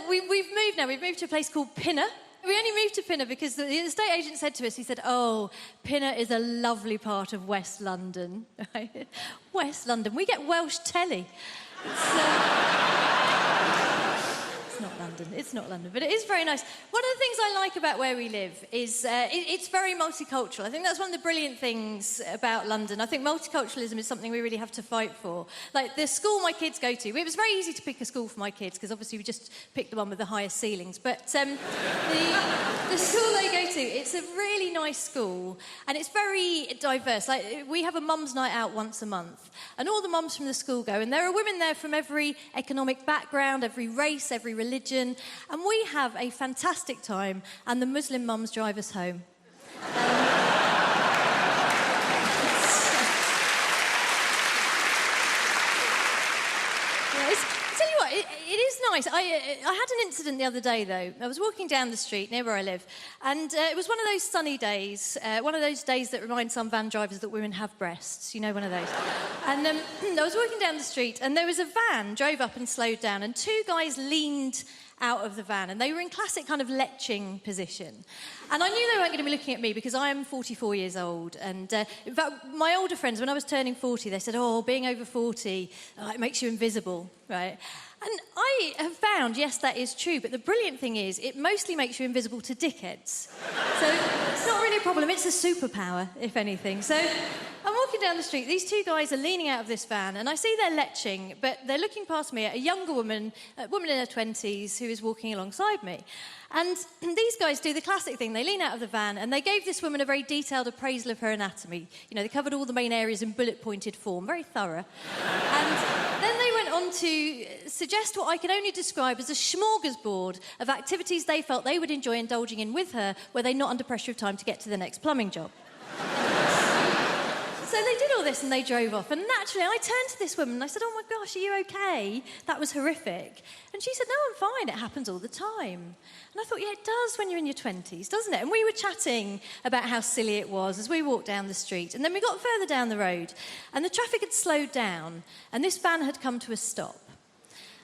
we've moved now. We've moved to a place called Pinner. We only moved to Pinner because the estate agent said to us, he said, oh, Pinner is a lovely part of West London. West London. We get Welsh telly. It's not London, but it is very nice. One of the things I like about where we live is it's very multicultural. I think that's one of the brilliant things about London. I think multiculturalism is something we really have to fight for. Like the school my kids go to, it was very easy to pick a school for my kids because obviously we just picked the one with the highest ceilings. But the school they go to, it's a really nice school and it's very diverse. Like we have a mum's night out once a month and all the mums from the school go and there are women there from every economic background, every race, every religion. And we have a fantastic time, and the Muslim mums drive us home. Tell you what, it is nice. I had an incident the other day, though. I was walking down the street near where I live, and it was one of those sunny days, one of those days that remind some van drivers that women have breasts. You know, one of those. And I was walking down the street, and there was a van drove up and slowed down, and two guys leaned out of the van, and they were in classic kind of leching position. And I knew they weren't going to be looking at me because I am 44 years old. And in fact, my older friends, when I was turning 40, they said, oh, being over 40, it makes you invisible, right? And I have found, yes, that is true, but the brilliant thing is it mostly makes you invisible to dickheads. So it's not really a problem, it's a superpower, if anything. So I'm walking down the street, these two guys are leaning out of this van, and I see they're leching, but they're looking past me at a younger woman, a woman in her 20s, who is walking alongside me. And these guys do the classic thing. They lean out of the van and they gave this woman a very detailed appraisal of her anatomy. You know, they covered all the main areas in bullet-pointed form, very thorough. And then they went on to suggest what I can only describe as a smorgasbord of activities they felt they would enjoy indulging in with her were they not under pressure of time to get to the next plumbing job. So they did all this and they drove off. And naturally, I turned to this woman and I said, oh my gosh, are you okay? That was horrific. And she said, no, I'm fine. It happens all the time. And I thought, yeah, it does when you're in your 20s, doesn't it? And we were chatting about how silly it was as we walked down the street. And then we got further down the road and the traffic had slowed down and this van had come to a stop.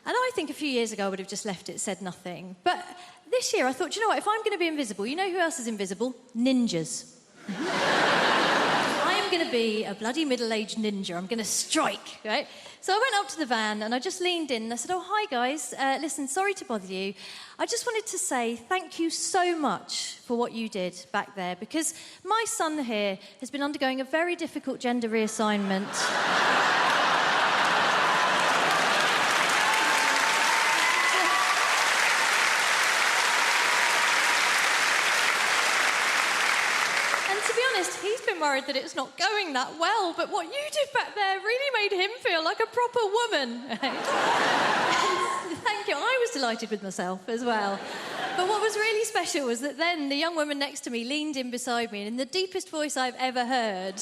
And I think a few years ago I would have just left it, said nothing. But this year I thought, you know what, if I'm going to be invisible, you know who else is invisible? Ninjas. I'm going to be a bloody middle-aged ninja. I'm going to strike, right? So I went up to the van and I just leaned in and I said, oh, hi, guys. Listen, sorry to bother you. I just wanted to say thank you so much for what you did back there because my son here has been undergoing a very difficult gender reassignment. He's been worried that it's not going that well, but what you did back there really made him feel like a proper woman. Thank you. I was delighted with myself as well. But what was really special was that then the young woman next to me leaned in beside me and in the deepest voice I've ever heard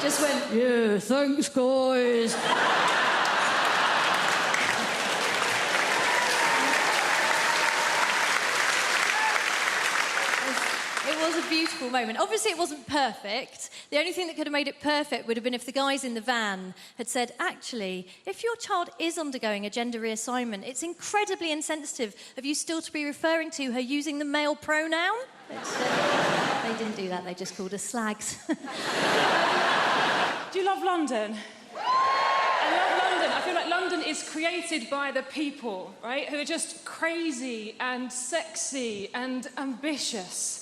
just went, yeah, thanks, guys. It was a beautiful moment. Obviously, it wasn't perfect. The only thing that could have made it perfect would have been if the guys in the van had said, actually, if your child is undergoing a gender reassignment, it's incredibly insensitive of you still to be referring to her using the male pronoun. They didn't do that. They just called us slags. Do you love London? I love London. I feel like London is created by the people, right, who are just crazy and sexy and ambitious.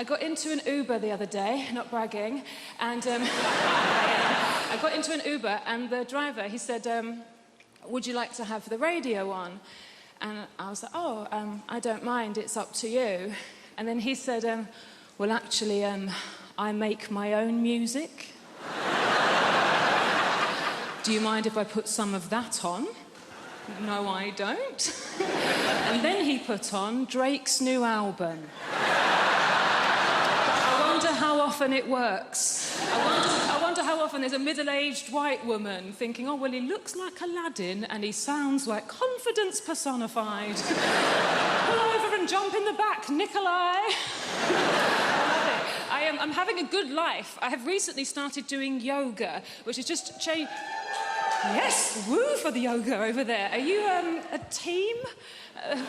I got into an Uber the other day, not bragging, and I got into an Uber and the driver, he said, would you like to have the radio on? And I was like, oh, I don't mind, it's up to you. And then he said, well, actually, I make my own music. Do you mind if I put some of that on? No, I don't. And then he put on Drake's new album. I wonder how often it works. I wonder how often there's a middle-aged white woman thinking, oh, well, he looks like Aladdin and he sounds like confidence personified. Pull over and jump in the back, Nikolai. I'm having a good life. I have recently started doing yoga, which is just Yes, woo for the yoga over there. Are you a team?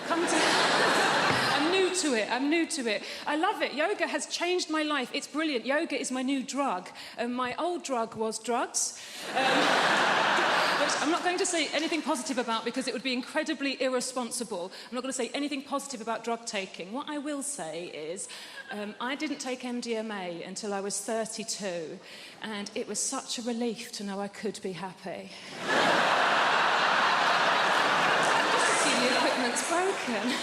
Come to... I'm new to it. I love it. Yoga has changed my life. It's brilliant. Yoga is my new drug. My old drug was drugs. Which I'm not going to say anything positive about because it would be incredibly irresponsible. I'm not going to say anything positive about drug taking. What I will say is I didn't take MDMA until I was 32, and it was such a relief to know I could be happy. The equipment's broken.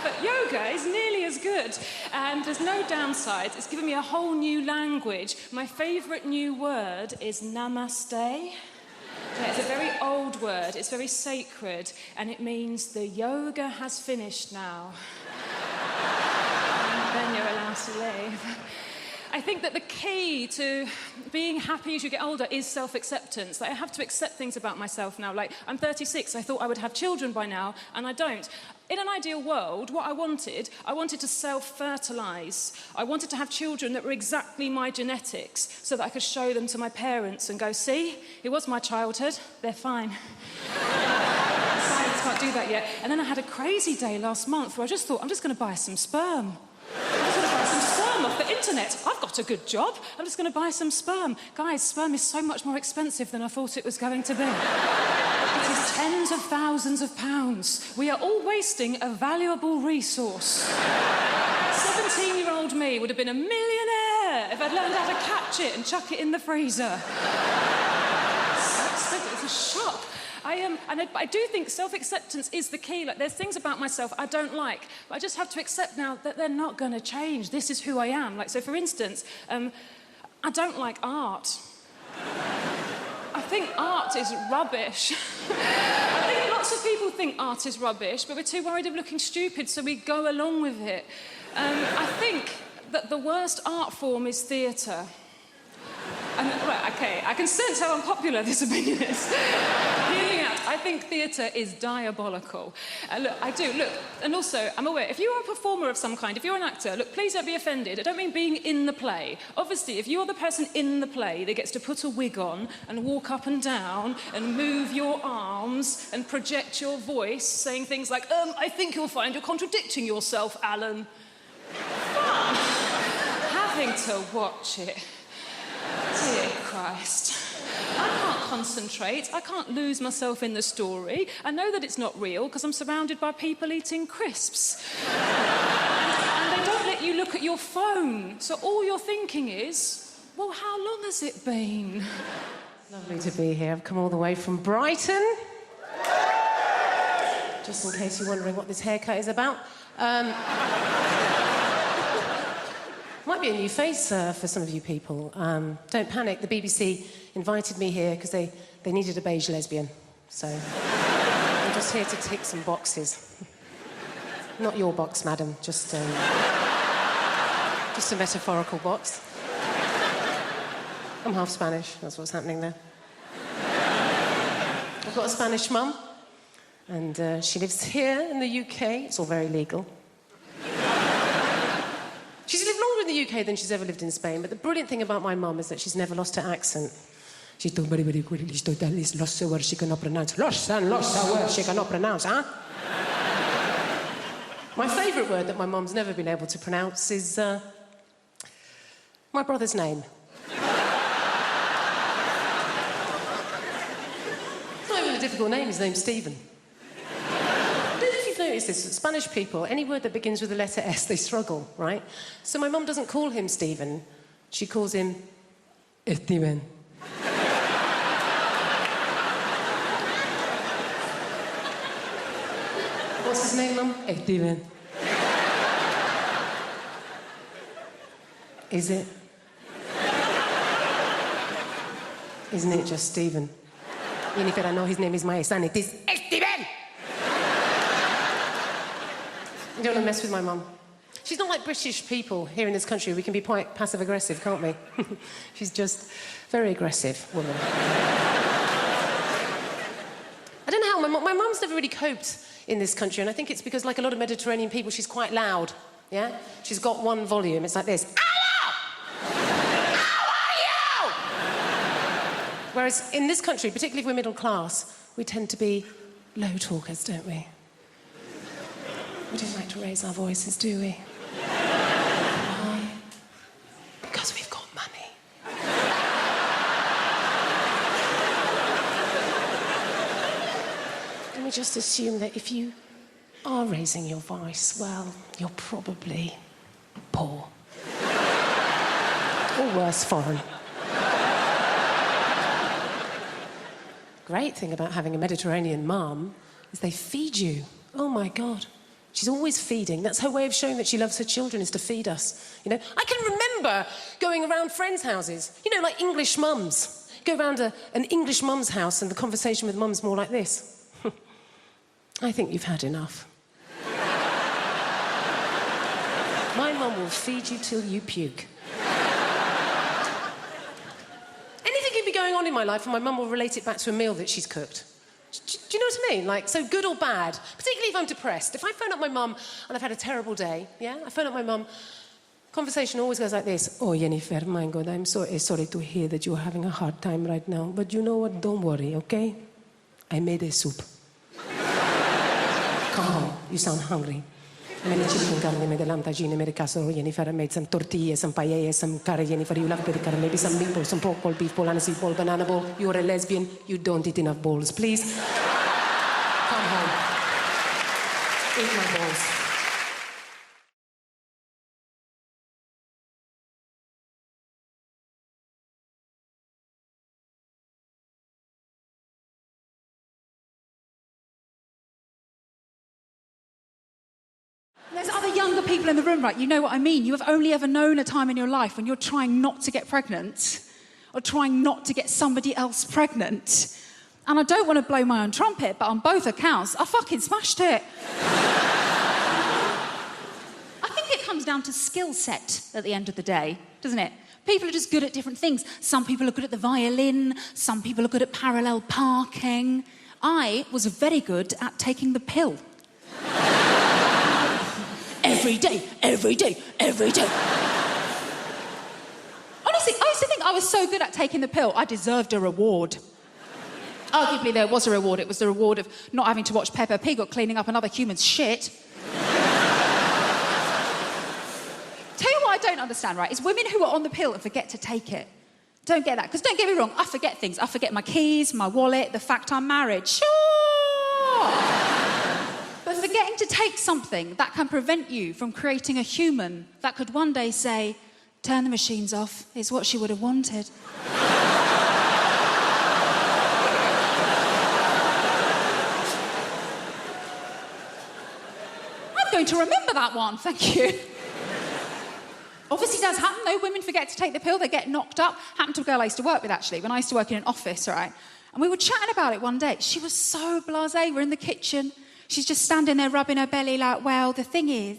But yoga is nearly as good, and there's no downsides. It's given me a whole new language. My favourite new word is namaste. Yeah, it's a very old word, it's very sacred, and it means the yoga has finished now. And then you're allowed to leave. I think that the key to being happy as you get older is self-acceptance. Like, I have to accept things about myself now. Like, I'm 36, I thought I would have children by now, and I don't. In an ideal world, what I wanted to self-fertilise. I wanted to have children that were exactly my genetics so that I could show them to my parents and go, see, it was my childhood, they're fine. Science can't do that yet. And then I had a crazy day last month where I just thought, I'm just going to buy some sperm. I'm just going to buy some sperm off the internet. I've got a good job. I'm just going to buy some sperm. Guys, sperm is so much more expensive than I thought it was going to be. It is tens of thousands of pounds. We are all wasting a valuable resource. 17-year-old me would have been a millionaire if I'd learned how to catch it and chuck it in the freezer. It's a shock. I do think self-acceptance is the key. Like, there's things about myself I don't like, but I just have to accept now that they're not going to change. This is who I am. Like, so for instance, I don't like art. I think art is rubbish. I think lots of people think art is rubbish, but we're too worried of looking stupid, so we go along with it. I think that the worst art form is theatre. Right, okay, I can sense how unpopular this opinion is. Hear me out. I think theatre is diabolical. Look, I do, look, and also, I'm aware, if you are a performer of some kind, if you're an actor, look, please don't be offended. I don't mean being in the play. Obviously, if you're the person in the play that gets to put a wig on and walk up and down and move your arms and project your voice, saying things like, I think you'll find you're contradicting yourself, Alan. Fun. Having to watch it. Dear Christ. I can't concentrate. I can't lose myself in the story. I know that it's not real because I'm surrounded by people eating crisps. And they don't let you look at your phone. So all you're thinking is, well, how long has it been? Lovely to be here. I've come all the way from Brighton. Just in case you're wondering what this haircut is about. Might be a new face for some of you people. Don't panic, the BBC invited me here because they needed a beige lesbian. So I'm just here to tick some boxes. Not your box, madam, just a metaphorical box. I'm half Spanish, that's what's happening there. I've got a Spanish mum, and she lives here in the UK. It's all very legal. She's lived longer in the UK than she's ever lived in Spain, but the brilliant thing about my mum is that she's never lost her accent. She's done very, very quickly. She's done lost the words she cannot pronounce. Lost the words she cannot pronounce, huh? My favourite word that my mum's never been able to pronounce is my brother's name. It's not even a difficult name. His name's Stephen. Notice this, Spanish people, any word that begins with the letter S, they struggle, right? So my mum doesn't call him Stephen, she calls him Steven. What's his name, Mum? Steven. Is it? Isn't it just Stephen? Even if I don't know his name is my son, it is Steven! You don't want to mess with my mum. She's not like British people here in this country. We can be quite passive-aggressive, can't we? She's just very aggressive woman. I don't know how my mum's never really coped in this country, and I think it's because, like a lot of Mediterranean people, she's quite loud, yeah? She's got one volume. It's like this. Hello! How are you? Whereas in this country, particularly if we're middle class, we tend to be low talkers, don't we? We don't like to raise our voices, do we? Why? Because we've got money. And we just assume that if you are raising your voice, well, you're probably poor. Or worse, foreign. Great thing about having a Mediterranean mum is they feed you. Oh, my God. She's always feeding. That's her way of showing that she loves her children, is to feed us. You know, I can remember going around friends' houses, you know, like English mums. Go round an English mum's house and the conversation with mum's more like this. I think you've had enough. My mum will feed you till you puke. Anything can be going on in my life and my mum will relate it back to a meal that she's cooked. Do you know what I mean? Like, so good or bad, particularly if I'm depressed. If I phone up my mum and I've had a terrible day, yeah? I phone up my mum, conversation always goes like this. Oh, Jennifer, my God, I'm so sorry to hear that you're having a hard time right now. But you know what? Don't worry, okay? I made a soup. Come home. You sound hungry. I made a chicken curry, I made a lamb tagine, I made a casserole, Jennifer. I made some tortillas, some paella, some curry, Jennifer. You love curry, maybe some meatballs, some pork ball, beef ball, aniseed ball, banana ball. You're a lesbian. You don't eat enough balls. Please, come home. Eat my balls. There's other younger people in the room, right? You know what I mean. You have only ever known a time in your life when you're trying not to get pregnant or trying not to get somebody else pregnant. And I don't want to blow my own trumpet, but on both accounts, I fucking smashed it. I think it comes down to skill set at the end of the day, doesn't it? People are just good at different things. Some people are good at the violin. Some people are good at parallel parking. I was very good at taking the pill. Every day, every day, every day. Honestly, I used to think I was so good at taking the pill, I deserved a reward. Arguably, there was a reward. It was the reward of not having to watch Peppa Pig or cleaning up another human's shit. Tell you what I don't understand, right, is women who are on the pill and forget to take it. Don't get that. Because don't get me wrong, I forget things. I forget my keys, my wallet, the fact I'm married. Sure! But forgetting to take something that can prevent you from creating a human that could one day say, turn the machines off, is what she would have wanted. I'm going to remember that one, thank you. Obviously does happen though, women forget to take the pill, they get knocked up. Happened to a girl I used to work with actually, when I used to work in an office, right? And we were chatting about it one day. She was so blasé, we're in the kitchen. She's just standing there rubbing her belly like, well, the thing is,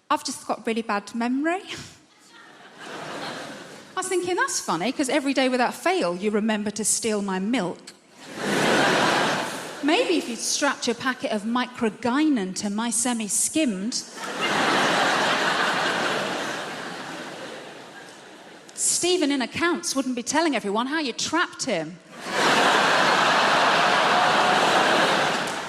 I've just got really bad memory. I was thinking, that's funny, because every day without fail, you remember to steal my milk. Maybe if you'd strapped your packet of microgynon to my semi-skimmed, Stephen in accounts wouldn't be telling everyone how you trapped him.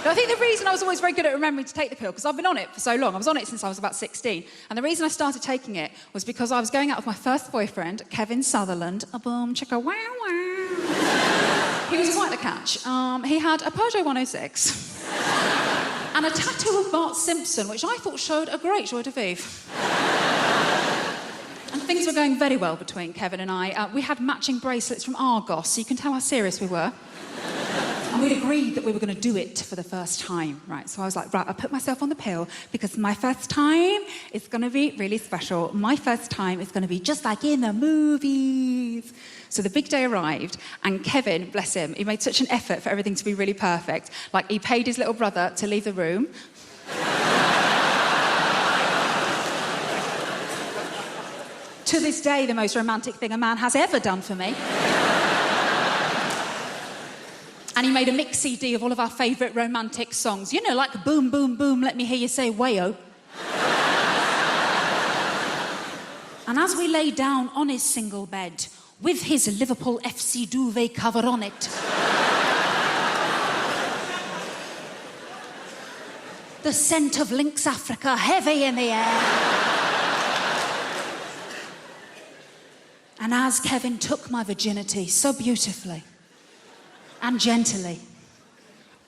I think the reason I was always very good at remembering to take the pill, because I've been on it for so long. I was on it since I was about 16. And the reason I started taking it was because I was going out with my first boyfriend, Kevin Sutherland. A boom, chicka, wow, wow. He was quite the catch. He had a Peugeot 106 and a tattoo of Bart Simpson, which I thought showed a great joie de vivre. And things were going very well between Kevin and I. We had matching bracelets from Argos, so you can tell how serious we were. And we'd agreed that we were going to do it for the first time, right? So I was like, right, I put myself on the pill because my first time is going to be really special. My first time is going to be just like in the movies. So the big day arrived, and Kevin, bless him, he made such an effort for everything to be really perfect. Like, he paid his little brother to leave the room. To this day, the most romantic thing a man has ever done for me. And he made a mix CD of all of our favourite romantic songs. You know, like Boom, Boom, Boom, Let Me Hear You Say Wayo. And as we lay down on his single bed, with his Liverpool FC duvet cover on it. The scent of Lynx Africa heavy in the air. And as Kevin took my virginity so beautifully and gently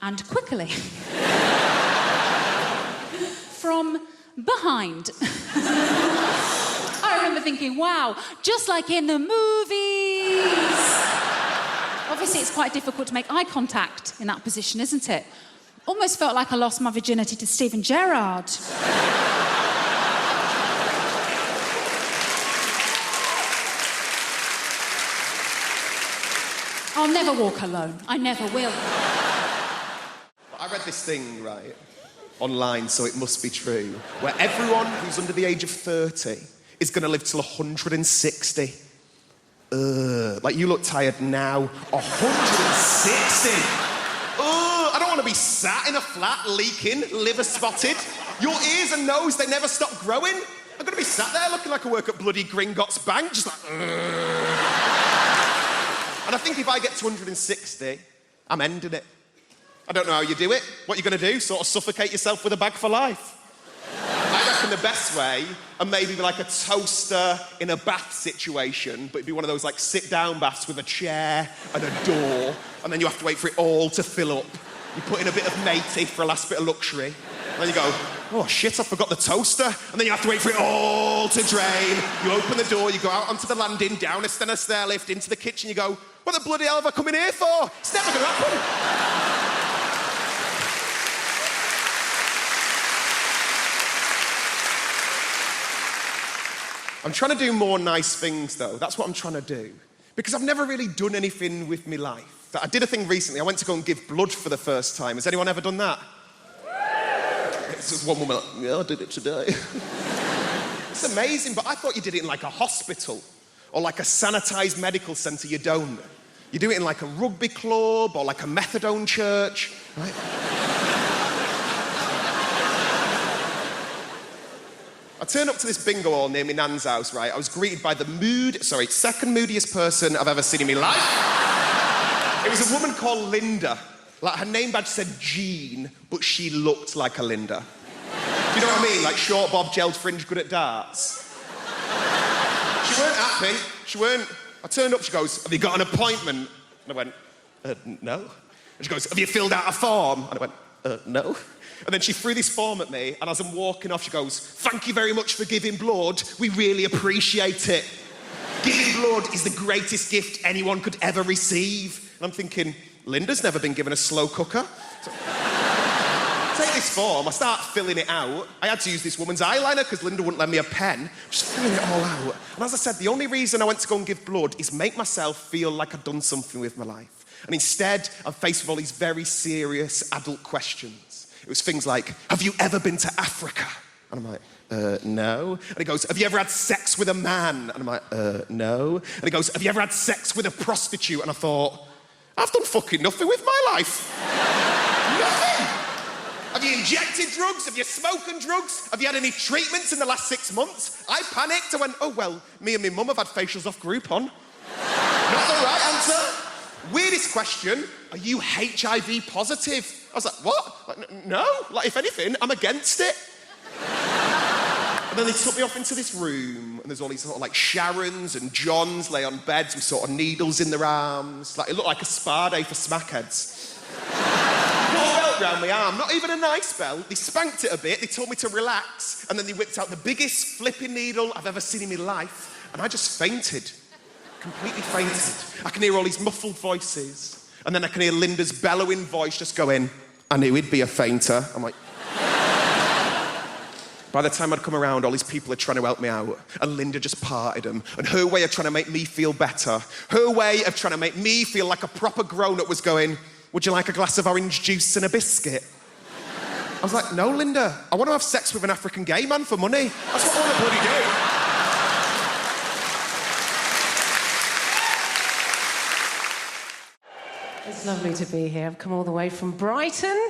and quickly from behind, I remember thinking, wow, just like in the movies. Obviously, it's quite difficult to make eye contact in that position, isn't it? Almost felt like I lost my virginity to Stephen Gerrard. I'll never walk alone. I never will. I read this thing, right, online, so it must be true, where everyone who's under the age of 30 is going to live till 160. Like, you look tired now. 160! I don't want to be sat in a flat, leaking, liver spotted. Your ears and nose, they never stop growing. I'm going to be sat there looking like I work at bloody Gringotts Bank, just like... And I think if I get to 160, I'm ending it. I don't know how you do it. What are you going to do? Sort of suffocate yourself with a bag for life? I reckon the best way, and maybe like a toaster in a bath situation, but it'd be one of those like sit-down baths with a chair and a door, and then you have to wait for it all to fill up. You put in a bit of matey for a last bit of luxury, and then you go, oh shit, I forgot the toaster, and then you have to wait for it all to drain. You open the door, you go out onto the landing, down a stair lift, into the kitchen, you go, what the bloody hell have I come in here for? It's never going to happen. I'm trying to do more nice things, though. That's what I'm trying to do. Because I've never really done anything with my life. I did a thing recently. I went to go and give blood for the first time. Has anyone ever done that? It's just one woman like, yeah, I did it today. It's amazing, but I thought you did it in like a hospital or like a sanitised medical centre. You don't. You do it in like a rugby club or like a methadone church, right? I turned up to this bingo hall near my nan's house, right? I was greeted by the second moodiest person I've ever seen in my life. It was a woman called Linda. Like, her name badge said Jean, but she looked like a Linda. Do you know what I mean? Like short bob, gelled fringe, good at darts. She weren't happy. I turned up, she goes, have you got an appointment? And I went, no. And she goes, have you filled out a form? And I went, no. And then she threw this form at me, and as I'm walking off, she goes, thank you very much for giving blood. We really appreciate it. Giving blood is the greatest gift anyone could ever receive. And I'm thinking, Linda's never been given a slow cooker. So, take this form, I start filling it out. I had to use this woman's eyeliner because Linda wouldn't lend me a pen. Just filling it all out. And as I said, the only reason I went to go and give blood is make myself feel like I'd done something with my life. And instead, I'm faced with all these very serious adult questions. It was things like, have you ever been to Africa? And I'm like, no. And he goes, have you ever had sex with a man? And I'm like, no. And he goes, have you ever had sex with a prostitute? And I thought, I've done fucking nothing with my life. Nothing. Have you injected drugs? Have you smoked drugs? Have you had any treatments in the last 6 months? I panicked. I went, oh, well, me and my mum have had facials off Groupon. Not the right answer. Weirdest question, are you HIV positive? I was like, what? Like, no. Like, if anything, I'm against it. And then they took me off into this room, and there's all these sort of like Sharons and Johns lay on beds with sort of needles in their arms. Like, it looked like a spa day for smackheads. Got a belt round my arm, not even a nice belt. They spanked it a bit, they told me to relax, and then they whipped out the biggest flipping needle I've ever seen in my life, and I just fainted. Completely fainted. I can hear all these muffled voices, and then I can hear Linda's bellowing voice just going, I knew he'd be a fainter. I'm like... By the time I'd come around, all these people are trying to help me out, and Linda just parted them. And her way of trying to make me feel better, her way of trying to make me feel like a proper grown-up was going, would you like a glass of orange juice and a biscuit? I was like, no, Linda, I want to have sex with an African gay man for money. That's what I want to bloody do. It's lovely to be here. I've come all the way from Brighton.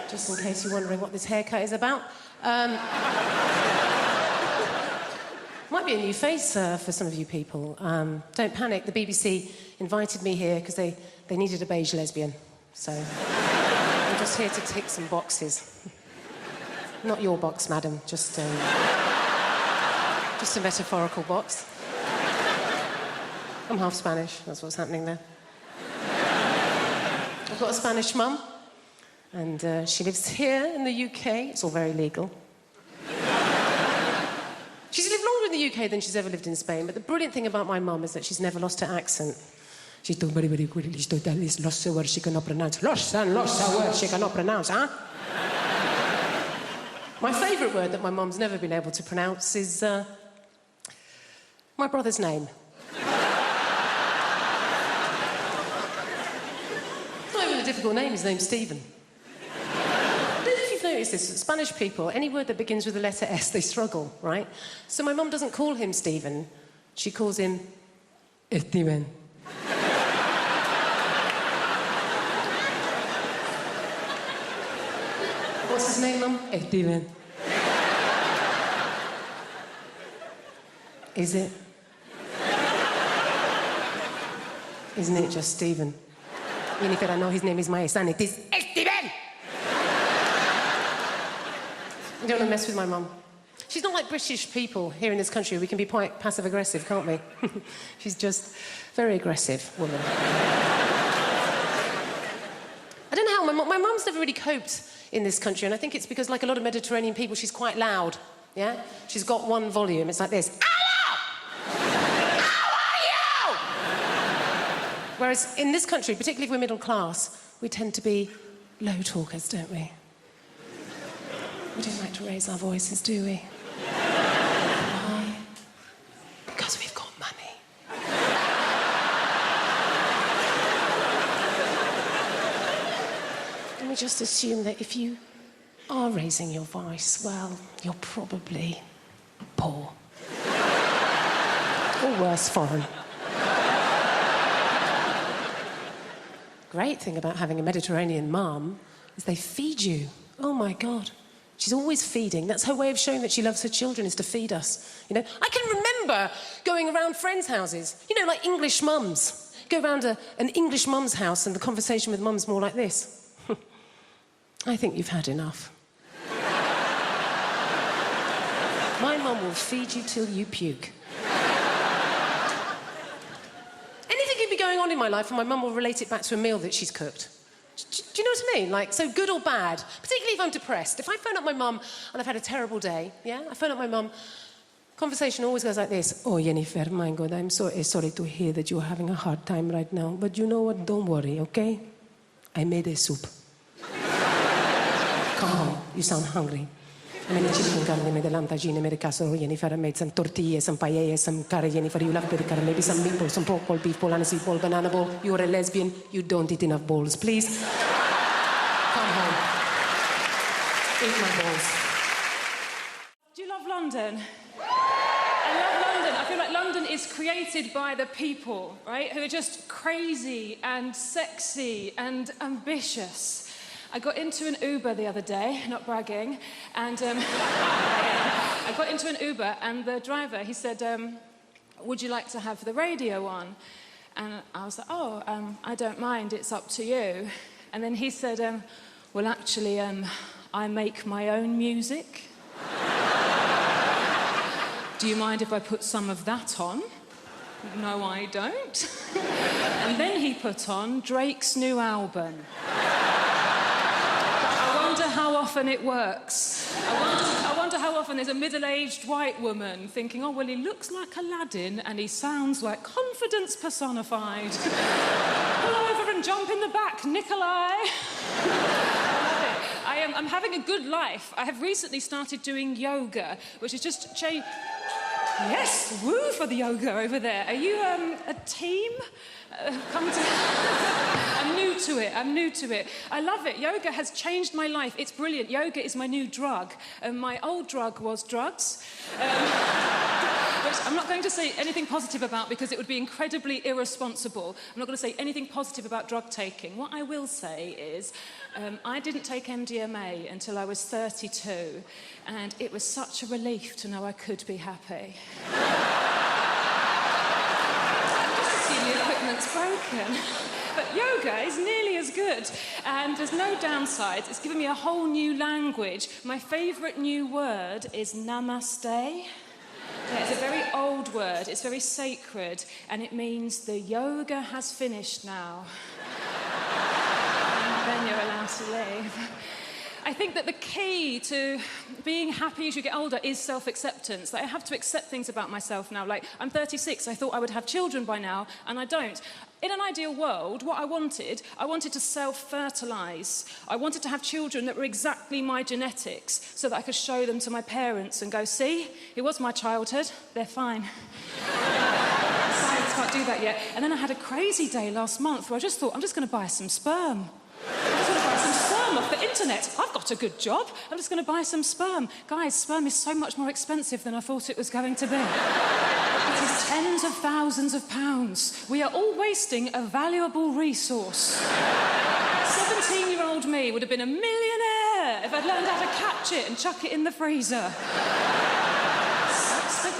Just in case you're wondering what this haircut is about. My Might be a new face for some of you people. Don't panic, the BBC invited me here because they needed a beige lesbian. So I'm just here to tick some boxes. Not your box, madam, just a metaphorical box. I'm half Spanish, that's what's happening there. I've got a Spanish mum, and she lives here in the UK. It's all very legal. She's lived longer in the UK than she's ever lived in Spain, but the brilliant thing about my mum is that she's never lost her accent. She's doing very, very quickly. She's doing lots of words she cannot pronounce. Lots of words she cannot pronounce, huh? My favourite word that my mum's never been able to pronounce is my brother's name. Not even a difficult name, his name's Stephen. I don't know if you've noticed this, Spanish people, any word that begins with the letter S, they struggle, right? So my mum doesn't call him Stephen, she calls him Steven. What's his name, Mum? Steven. Is it? Isn't it just Stephen? Jennifer, I know his name is my son. It is Steven! You don't want to mess with my mum. She's not like British people here in this country. We can be quite passive-aggressive, can't we? She's just very aggressive woman. I don't know how my mum's never really coped in this country, and I think it's because, like a lot of Mediterranean people, she's quite loud, yeah? She's got one volume, it's like this. Hello! How are you? Whereas in this country, particularly if we're middle class, we tend to be low talkers, don't we? We don't like to raise our voices, do we? Why? Because we've got money. Let me just assume that if you are raising your voice, well, you're probably poor. Or worse, foreign. Great thing about having a Mediterranean mum is they feed you. Oh, my God. She's always feeding. That's her way of showing that she loves her children, is to feed us. You know, I can remember going around friends' houses, you know, like English mums. Go round an English mum's house and the conversation with mum's more like this. I think you've had enough. My mum will feed you till you puke. Anything could be going on in my life and my mum will relate it back to a meal that she's cooked. Do you know what I mean? Like, so good or bad. Particularly if I'm depressed. If I phone up my mum and I've had a terrible day, yeah? I phone up my mum, conversation always goes like this. Oh, Jennifer, my God, I'm so sorry to hear that you're having a hard time right now. But you know what? Don't worry, okay? I made a soup. Come home. You sound hungry. I made chicken curry, I made a lamb tagine, I made a casserole, Jennifer. I made some tortillas, some paellas, some curry, Jennifer. You love the curry, maybe some meatballs, some pork ball, beef ball, aniseed ball, banana ball. You're a lesbian. You don't eat enough balls. Please, come home. Eat my balls. Do you love London? I love London. I feel like London is created by the people, right? Who are just crazy and sexy and ambitious. I got into an Uber the other day, not bragging, and I got into an Uber and the driver, he said, would you like to have the radio on? And I was like, oh, I don't mind, it's up to you. And then he said, well, actually, I make my own music. Do you mind if I put some of that on? No, I don't. And then he put on Drake's new album. I wonder how often it works. I wonder how often there's a middle-aged white woman thinking, oh, well, he looks like Aladdin and he sounds like confidence personified. Pull over and jump in the back, Nikolai. I'm having a good life. I have recently started doing yoga, which has just changed... Yes, woo for the yoga over there. Are you a team? Come to... I'm new to it. I love it. Yoga has changed my life. It's brilliant. Yoga is my new drug. My old drug was drugs. which I'm not going to say anything positive about because it would be incredibly irresponsible. I'm not going to say anything positive about drug taking. What I will say is I didn't take MDMA until I was 32, and it was such a relief to know I could be happy. Just assume the equipment's broken. But yoga is nearly as good, and there's no downsides. It's given me a whole new language. My favourite new word is namaste. Yeah, it's a very old word, it's very sacred, and it means the yoga has finished now. And then you're allowed to leave. I think that the key to being happy as you get older is self-acceptance. Like, I have to accept things about myself now. Like, I'm 36, I thought I would have children by now, and I don't. In an ideal world, what I wanted to self-fertilise. I wanted to have children that were exactly my genetics so that I could show them to my parents and go, see, it was my childhood, they're fine. Science can't do that yet. And then I had a crazy day last month where I just thought, I'm just going to buy some sperm. I'm just going to buy some sperm off the internet. I've got a good job. I'm just going to buy some sperm. Guys, sperm is so much more expensive than I thought it was going to be. It is tens of thousands of pounds. We are all wasting a valuable resource. 17-year-old me would have been a millionaire if I'd learned how to catch it and chuck it in the freezer.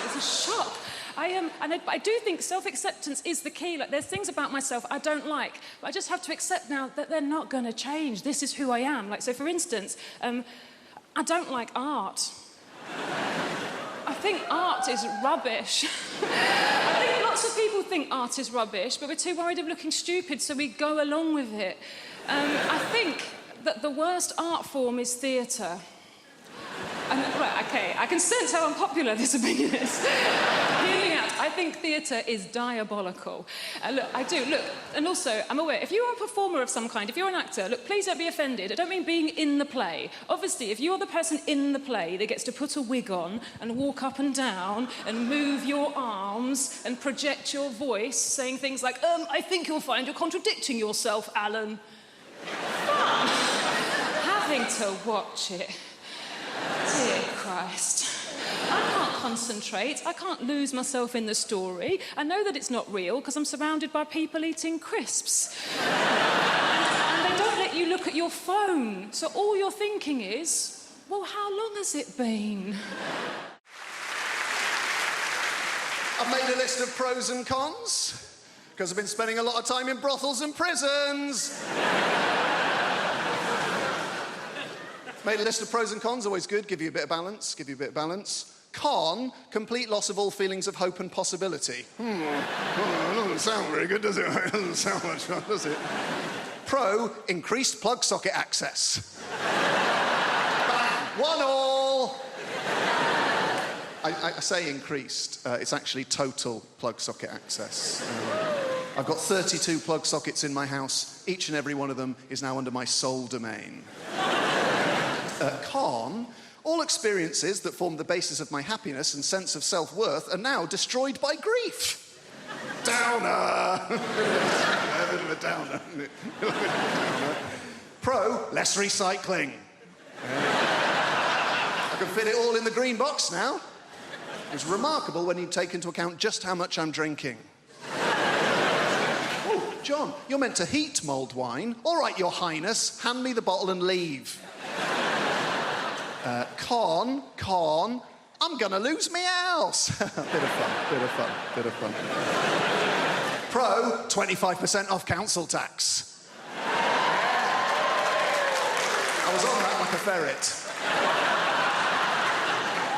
It's a shock. I do think self-acceptance is the key. Like, there's things about myself I don't like, but I just have to accept now that they're not going to change. This is who I am. Like, so for instance, I don't like art. I think art is rubbish. I think lots of people think art is rubbish, but we're too worried of looking stupid, so we go along with it. I think that the worst art form is theatre. Right, okay, I can sense how unpopular this opinion is. Hear me out. I think theatre is diabolical. Look, I do, look, and also, I'm aware, if you are a performer of some kind, if you're an actor, look, please don't be offended. I don't mean being in the play. Obviously, if you're the person in the play that gets to put a wig on and walk up and down and move your arms and project your voice, saying things like, I think you'll find you're contradicting yourself, Alan. Fun. Having to watch it. Dear Christ. I can't concentrate. I can't lose myself in the story. I know that it's not real because I'm surrounded by people eating crisps. And they don't let you look at your phone. So all you're thinking is, well, how long has it been? I've made a list of pros and cons because I've been spending a lot of time in brothels and prisons. Made a list of pros and cons, always good, give you a bit of balance, Con, complete loss of all feelings of hope and possibility. It doesn't sound very good, does it? It doesn't sound much fun, does it? Pro, increased plug socket access. 1-1. I say increased, it's actually total plug socket access. I've got 32 plug sockets in my house, each and every one of them is now under my sole domain. Con, all experiences that form the basis of my happiness and sense of self-worth are now destroyed by grief. Downer! A bit of a downer, isn't it? Pro, less recycling. I can fit it all in the green box now. It's remarkable when you take into account just how much I'm drinking. Oh, John, you're meant to heat mulled wine. All right, Your Highness, hand me the bottle and leave. Con, I'm gonna lose my house. Bit of fun. Pro, 25% off council tax. I was on that like a ferret.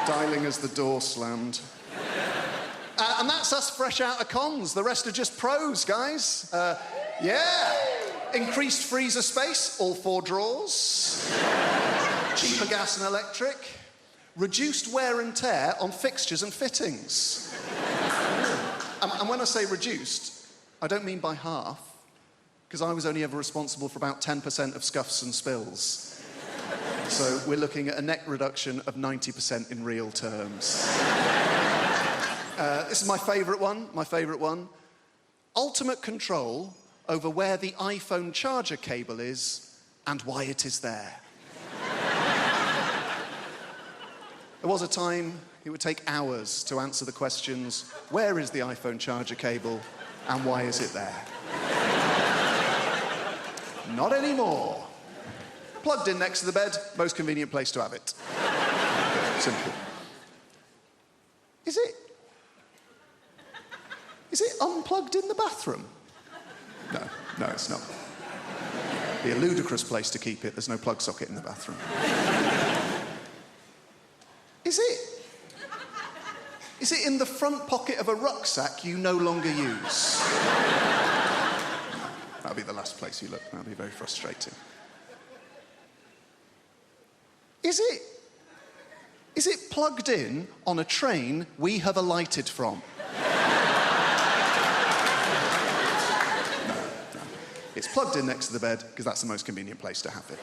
Dialing as the door slammed. And that's us fresh out of cons. The rest are just pros, guys. Increased freezer space, all 4 drawers. Cheaper gas and electric. Reduced wear and tear on fixtures and fittings. And when I say reduced, I don't mean by half, because I was only ever responsible for about 10% of scuffs and spills. So we're looking at a net reduction of 90% in real terms. This is my favourite one. Ultimate control over where the iPhone charger cable is and why it is there. There was a time It would take hours to answer the questions, where is the iPhone charger cable and why is it there? Not anymore. Plugged in next to the bed, most convenient place to have it. Simple. Is it unplugged in the bathroom? No, it's not. Be a ludicrous place to keep it. There's no plug socket in the bathroom. Is it in the front pocket of a rucksack you no longer use? That'll be the last place you look. That'll be very frustrating. Is it plugged in on a train we have alighted from? No. It's plugged in next to the bed because that's the most convenient place to have it.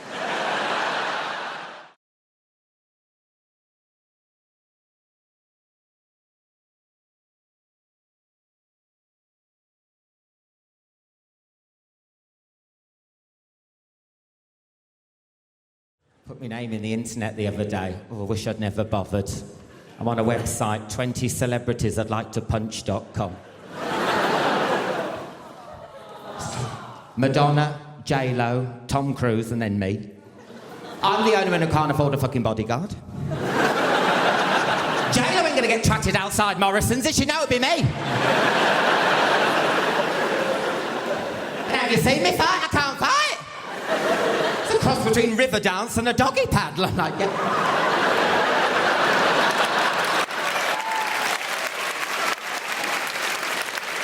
Put my name in the internet the other day. Oh, I wish I'd never bothered. I'm on a website, 20 celebrities I'd like to punch.com. Madonna, J-Lo, Tom Cruise, and then me. I'm the only one who can't afford a fucking bodyguard. J-Lo ain't gonna get tracted outside Morrison's, if she know it'd be me. Now you see me fight? I can't fight. It's a cross between river dance and a doggy paddle. I'm like, yeah.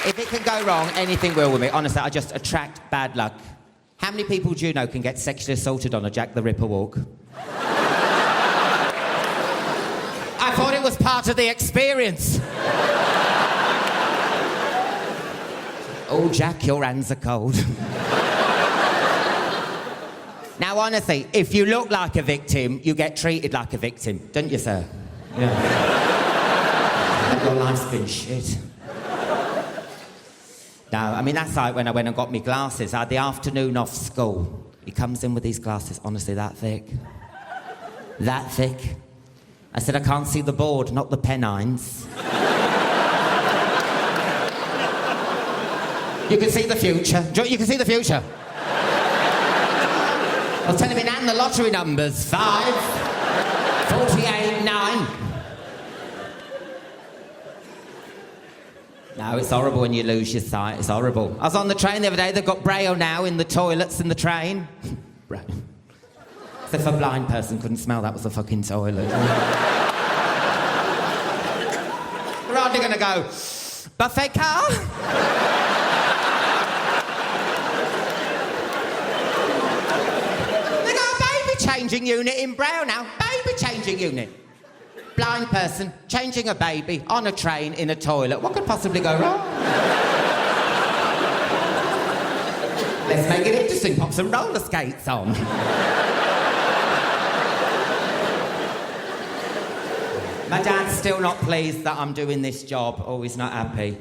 If it can go wrong, anything will with me. Honestly, I just attract bad luck. How many people do you know can get sexually assaulted on a Jack the Ripper walk? I thought it was part of the experience. Oh, Jack, your hands are cold. Now, honestly, if you look like a victim, you get treated like a victim, don't you, sir? Yeah. And your life's been shit. No, I mean, that's like when I went and got me glasses. I had the afternoon off school. He comes in with these glasses, honestly, that thick. That thick. I said, I can't see the board, not the pennines. You can see the future. You can see the future. I was telling me now the lottery numbers. 5, 48, 9. No, it's horrible when you lose your sight. It's horrible. I was on the train the other day. They've got Braille now in the toilets in the train. Braille. So if a blind person couldn't smell, that was a fucking toilet. They're hardly going to go, buffet car? They got a baby changing unit in Braille now. Baby changing unit. Blind person changing a baby on a train in a toilet. What could possibly go wrong? Let's make it interesting. Pop some roller skates on. My dad's still not pleased that I'm doing this job. Oh, he's not happy.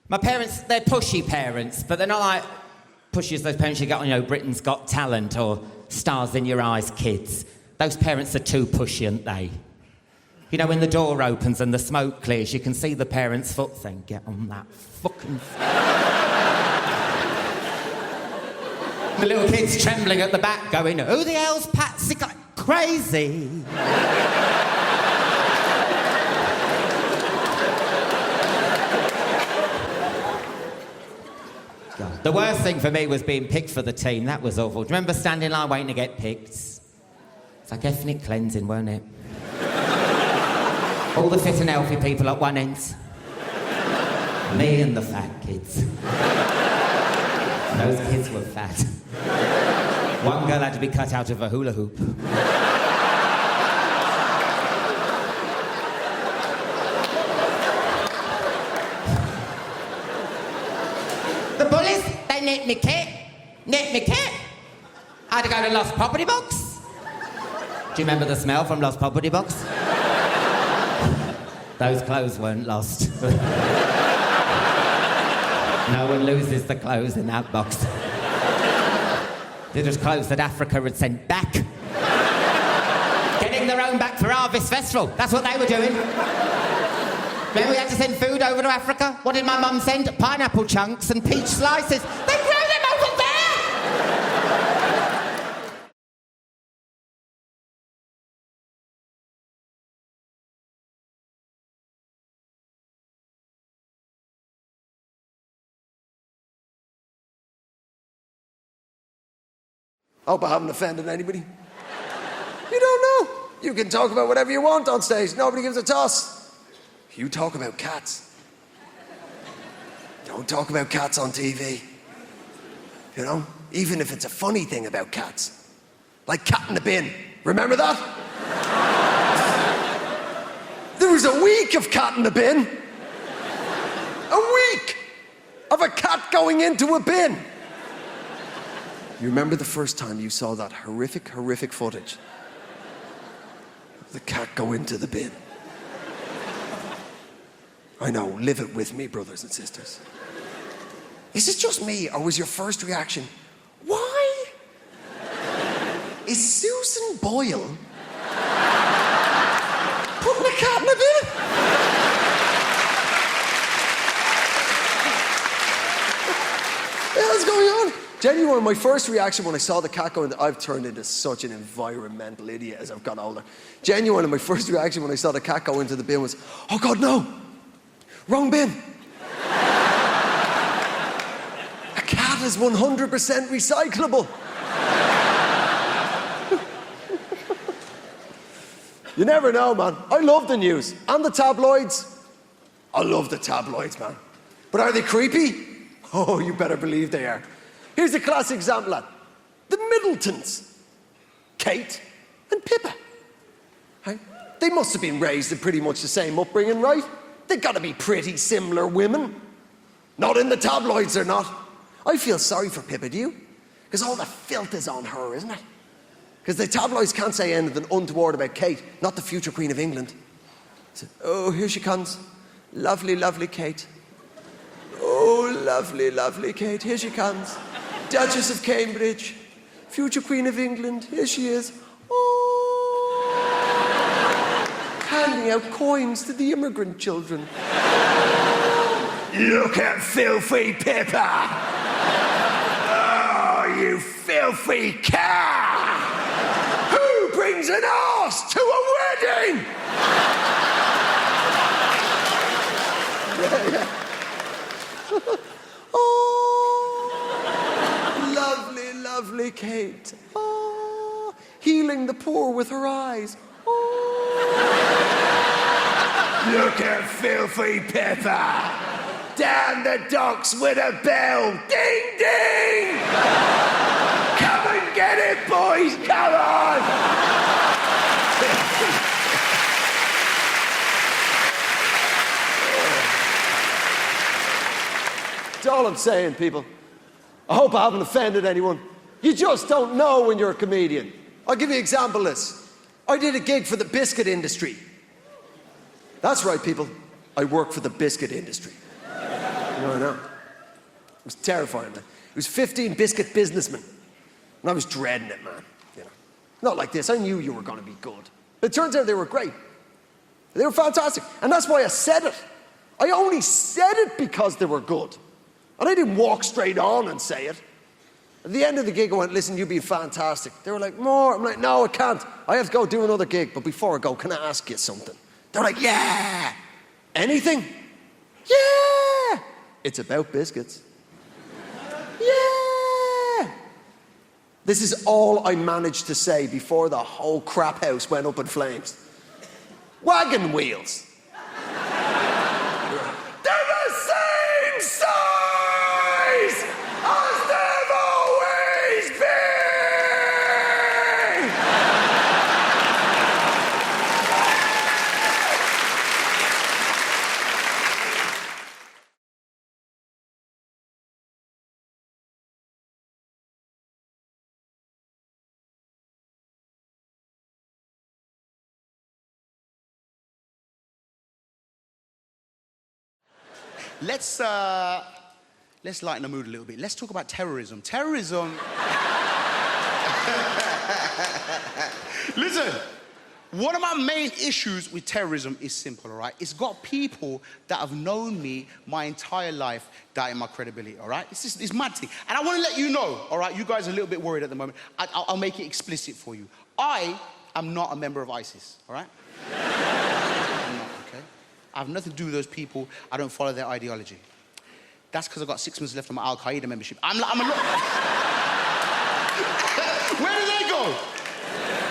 My parents, they're pushy parents, but they're not like pushy as those parents you get on, you know, Britain's Got Talent or Stars in Your Eyes Kids. Those parents are too pushy, aren't they? You know, when the door opens and the smoke clears, you can see the parents' foot saying, get on that fucking... The little kid's trembling at the back going, who the hell's Patsy? Crazy. God. The worst thing for me was being picked for the team. That was awful. Do you remember standing in line waiting to get picked? It's like ethnic cleansing, weren't it? All the fit and healthy people at one end. Me and the fat kids. Those kids were fat. One girl had to be cut out of a hula hoop. The bullies, they nicked me kit. Nicked me kit. I had to go to Lost Property Box. Do you remember the smell from Lost Property Box? Those clothes weren't lost. No one loses the clothes in that box. They're just clothes that Africa had sent back. Get Getting their own back for Harvest Festival. That's what they were doing. Then we had to send food over to Africa. What did my mum send? Pineapple chunks and peach slices. They grow them over there! I hope I haven't offended anybody. You don't know. You can talk about whatever you want on stage. Nobody gives a toss. You talk about cats. Don't talk about cats on TV. You know? Even if it's a funny thing about cats. Like Cat in the Bin. Remember that? There was a week of Cat in the Bin. A week of a cat going into a bin. You remember the first time you saw that horrific, horrific footage? The cat go into the bin. I know, live it with me, brothers and sisters. Is it just me, or was your first reaction, why is Susan Boyle putting a cat in a bin? What the hell's going on? Genuine, my first reaction when I saw the cat go in, I've turned into such an environmental idiot as I've got older. Genuine, my first reaction when I saw the cat go into the bin was, oh God, no, wrong bin. A cat is 100% recyclable. You never know, man. I love the news. And the tabloids. I love the tabloids, man. But are they creepy? Oh, you better believe they are. Here's a classic example, lad. The Middletons. Kate and Pippa. Right? They must have been raised in pretty much the same upbringing, right? They've got to be pretty similar women. Not in the tabloids, they're not. I feel sorry for Pippa, do you? Because all the filth is on her, isn't it? Because the tabloids can't say anything untoward about Kate, not the future Queen of England. So, oh, here she comes. Lovely, lovely Kate. Oh, lovely, lovely Kate. Here she comes. Duchess of Cambridge. Future Queen of England. Here she is. Oh. Handing out coins to the immigrant children. Look at filthy Pippa. Oh, you filthy cat. Who brings an arse to a wedding? Yeah. Oh, lovely, lovely Kate. Oh, healing the poor with her eyes. Oh. Look at filthy Pippa. Down the docks with a bell. Ding, ding. Come and get it, boys. Come on. That's all I'm saying, people. I hope I haven't offended anyone. You just don't know when you're a comedian. I'll give you an example of this. I did a gig for the biscuit industry. That's right, people. I work for the biscuit industry. No, I know. It was terrifying, man. It was 15 biscuit businessmen. And I was dreading it, man. You know, not like this. I knew you were going to be good. But it turns out they were great. They were fantastic. And that's why I said it. I only said it because they were good. And I didn't walk straight on and say it. At the end of the gig, I went, listen, you've been fantastic. They were like, more. I'm like, no, I can't. I have to go do another gig. But before I go, can I ask you something? They're like, yeah. Anything? Yeah. It's about biscuits. Yeah. This is all I managed to say before the whole crap house went up in flames. Wagon wheels. They're the same size as they've always been. Let's lighten the mood a little bit. Let's talk about terrorism. Terrorism... Listen, One of my main issues with terrorism is simple, all right? It's got people that have known me my entire life doubting my credibility, all right? It's just this mad thing. And I want to let you know, all right? You guys are a little bit worried at the moment. I'll make it explicit for you. I am not a member of ISIS, all right? I'm not, okay? I have nothing to do with those people. I don't follow their ideology. That's because I've got 6 months left on my Al-Qaeda membership. I'm a lot... Where did they go?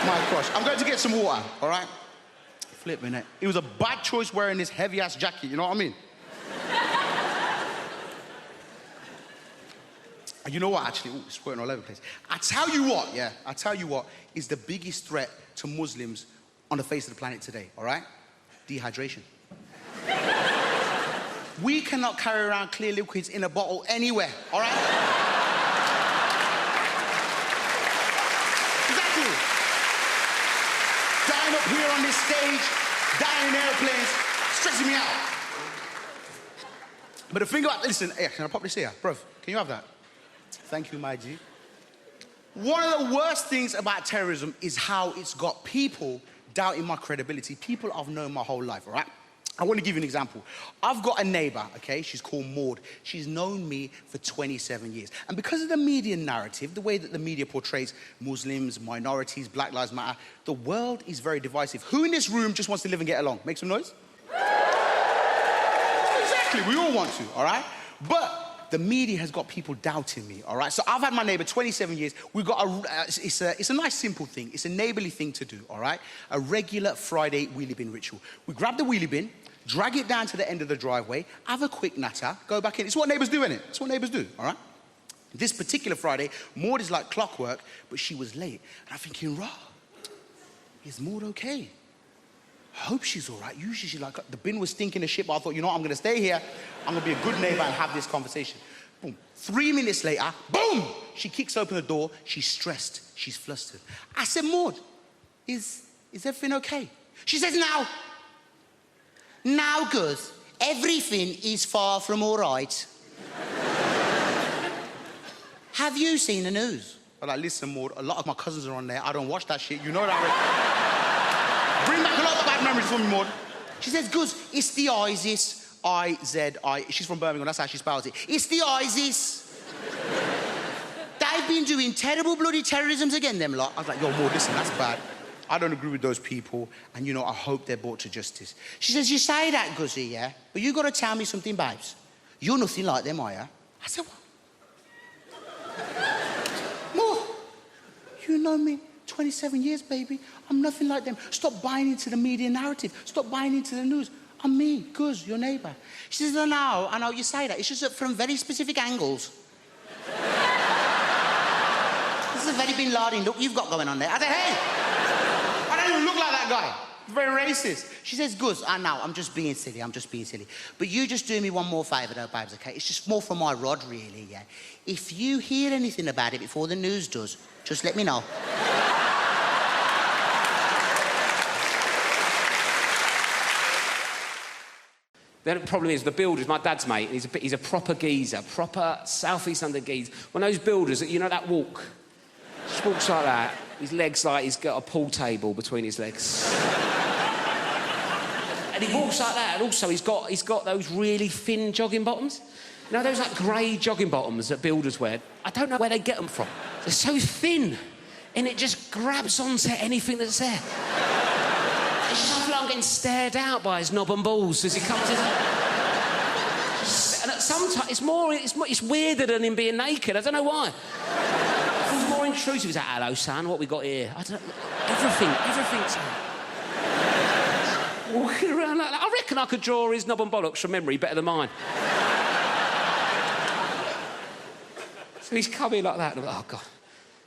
My gosh, I'm going to get some water, all right? Flipping it. It was a bad choice wearing this heavy-ass jacket, you know what I mean? You know what, actually? Ooh, it's squirting all over the place. I tell you what is the biggest threat to Muslims on the face of the planet today, all right? Dehydration. We cannot carry around clear liquids in a bottle anywhere, all right? Exactly. Dying up here on this stage, dying in airplanes, stressing me out. But the thing about, listen, hey, can I pop this here? Bruv, can you have that? Thank you, my G. One of the worst things about terrorism is how it's got people doubting my credibility. People I've known my whole life, all right? I want to give you an example. I've got a neighbour, okay? She's called Maud. She's known me for 27 years. And because of the media narrative, the way that the media portrays Muslims, minorities, Black Lives Matter, the world is very divisive. Who in this room just wants to live and get along? Make some noise. Exactly, we all want to, all right? But the media has got people doubting me, all right? So I've had my neighbour 27 years. We've got it's a nice, simple thing. It's a neighbourly thing to do, all right? A regular Friday wheelie bin ritual. We grab the wheelie bin, drag it down to the end of the driveway, have a quick natter, go back in. It's what neighbours do, innit? It's what neighbours do, all right? This particular Friday, Maud is like clockwork, but she was late. And I'm thinking, rah, is Maud okay? I hope she's all right. Usually she's like, the bin was stinking of shit, but I thought, you know what, I'm going to stay here. I'm going to be a good neighbour and have this conversation. Boom. 3 minutes later, boom! She kicks open the door. She's stressed. She's flustered. I said, Maud, is everything okay? She says, now, good. Everything is far from all right. Have you seen the news? I'm like, listen, Maud, a lot of my cousins are on there. I don't watch that shit. You know that. Bring back a lot of bad memories for me, Maud. She says, Guz, it's the ISIS. I-Z-I. She's from Birmingham, that's how she spells it. It's the ISIS. They've been doing terrible bloody terrorisms again, them lot. I was like, yo, Maud, listen, that's bad. I don't agree with those people, and, you know, I hope they're brought to justice. She says, you say that, Guzzy, yeah? But you got to tell me something, babes. You're nothing like them, are you? I said, what? Maud, you know me. 27 years, baby. I'm nothing like them. Stop buying into the media narrative. Stop buying into the news. I'm me, Guz, your neighbour. She says, I know you say that. It's just that from very specific angles. This is a very Bin Laden look you've got going on there. I said, hey, I don't even look like that guy. Very racist. She says, Guz, I know, I'm just being silly. But you just do me one more favour, though, babes, okay? It's just more for my rod, really, yeah? If you hear anything about it before the news does, just let me know. The problem is the builders, my dad's mate, he's a proper geezer, proper South East London geezer. One of those builders, you know that walk? Just walks like that. His legs like he's got a pool table between his legs. And he walks like that, and also he's got those really thin jogging bottoms. You know those like grey jogging bottoms that builders wear? I don't know where they get them from. They're so thin, and it just grabs onto anything that's there. It's just, I feel like I'm getting stared out by his knob and balls as he comes in. And sometimes it's weirder than him being naked. I don't know why. It feels more intrusive. He's like, hello, son, what we got here? I don't know. Everything's... Walking around like that. I reckon I could draw his knob and bollocks from memory better than mine. So he's coming like that, and I'm like, oh, God.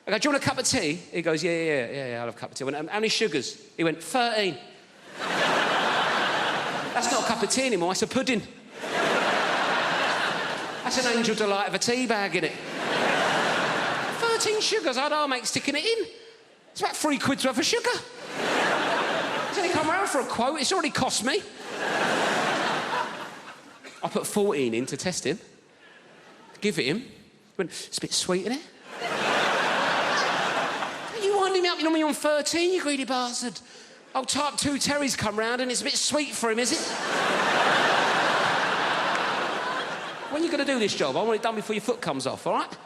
I go, do you want a cup of tea? He goes, yeah, I'll have a cup of tea. I went, how many sugars? He went, 13. That's not a cup of tea anymore, it's a pudding. That's an Angel Delight of a tea bag, innit? 13 sugars, I'll make sticking it in. It's about £3 worth of sugar. He's only come round for a quote, it's already cost me. I put 14 in to test him. Give it him. He went, it's a bit sweet, innit? You winding me up, you know me on 13, you greedy bastard. Oh, type 2 Terry's come round and it's a bit sweet for him, is it? When are you going to do this job? I want it done before your foot comes off, all right?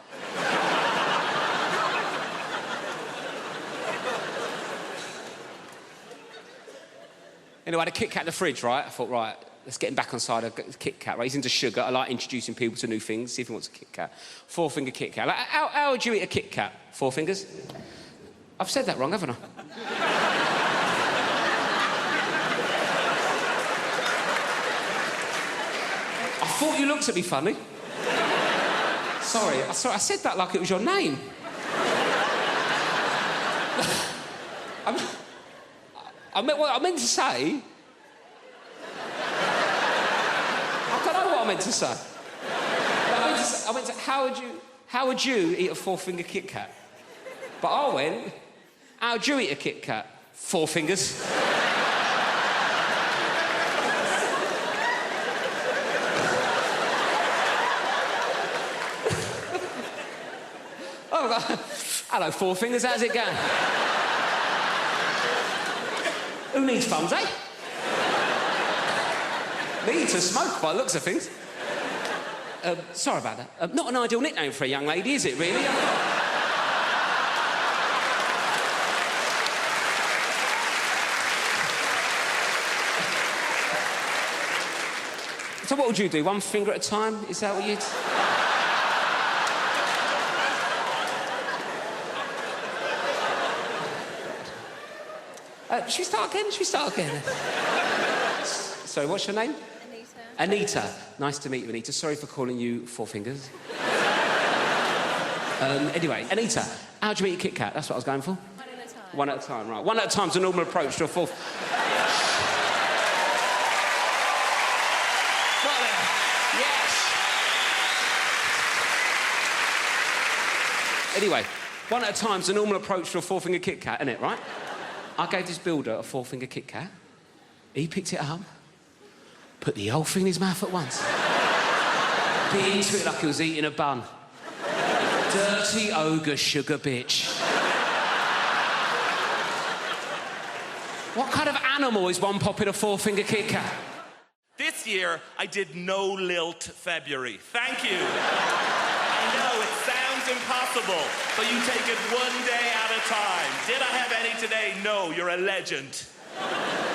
Anyway, I had a Kit Kat in the fridge, right? I thought, right, let's get him back on side. I've got this Kit Kat, right? He's into sugar. I like introducing people to new things. See if he wants a Kit Kat. 4-finger Kit Kat. Like, how would you eat a Kit Kat? 4 fingers? I've said that wrong, haven't I? I thought you looked at me funny. Sorry, I said that like it was your name. What I meant to say... I don't know what I meant to say. I meant to how would you eat a 4-finger Kit Kat? But I went, how would you eat a Kit Kat? 4 fingers. Oh, God. Hello, 4 fingers, how's it going? Who needs thumbs, eh? Me to smoke by the looks of things. Sorry about that. Not an ideal nickname for a young lady, is it, really? So what would you do? 1 finger at a time? Is that what you'd... Should we start again? Sorry, what's your name? Anita. Nice to meet you, Anita. Sorry for calling you 4 fingers. Anyway, Anita, how'd you eat a Kit Kat? That's what I was going for. 1 at a time. 1 at a time, right. 1 at a time's a normal approach to a 4th. Got there. Yes. Anyway, 1 at a time's a normal approach to a 4-finger Kit Kat, isn't it, right? I gave this builder a 4-finger Kit Kat. He picked it up, put the whole thing in his mouth at once. Bit into it like he was eating a bun. Dirty ogre sugar bitch. What kind of animal is one popping a 4-finger Kit Kat? This year, I did no lilt February. Thank you. I know, it sounds impossible, but you take it 1 day at a time. Did I have any today? No, you're a legend.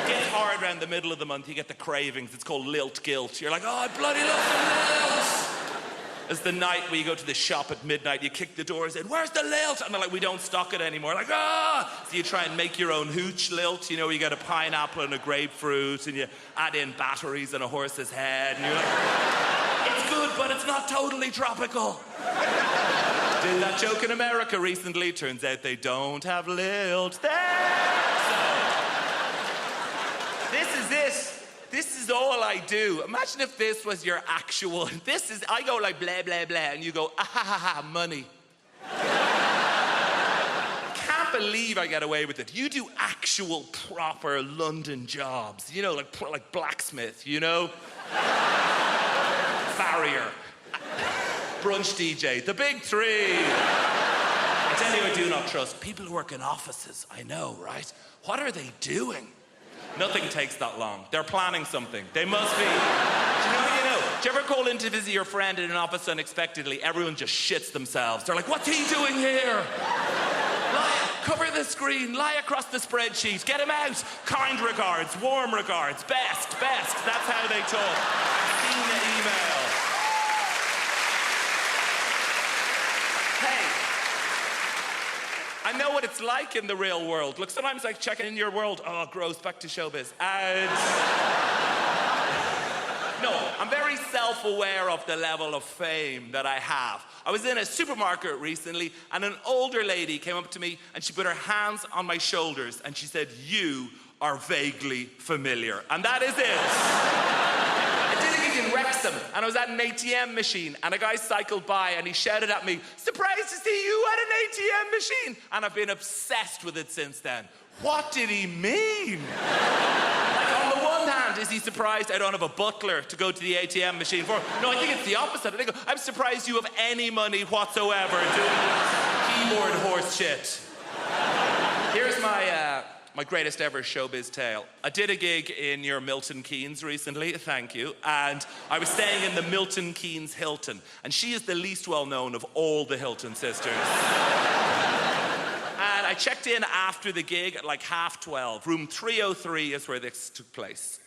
Gets hard around the middle of the month, you get the cravings. It's called lilt guilt. You're like, oh, I bloody love the lilt. It's the night where you go to the shop at midnight, you kick the door and say, where's the lilt? And they're like, we don't stock it anymore. Like, ah! So you try and make your own hooch lilt, you know, you get a pineapple and a grapefruit and you add in batteries and a horse's head and you're like, it's good, but it's not totally tropical. Did that joke in America recently. Turns out they don't have lilt there. This is it. This is all I do. Imagine if this was your actual... I go like blah, blah, blah, and you go, ah, ha, ha, ha, money. Can't believe I get away with it. You do actual, proper London jobs. You know, like blacksmith, you know? Farrier. Brunch DJ. The big 3. I tell you, I do not trust. People who work in offices, I know, right? What are they doing? Nothing takes that long. They're planning something. They must be. Do you know? Do you ever call in to visit your friend in an office unexpectedly? Everyone just shits themselves. They're like, what's he doing here? Cover the screen, lie across the spreadsheet, get him out. Kind regards, warm regards, best. That's how they talk. I've seen the email. Hey. I know what it's like in the real world. Look, sometimes I check in your world. Oh, gross, back to showbiz. No, I'm very self-aware of the level of fame that I have. I was in a supermarket recently, and an older lady came up to me, and she put her hands on my shoulders, and she said, you are vaguely familiar. And that is it. I did a gig in Wrexham, and I was at an ATM machine, and a guy cycled by, and he shouted at me, surprised to see you at an ATM machine. And I've been obsessed with it since then. What did he mean? Like, on the one hand, is he surprised I don't have a butler to go to the ATM machine for? No, I think it's the opposite. I think, I'm surprised you have any money whatsoever doing keyboard horse shit. Here's my greatest ever showbiz tale. I did a gig in your Milton Keynes recently, thank you, and I was staying in the Milton Keynes Hilton, and she is the least well-known of all the Hilton sisters. And I checked in after the gig at like 12:30. Room 303 is where this took place.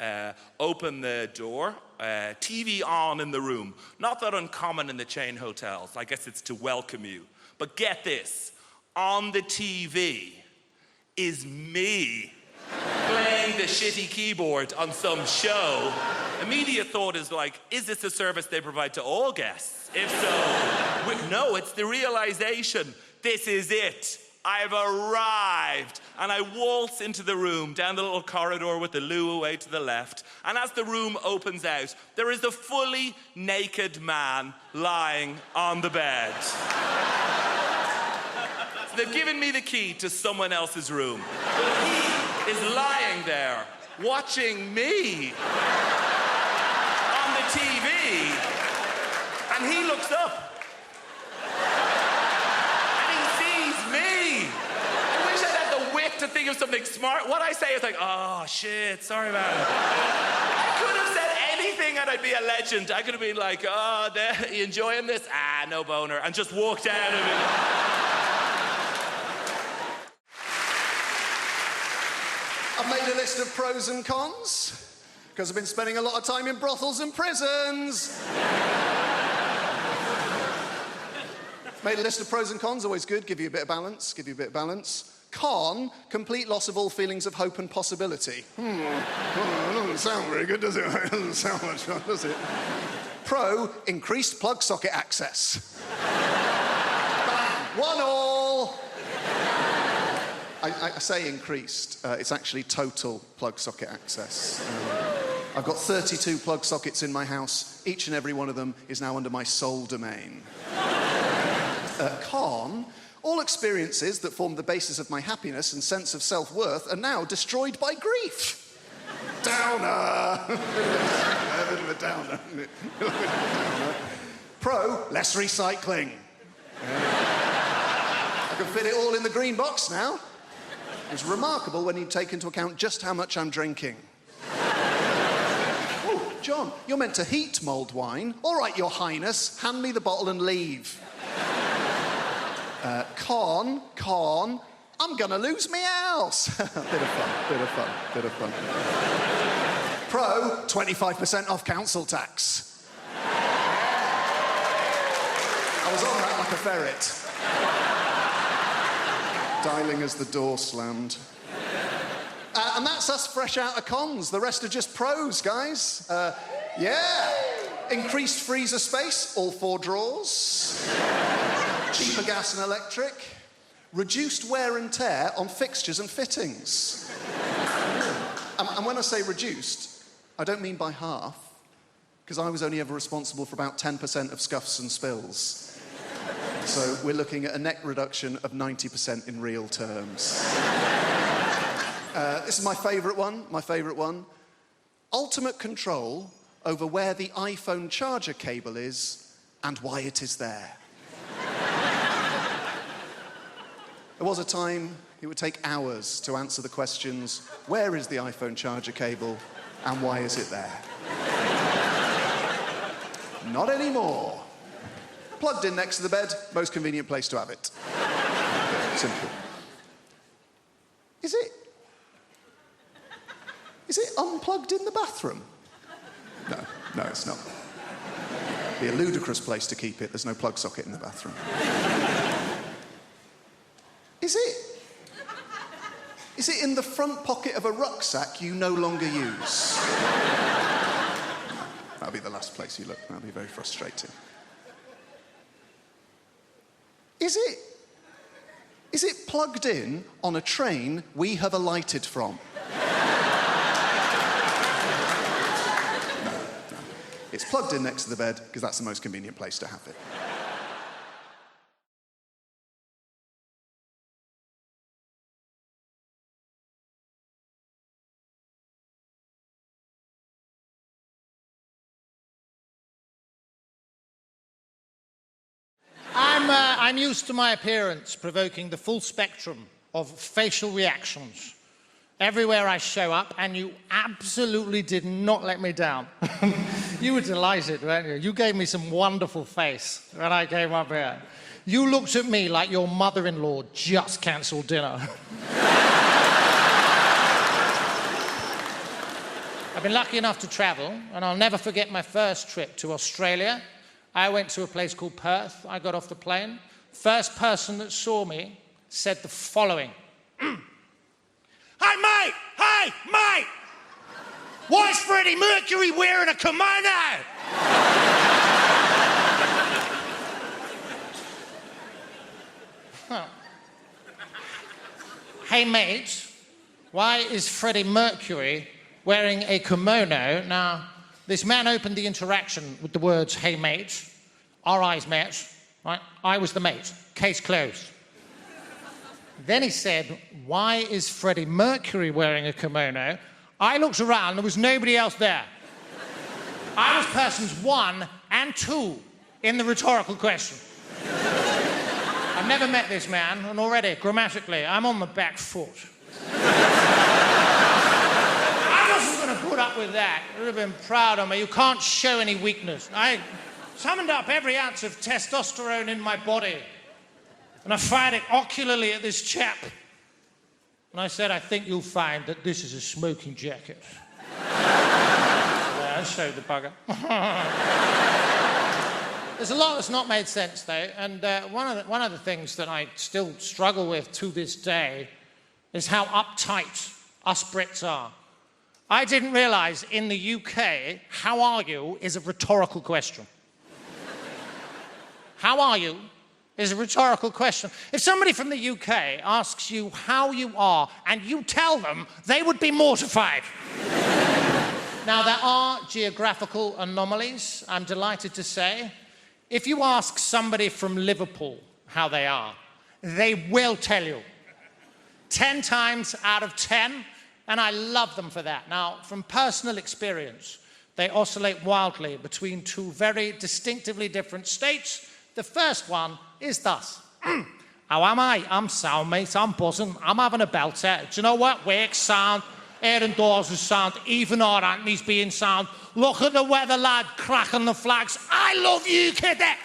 Open the door, TV on in the room. Not that uncommon in the chain hotels. I guess it's to welcome you. But get this, on the TV is me playing the shitty keyboard on some show. Immediate thought is like, is this a service they provide to all guests? If so, no, it's the realization, this is it. I've arrived. And I waltz into the room, down the little corridor with the loo away to the left. And as the room opens out, there is a fully naked man lying on the bed. So they've given me the key to someone else's room. But he is lying there, watching me on the TV. And he looks up. To think of something smart. What I say is like, oh shit, sorry man. I could have said anything and I'd be a legend. I could have been like, oh, you enjoying this? Ah, no boner. And just walked out of it. I've made a list of pros and cons, because I've been spending a lot of time in brothels and prisons. Made a list of pros and cons, always good, give you a bit of balance, Con, complete loss of all feelings of hope and possibility. It doesn't sound very good, does it? It doesn't sound much fun, does it? Pro, increased plug socket access. 1-1. I say increased, it's actually total plug socket access. I've got 32 plug sockets in my house. Each and every one of them is now under my sole domain. Con, all experiences that formed the basis of my happiness and sense of self-worth are now destroyed by grief. Downer. A bit of a downer, isn't it? Pro, less recycling. I can fit it all in the green box now. It's remarkable when you take into account just how much I'm drinking. Oh, John, you're meant to heat mulled wine. All right, Your Highness, hand me the bottle and leave. Con, I'm gonna lose my house. Bit of fun. Pro, 25% off council tax. I was on that like a ferret. Dialing as the door slammed. And that's us fresh out of cons. The rest are just pros, guys. Yeah. Increased freezer space, all 4 drawers. Cheaper gas and electric. Reduced wear and tear on fixtures and fittings. And when I say reduced, I don't mean by half, because I was only ever responsible for about 10% of scuffs and spills. So we're looking at a net reduction of 90% in real terms. This is my favourite one. Ultimate control over where the iPhone charger cable is and why it is there. There was a time it would take hours to answer the questions, where is the iPhone charger cable and why is it there? Not anymore. Plugged in next to the bed, most convenient place to have it. Simple. Is it unplugged in the bathroom? No, it's not. It'd be a ludicrous place to keep it. There's no plug socket in the bathroom. Is it in the front pocket of a rucksack you no longer use? That'll be the last place you look. That'll be very frustrating. Is it plugged in on a train we have alighted from? No. It's plugged in next to the bed because that's the most convenient place to have it. I'm used to my appearance provoking the full spectrum of facial reactions. everywhere I show up, and you absolutely did not let me down. You were delighted, weren't you? You gave me some wonderful face when I came up here. You looked at me like your mother-in-law just cancelled dinner. I've been lucky enough to travel, and I'll never forget my first trip to Australia. I went to a place called Perth. I got off the plane. First person that saw me said the following. Hey, mate! Hey, mate! Why is Freddie Mercury wearing a kimono? Huh. Hey, mate, why is Freddie Mercury wearing a kimono? Now, this man opened the interaction with the words, hey, mate. Our eyes met, right? I was the mate. Case closed. Then he said, why is Freddie Mercury wearing a kimono? I looked around, there was nobody else there. I was persons 1 and 2 in the rhetorical question. I've never met this man, and already, grammatically, I'm on the back foot. I wasn't going to put up with that. You would have been proud of me. You can't show any weakness. I summoned up every ounce of testosterone in my body. And I fired it ocularly at this chap. And I said, I think you'll find that this is a smoking jacket. Yeah, I showed the bugger. There's a lot that's not made sense, though. And one of the things that I still struggle with to this day is how uptight us Brits are. I didn't realise in the UK, how are you is a rhetorical question. How are you is a rhetorical question. If somebody from the UK asks you how you are and you tell them, they would be mortified. Now, there are geographical anomalies, I'm delighted to say. If you ask somebody from Liverpool how they are, they will tell you. 10 times out of 10, and I love them for that. Now, from personal experience, they oscillate wildly between 2 very distinctively different states. The first one is thus. How am I? I'm sound, mate. I'm buzzing. I'm having a belter. Do you know what? Work sound. Aaron Dawes is sound. Even our Anthony's being sound. Look at the weather, lad. Cracking the flags. I love you, cadet.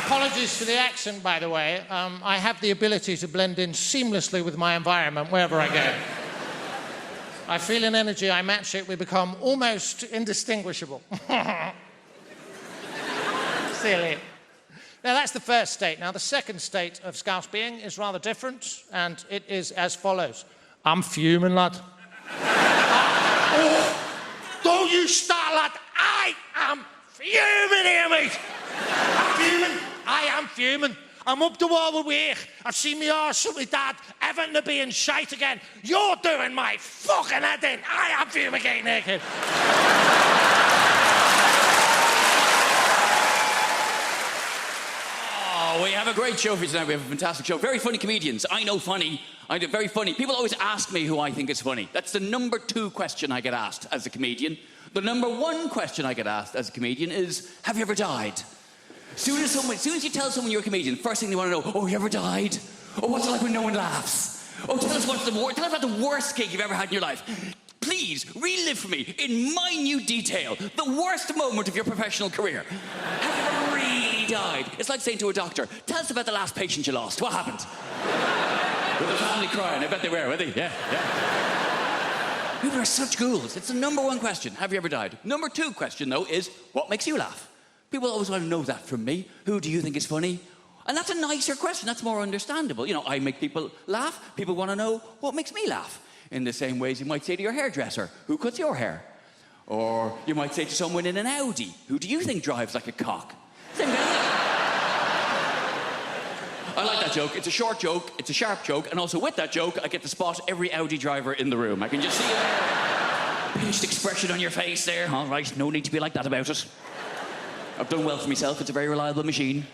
Apologies for the accent, by the way. I have the ability to blend in seamlessly with my environment wherever I go. I feel an energy, I match it, we become almost indistinguishable. Silly. Now, that's the first state. Now, the second state of Scouse being is rather different, and it is as follows. I'm fuming, lad. Don't you start, lad. I am fuming here, mate. I'm fuming. I am fuming. I'm up the wall with work. I've seen me arse with my dad. Everton to being shite again. You're doing my fucking head in. I am fumigating naked. Oh, we have a great show for you tonight. We have a fantastic show. Very funny comedians. I know funny. I do very funny. People always ask me who I think is funny. That's the number 2 question I get asked as a comedian. The number 1 question I get asked as a comedian is, have you ever died? As soon as you tell someone you're a comedian, first thing they want to know, oh, you ever died? Oh, what's it like when no one laughs? Oh, tell us about the worst gig you've ever had in your life. Please, relive for me, in minute detail, the worst moment of your professional career. Have you ever really died? It's like saying to a doctor, tell us about the last patient you lost. What happened? With the family crying. I bet they were they? Yeah. People are such ghouls. It's the number 1 question. Have you ever died? Number 2 question, though, is what makes you laugh? People always want to know that from me. Who do you think is funny? And that's a nicer question. That's more understandable. You know, I make people laugh. People want to know what makes me laugh. In the same ways you might say to your hairdresser, who cuts your hair? Or you might say to someone in an Audi, who do you think drives like a cock? Same kind of thing. I like that joke. It's a short joke. It's a sharp joke. And also with that joke, I get to spot every Audi driver in the room. I can just see it there. Pinched expression on your face there. All right, no need to be like that about it. I've done well for myself. It's a very reliable machine.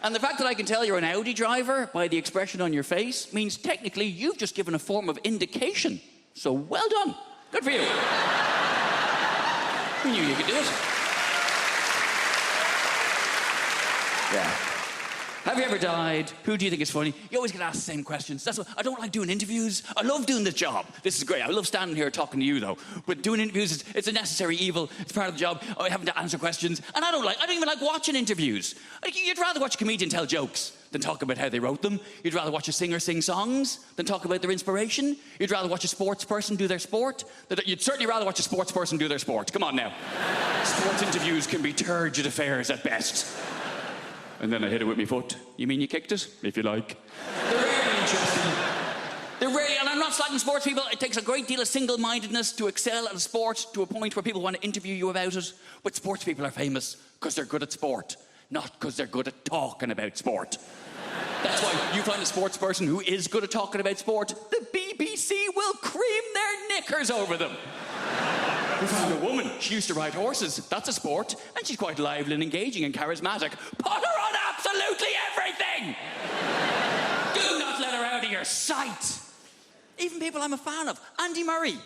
And the fact that I can tell you're an Audi driver by the expression on your face means technically you've just given a form of indication. So well done. Good for you. I knew you could do it. Yeah. Have you ever died? Who do you think is funny? You always get asked the same questions. That's what I don't like doing interviews. I love doing this job. This is great. I love standing here talking to you, though. But doing interviews, it's a necessary evil. It's part of the job. Having to answer questions. And I don't even like watching interviews. You'd rather watch a comedian tell jokes than talk about how they wrote them. You'd rather watch a singer sing songs than talk about their inspiration. You'd rather watch a sports person do their sport. You'd certainly rather watch a sports person do their sport. Come on now. Sports interviews can be turgid affairs at best. And then I hit it with my foot. You mean you kicked it? If you like. They're really interesting. They're really, and I'm not slacking sports people. It takes a great deal of single-mindedness to excel at a sport to a point where people want to interview you about it. But sports people are famous because they're good at sport, not because they're good at talking about sport. That's why you find a sports person who is good at talking about sport, the BBC will cream their knickers over them. We found a woman. She used to ride horses. That's a sport. And she's quite lively and engaging and charismatic. Put her on absolutely everything! Do not let her out of your sight. Even people I'm a fan of. Andy Murray.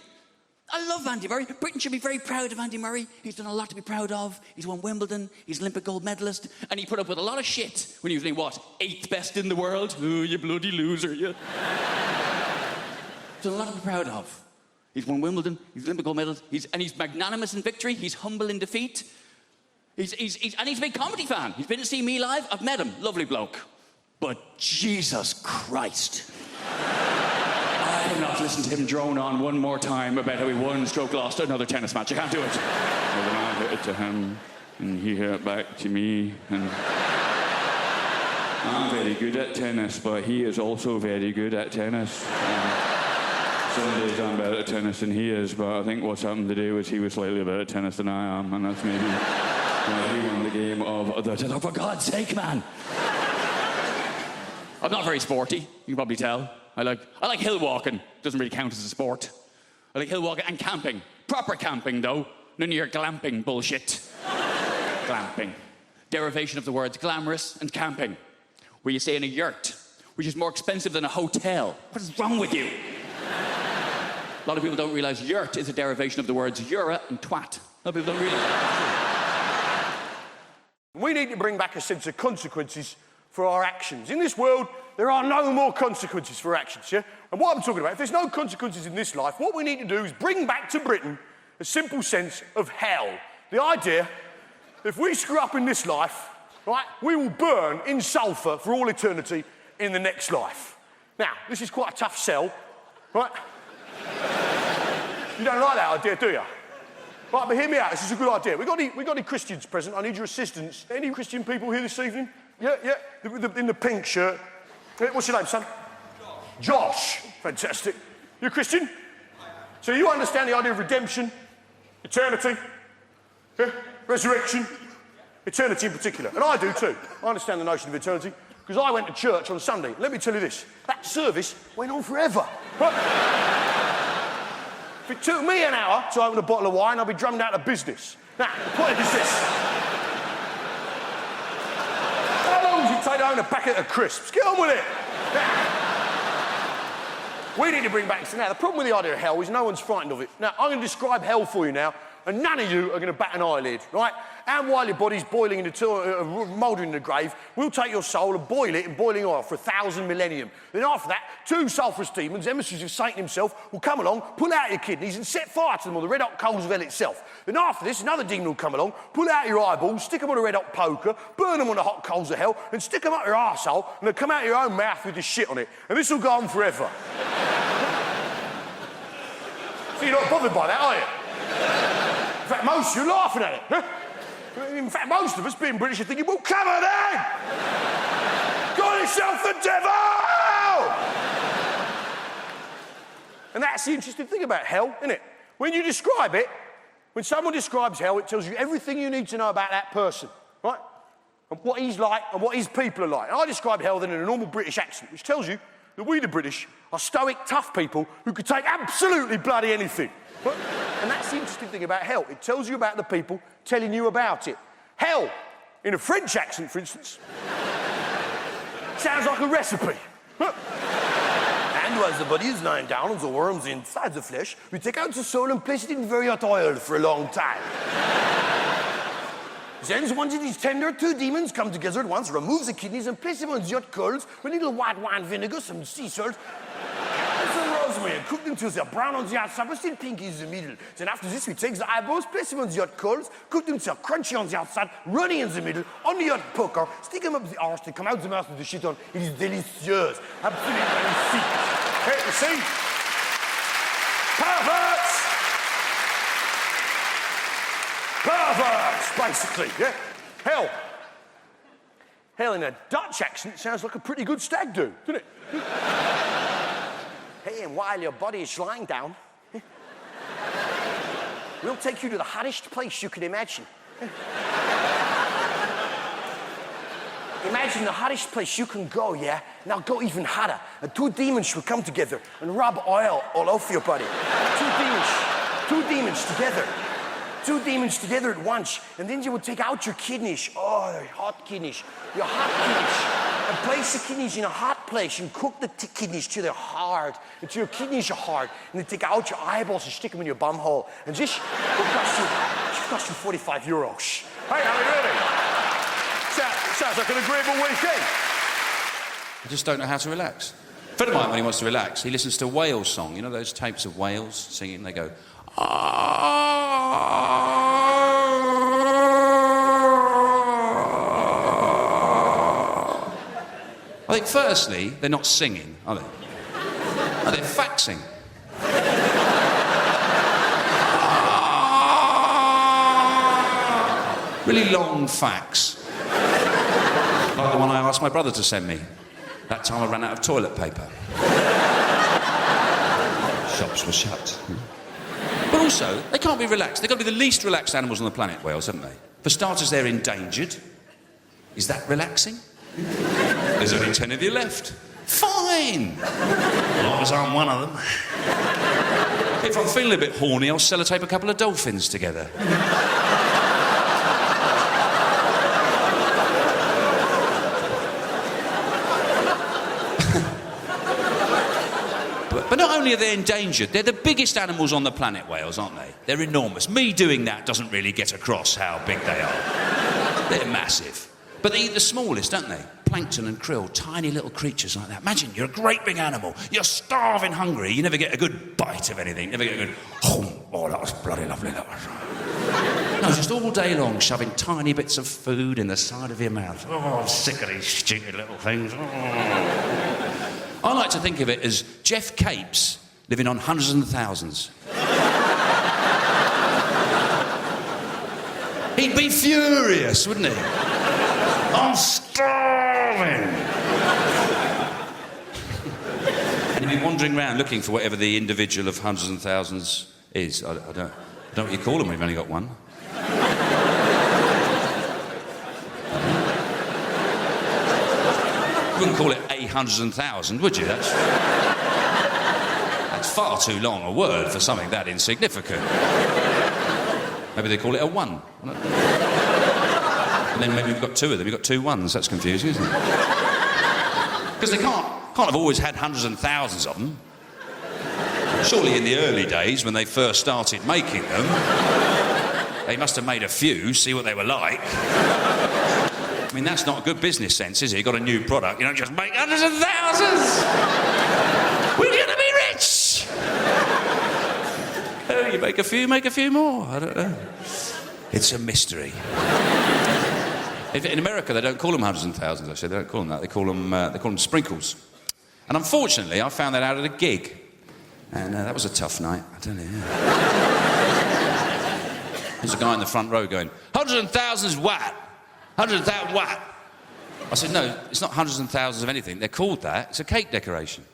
I love Andy Murray. Britain should be very proud of Andy Murray. He's done a lot to be proud of. He's won Wimbledon. He's Olympic gold medalist. And he put up with a lot of shit when he was, 8th best in the world? Oh, you bloody loser, you. He's done a lot to be proud of. He's won Wimbledon, he's Olympic gold medalist, he's magnanimous in victory, he's humble in defeat. And he's a big comedy fan. He's been to see me live, I've met him, lovely bloke. But Jesus Christ. I have not listened to him drone on one more time about how he won, stroke lost another tennis match. I can't do it. Well, then I hit it to him, and he hit it back to me, and I'm very good at tennis, but he is also very good at tennis. Some days I'm better at tennis than he is, but I think what's happened today was he was slightly better at tennis than I am, and that's maybe why he won the game of the tennis. Oh, for God's sake, man! I'm not very sporty, you can probably tell. I like hill walking. Doesn't really count as a sport. I like hill walking and camping. Proper camping, though. None of your glamping bullshit. Glamping. Derivation of the words glamorous and camping, where you stay in a yurt, which is more expensive than a hotel. What is wrong with you? A lot of people don't realise yurt is a derivation of the words yura and twat. A lot of people don't realise that. We need to bring back a sense of consequences for our actions. In this world, there are no more consequences for actions, yeah? And what I'm talking about, if there's no consequences in this life, what we need to do is bring back to Britain a simple sense of hell. The idea that if we screw up in this life, right, we will burn in sulphur for all eternity in the next life. Now, this is quite a tough sell, right? You don't like that idea, do you? Right, but hear me out. This is a good idea. We got any Christians present? I need your assistance. Any Christian people here this evening? Yeah. In the pink shirt. What's your name, son? Josh. Fantastic. You're a Christian? So you understand the idea of redemption, eternity, resurrection, eternity in particular. And I do too. I understand the notion of eternity because I went to church on Sunday. Let me tell you this. That service went on forever. Right? If it took me an hour to open a bottle of wine, I'd be drummed out of business. Now, the point is this. How long does it take to own a packet of crisps? Get on with it. Now, we need to bring back... So now, the problem with the idea of hell is no one's frightened of it. Now, I'm going to describe hell for you now, and none of you are going to bat an eyelid, right? And while your body's boiling in the mouldering in the grave, we'll take your soul and boil it in boiling oil for 1,000 millennium. Then after that, 2 sulphurous demons, emissaries of Satan himself, will come along, pull out your kidneys and set fire to them on the red-hot coals of hell itself. Then after this, another demon will come along, pull out your eyeballs, stick them on a red-hot poker, burn them on the hot coals of hell, and stick them up your arsehole, and they'll come out your own mouth with the shit on it. And this will go on forever. So you're not bothered by that, are you? In fact, most of you are laughing at it. Huh? In fact, most of us, being British, are thinking, well, come on then! Call yourself the devil! And that's the interesting thing about hell, isn't it? When you describe it, when someone describes hell, it tells you everything you need to know about that person, right? And what he's like and what his people are like. And I describe hell then in a normal British accent, which tells you that we, the British, are stoic, tough people who could take absolutely bloody anything. Right? And that's the interesting thing about hell. It tells you about the people telling you about it. Hell, in a French accent, for instance, sounds like a recipe. And while the body is lying down on the worms inside the flesh, we take out the soul and place it in very hot oil for a long time. Then one of these tender two demons come together at once, remove the kidneys and place them on the hot coals with a little white wine vinegar, some sea salt, and some rosemary, and cook them till they're brown on the outside but still pinky in the middle. Then after this, we take the eyeballs, place them on the hot coals, cook them till they're crunchy on the outside, runny in the middle, on the hot poker, stick them up the arse, they come out the mouth with the shit on. It is delicious. Absolutely magnifique. Hey, you see? Perverts! Perverts, basically, yeah? Hell, in a Dutch accent, sounds like a pretty good stag do, doesn't it? Hey, and while your body is lying down, we'll take you to the hottest place you can imagine. Imagine the hottest place you can go, yeah? Now go even hotter. And two demons will come together and rub oil all over your body. Two demons together. Two demons together at once. And then you will take out your kidneys. Oh, your hot kidneys. Your hot kidneys. And place the kidneys in a hot place and cook the kidneys till they're hard. Until your kidneys are hard. And then take out your eyeballs and stick them in your bum hole. And this will cost you 45 euros. Hey, I mean, really? Sounds like an agreeable weekend. I just don't know how to relax. A friend of mine, when he wants to relax, he listens to whale song. You know those tapes of whales singing? They go, I think, firstly, they're not singing, are they? No, they're faxing. Really long fax. Like the one I asked my brother to send me. That time I ran out of toilet paper. Shops were shut. But also, they can't be relaxed. They've got to be the least relaxed animals on the planet, whales, haven't they? For starters, they're endangered. Is that relaxing? There's only 10 of you left. Fine! As long as I'm one of them. If I'm feeling a bit horny, I'll sellotape a couple of dolphins together. But not only are they endangered, they're the biggest animals on the planet, whales, aren't they? They're enormous. Me doing that doesn't really get across how big they are. They're massive. But they eat the smallest, don't they? Plankton and krill, tiny little creatures like that. Imagine, you're a great big animal. You're starving hungry. You never get a good bite of anything. Never get a good, oh, that was bloody lovely, that was. No, just all day long shoving tiny bits of food in the side of your mouth. Oh, I'm sick of these stupid little things. Oh. I like to think of it as Jeff Capes living on hundreds and thousands. He'd be furious, wouldn't he? I'm starving! And he'd be wandering around looking for whatever the individual of hundreds and thousands is. I don't know what you call them when you've only got one. You wouldn't call it a hundreds and thousand, would you? That's far too long a word for something that insignificant. Maybe they call it a one. And then maybe you've got two of them. You've got two ones. That's confusing, isn't it? Because they can't have always had hundreds and thousands of them. Surely in the early days, when they first started making them, they must have made a few, see what they were like. I mean, that's not good business sense, is it? You've got a new product, you don't just make hundreds of thousands! We're gonna be rich! Oh, you make a few more. I don't know. It's a mystery. In America, they don't call them hundreds and thousands, actually. They don't call them that. They call them sprinkles. And unfortunately, I found that out at a gig. And that was a tough night, I tell you. Yeah. There's a guy in the front row going, hundreds and thousands what? 100,000 what? I said, no, it's not hundreds and thousands of anything. They're called that. It's a cake decoration.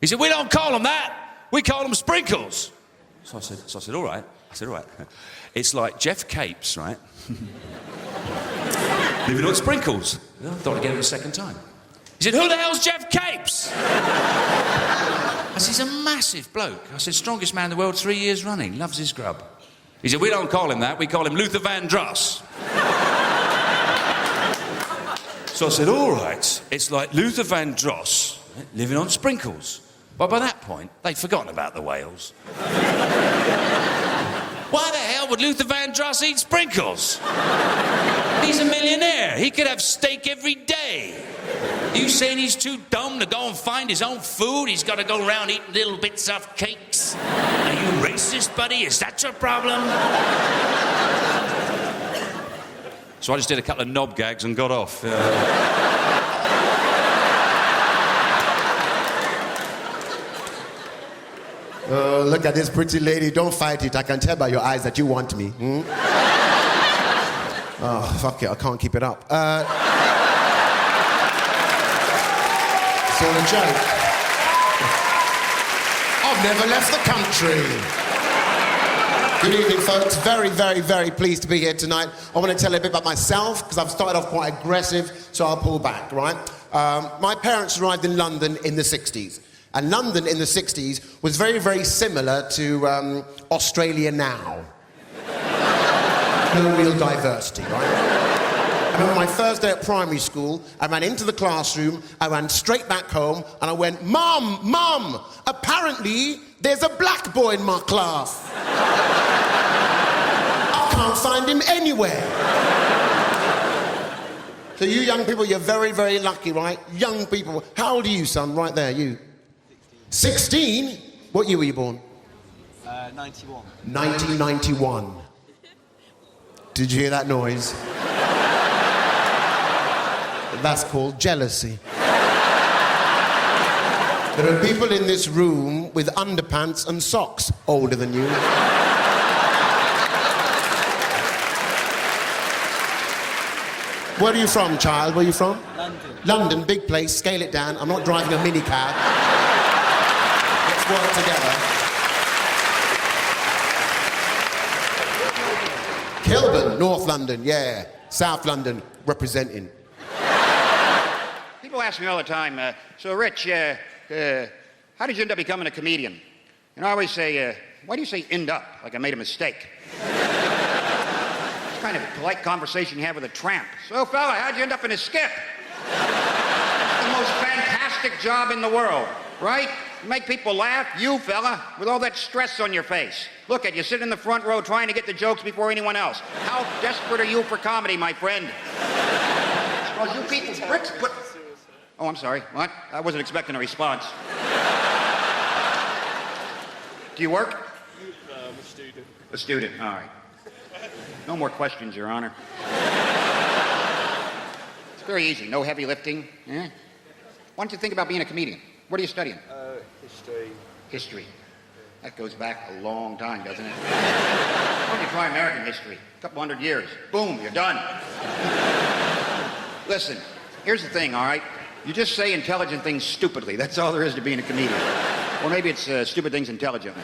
He said, we don't call them that. We call them sprinkles. So I said, all right. I said, all right. It's like Jeff Capes, right? Living on sprinkles. I thought I'd get it a second time. He said, who the hell's Jeff Capes? I said, he's a massive bloke. I said, strongest man in the world 3 years running. Loves his grub. He said, we don't call him that. We call him Luther Vandross. So I said, all right, it's like Luther Vandross living on sprinkles. But by that point, they'd forgotten about the whales. Why the hell would Luther Vandross eat sprinkles? He's a millionaire. He could have steak every day. You saying he's too dumb to go and find his own food? He's got to go around eating little bits of cakes. Are you racist, buddy? Is that your problem? So I just did a couple of knob gags and got off. Look at this pretty lady. Don't fight it. I can tell by your eyes that you want me. Oh, fuck it. I can't keep it up. It's all a joke. I've never left the country. Good evening, folks. Very, very, very pleased to be here tonight. I want to tell you a bit about myself, because I've started off quite aggressive, so I'll pull back, right? My parents arrived in London in the 60s. And London in the 60s was very, very similar to Australia now. No real diversity, right? I remember my first day at primary school, I ran into the classroom, I ran straight back home, and I went, Mum, Mum, apparently there's a black boy in my class. I can't find him anywhere. So you young people, you're very, very lucky, right? Young people. How old are you, son? Right there, you. 16? What year were you born? 91. 1991. Did you hear that noise? That's called jealousy. There are people in this room with underpants and socks older than you. Where are you from, child? Where are you from? London. London, big place. Scale it down. I'm not driving a minicab. Let's work together. Kilburn, North London, yeah. South London, representing. People ask me all the time, so Rich, how did you end up becoming a comedian? And I always say, why do you say end up, like I made a mistake? It's kind of a polite conversation you have with a tramp. So, fella, how'd you end up in a skip? It's the most fantastic job in the world, right? You make people laugh, you, fella, with all that stress on your face. Look at you, sit in the front row trying to get the jokes before anyone else. How desperate are you for comedy, my friend? Well, you people, Brits, but... Oh, I'm sorry. What? I wasn't expecting a response. Do you work? I'm a student. A student, all right. No more questions, Your Honor. It's very easy. No heavy lifting. Yeah? Why don't you think about being a comedian? What are you studying? History. History. That goes back a long time, doesn't it? Why don't you try American history? A couple hundred years. Boom, you're done. Listen, here's the thing, all right? You just say intelligent things stupidly. That's all there is to being a comedian. Or maybe it's stupid things intelligently.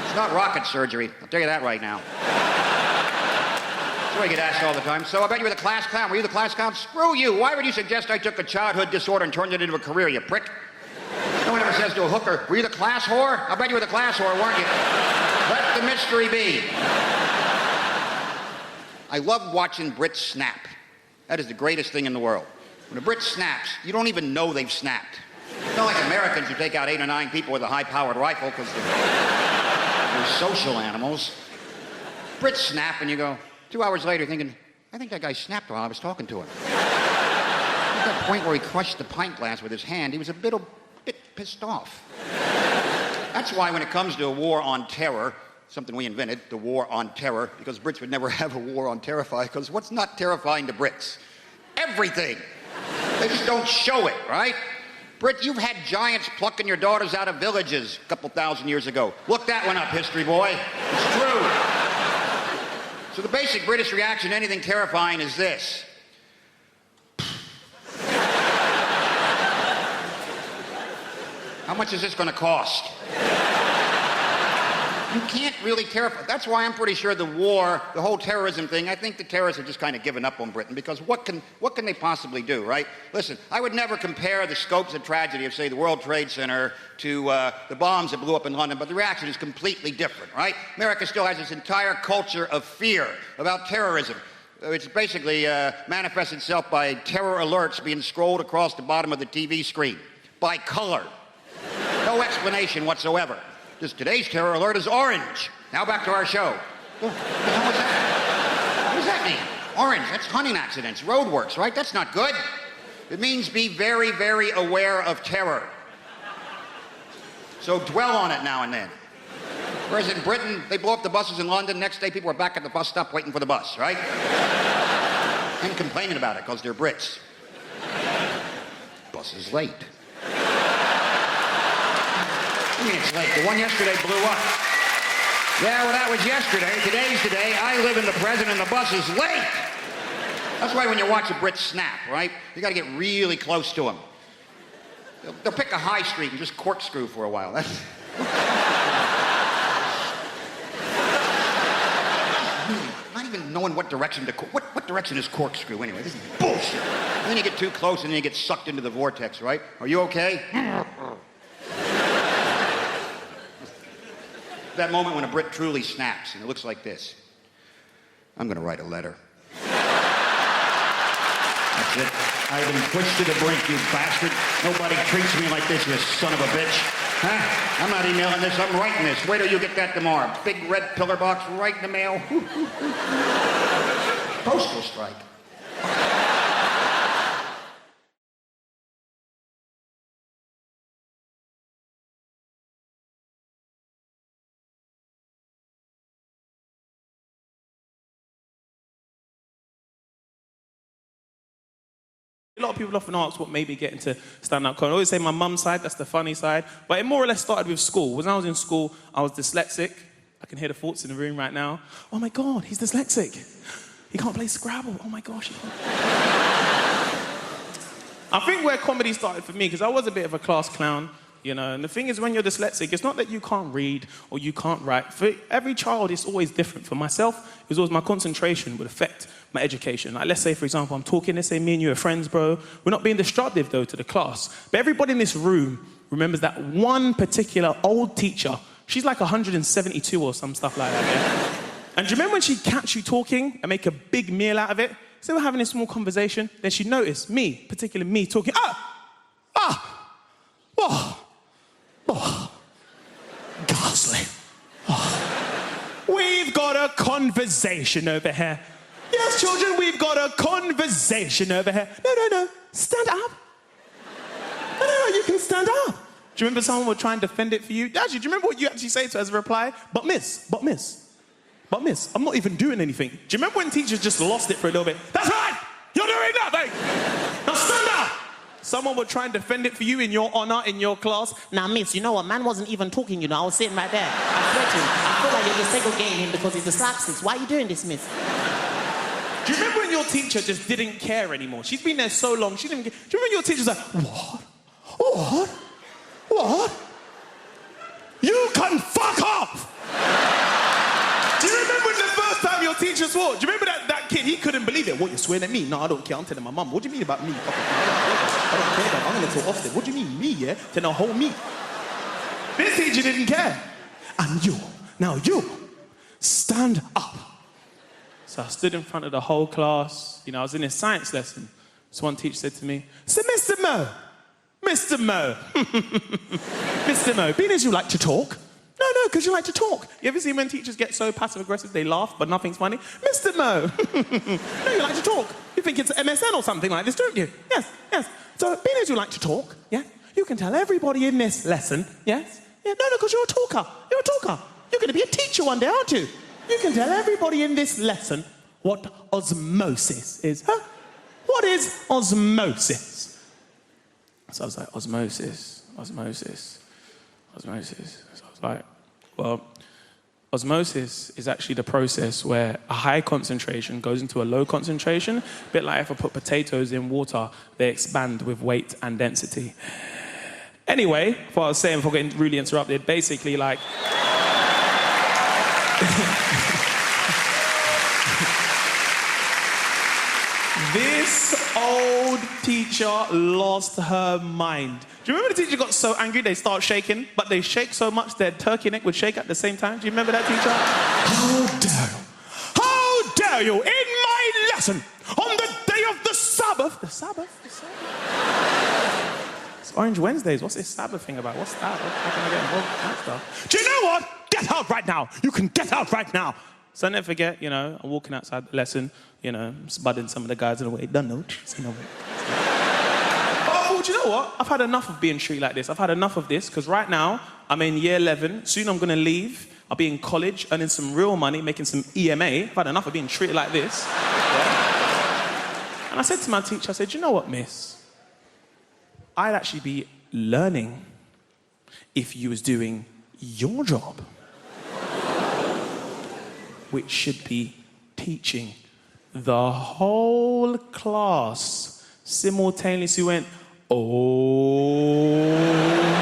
It's not rocket surgery. I'll tell you that right now. That's what I get asked all the time. So I bet you were the class clown. Were you the class clown? Screw you. Why would you suggest I took a childhood disorder and turned it into a career, you prick? No one ever says to a hooker, were you the class whore? I bet you were the class whore, weren't you? Let the mystery be. I love watching Brits snap. That is the greatest thing in the world. When a Brit snaps, you don't even know they've snapped. It's not like Americans who take out 8 or 9 people with a high-powered rifle because they're social animals. Brits snap and you go, 2 hours later thinking, I think that guy snapped while I was talking to him. At that point where he crushed the pint glass with his hand, he was a bit pissed off. That's why when it comes to a war on terror, something we invented, the war on terror, because Brits would never have a war on terrify, because what's not terrifying to Brits? Everything. They just don't show it, right? Brit, you've had giants plucking your daughters out of villages a couple thousand years ago. Look that one up, history boy. It's true. So the basic British reaction to anything terrifying is this. How much is this going to cost? You can't really terrify. That's why I'm pretty sure the war, the whole terrorism thing, I think the terrorists have just kind of given up on Britain, because what can they possibly do, right? Listen, I would never compare the scopes of tragedy of, say, the World Trade Center to the bombs that blew up in London, but the reaction is completely different, right? America still has this entire culture of fear about terrorism. It's basically manifests itself by terror alerts being scrolled across the bottom of the TV screen by color. No explanation whatsoever. Just today's terror alert is orange. Now back to our show. What the hell was that? What does that mean? Orange, that's hunting accidents, roadworks, right? That's not good. It means be very, very aware of terror. So dwell on it now and then. Whereas in Britain, they blow up the buses in London, next day people are back at the bus stop waiting for the bus, right? And complaining about it because they're Brits. Bus is late. I mean, it's late. The one yesterday blew up. Yeah, well, that was yesterday. Today's today. I live in the present and the bus is late. That's why when you watch a Brit snap, right, you got to get really close to them. They'll pick a high street and just corkscrew for a while. That's... Not even knowing what direction to... What direction is corkscrew anyway? This is bullshit. And then you get too close and then you get sucked into the vortex, right? Are you okay? That moment when a Brit truly snaps and it looks like this. I'm going to write a letter. That's it. I've been pushed to the brink, you bastard. Nobody treats me like this, you son of a bitch. Huh? I'm not emailing this, I'm writing this. Wait till you get that tomorrow. Big red pillar box right in the mail. Postal strike. A lot of people often ask what made me get into stand-up comedy. I always say my mum's side, that's the funny side. But it more or less started with school. When I was in school, I was dyslexic. I can hear the thoughts in the room right now. Oh my God, he's dyslexic. He can't play Scrabble. Oh my gosh. I think where comedy started for me, because I was a bit of a class clown, you know, and the thing is when you're dyslexic, it's not that you can't read or you can't write. For every child, it's always different. For myself, it was always my concentration would affect my education. Like, let's say, for example, I'm talking, let's say me and you are friends, bro. We're not being destructive, though, to the class. But everybody in this room remembers that one particular old teacher. She's like 172 or some stuff like that, yeah? And do you remember when she'd catch you talking and make a big meal out of it? So we're having a small conversation, then she'd notice me, particularly me, talking, ghastly. We've got a conversation over here. Yes, children, we've got a conversation over here. No, stand up. No, you can stand up. Do you remember someone would try and defend it for you? Actually, do you remember what you actually say to her as a reply? But miss, I'm not even doing anything. Do you remember when teachers just lost it for a little bit? That's right, you're doing nothing. Now stand up. Someone would try and defend it for you in your honor, in your class. Now, miss, you know what? Man wasn't even talking, you know. I was sitting right there. I threatened. I feel like you're segregating him because he's dyslexic. Why are you doing this, miss? Do you remember when your teacher just didn't care anymore? She's been there so long, she didn't care. Do you remember your teacher's like, What? You can fuck off! Do you remember when the first time your teacher swore? Do you remember that kid? He couldn't believe it. What, you're swearing at me? No, I don't care. I'm telling my mum. What do you mean about me? I don't care about I'm going to talk often. What do you mean, me, yeah? Telling a whole me. This teacher didn't care. And you, stand up. So I stood in front of the whole class. You know, I was in a science lesson. So one teacher said to me, so Mr. Mo, Mr. Mo, being as you like to talk. No, because you like to talk. You ever see when teachers get so passive-aggressive, they laugh, but nothing's funny? Mr. Mo, no, you like to talk. You think it's MSN or something like this, don't you? Yes. So being as you like to talk, yeah, you can tell everybody in this lesson, yes? Yeah, no, because you're a talker. You're going to be a teacher one day, aren't you? You can tell everybody in this lesson what osmosis is. Huh? What is osmosis? So I was like, osmosis. So I was like, well, osmosis is actually the process where a high concentration goes into a low concentration. A bit like if I put potatoes in water, they expand with weight and density. Anyway, what I was saying before getting really interrupted, basically like... This old teacher lost her mind. Do you remember the teacher got so angry they start shaking, but they shake so much their turkey neck would shake at the same time? Do you remember that teacher? How dare you, in my lesson, on the day of the Sabbath? The Sabbath? It's Orange Wednesdays. What's this Sabbath thing about? What's that? How can I get involved with that stuff? Do you know what? Get out right now. You can get out right now. So I never forget, you know, I'm walking outside the lesson, you know, spudding some of the guys in the way, don't know, you know. But I thought, you know what? I've had enough of being treated like this. I've had enough of this, because right now, I'm in year 11. Soon I'm going to leave. I'll be in college, earning some real money, making some EMA. I've had enough of being treated like this. Yeah. And I said to my teacher, I said, you know what, miss? I'd actually be learning if you was doing your job, which should be teaching the whole class simultaneously. Went, oh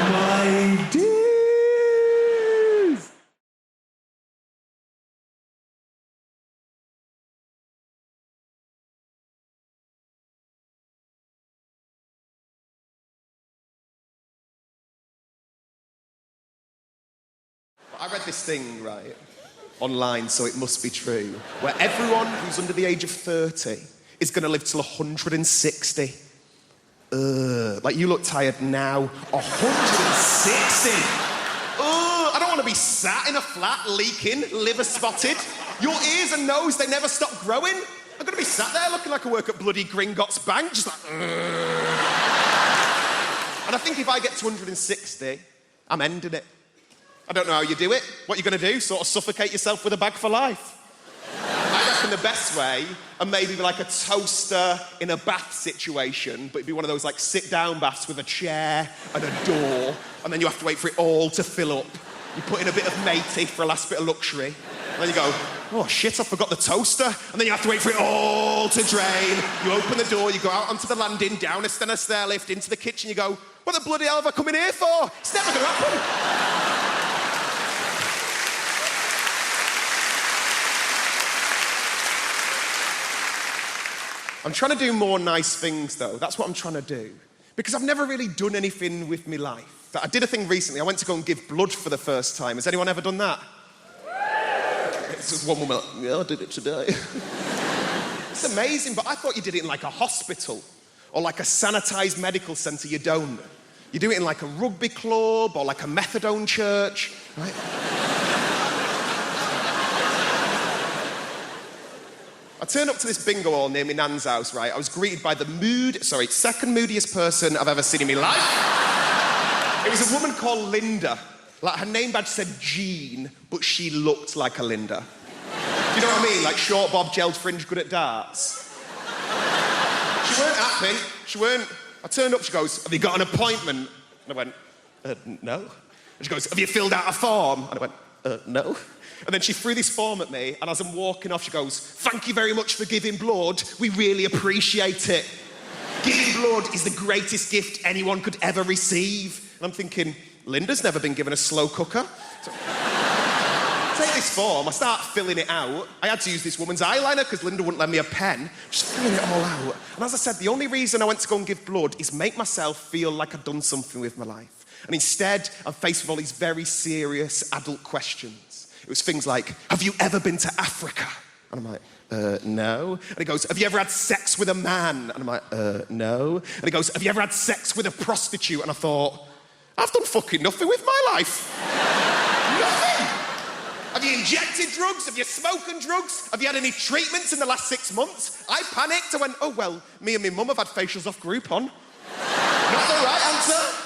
my days. I read this thing, right, online, so it must be true, where everyone who's under the age of 30 is going to live till 160. Like, you look tired now. 160! I don't want to be sat in a flat, leaking, liver spotted. Your ears and nose, they never stop growing. I'm going to be sat there looking like I work at bloody Gringotts Bank, just like, And I think if I get to 160, I'm ending it. I don't know how you do it. What are you going to do? Sort of suffocate yourself with a bag for life? I reckon the best way, and maybe like a toaster in a bath situation, but it'd be one of those like sit-down baths with a chair and a door, and then you have to wait for it all to fill up. You put in a bit of matey for a last bit of luxury, and then you go, oh shit, I forgot the toaster, and then you have to wait for it all to drain. You open the door, you go out onto the landing, down a stair lift, into the kitchen, you go, what the bloody hell have I come in here for? It's never going to happen. I'm trying to do more nice things, though. That's what I'm trying to do. Because I've never really done anything with my life. I did a thing recently. I went to go and give blood for the first time. Has anyone ever done that? It's just one woman like, yeah, I did it today. It's amazing, but I thought you did it in like a hospital or like a sanitised medical centre. You don't. You do it in like a rugby club or like a methadone church, right? I turned up to this bingo hall near my nan's house, right? I was greeted by the second moodiest person I've ever seen in my life. It was a woman called Linda. Like, her name badge said Jean, but she looked like a Linda. Do you know what I mean? Like short bob, gelled fringe, good at darts. She weren't happy. She weren't. I turned up, she goes, have you got an appointment? And I went, no. And she goes, have you filled out a form? And I went, no. And then she threw this form at me, and as I'm walking off, she goes, thank you very much for giving blood. We really appreciate it. Giving blood is the greatest gift anyone could ever receive. And I'm thinking, Linda's never been given a slow cooker. So, take this form, I start filling it out. I had to use this woman's eyeliner because Linda wouldn't lend me a pen. Just filling it all out. And as I said, the only reason I went to go and give blood is make myself feel like I'd done something with my life. And instead, I'm faced with all these very serious adult questions. It was things like, have you ever been to Africa? And I'm like, no. And he goes, have you ever had sex with a man? And I'm like, no. And he goes, have you ever had sex with a prostitute? And I thought, I've done fucking nothing with my life. Nothing. Have you injected drugs? Have you spoken drugs? Have you had any treatments in the last 6 months? I panicked. I went, oh, well, me and my mum have had facials off Groupon. Not the right answer.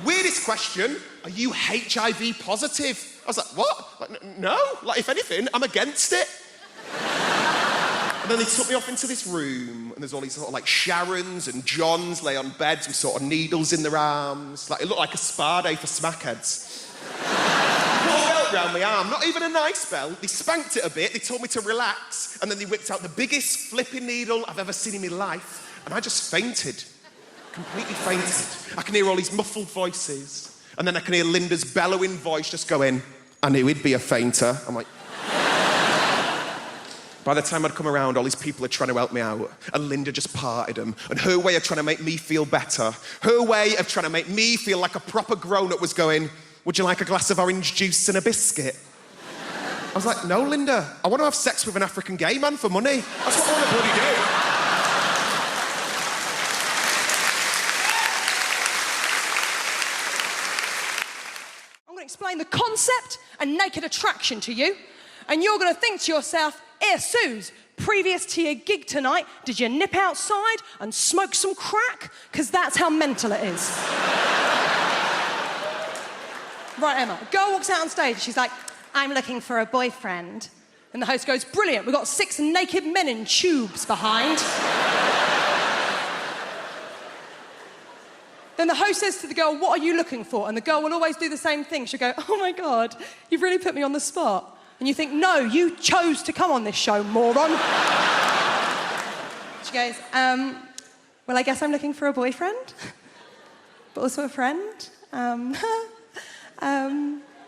Weirdest question, are you HIV positive? I was like, what? Like, no. Like, if anything, I'm against it. And then they took me off into this room, and there's all these sort of like Sharons and Johns lay on beds with sort of needles in their arms. Like, it looked like a spa day for smackheads. Put a belt round my arm, not even a nice belt. They spanked it a bit, they told me to relax, and then they whipped out the biggest flipping needle I've ever seen in my life, and I just fainted. Completely fainted. I can hear all these muffled voices, and then I can hear Linda's bellowing voice just going, I knew he'd be a fainter. I'm like... By the time I'd come around, all these people are trying to help me out, and Linda just parted them. And her way of trying to make me feel better, her way of trying to make me feel like a proper grown-up was going, would you like a glass of orange juice and a biscuit? I was like, no, Linda, I want to have sex with an African gay man for money. That's what I want to bloody do. I'm going to explain the concept and naked attraction to you. And you're going to think to yourself, Suze, previous to your gig tonight, did you nip outside and smoke some crack? Because that's how mental it is. Right, Emma, a girl walks out on stage. She's like, I'm looking for a boyfriend. And the host goes, brilliant, we've got 6 naked men in tubes behind. Then the host says to the girl, what are you looking for? And the girl will always do the same thing. She'll go, oh my God, you've really put me on the spot. And you think, no, you chose to come on this show, moron. She goes, well, I guess I'm looking for a boyfriend, but also a friend.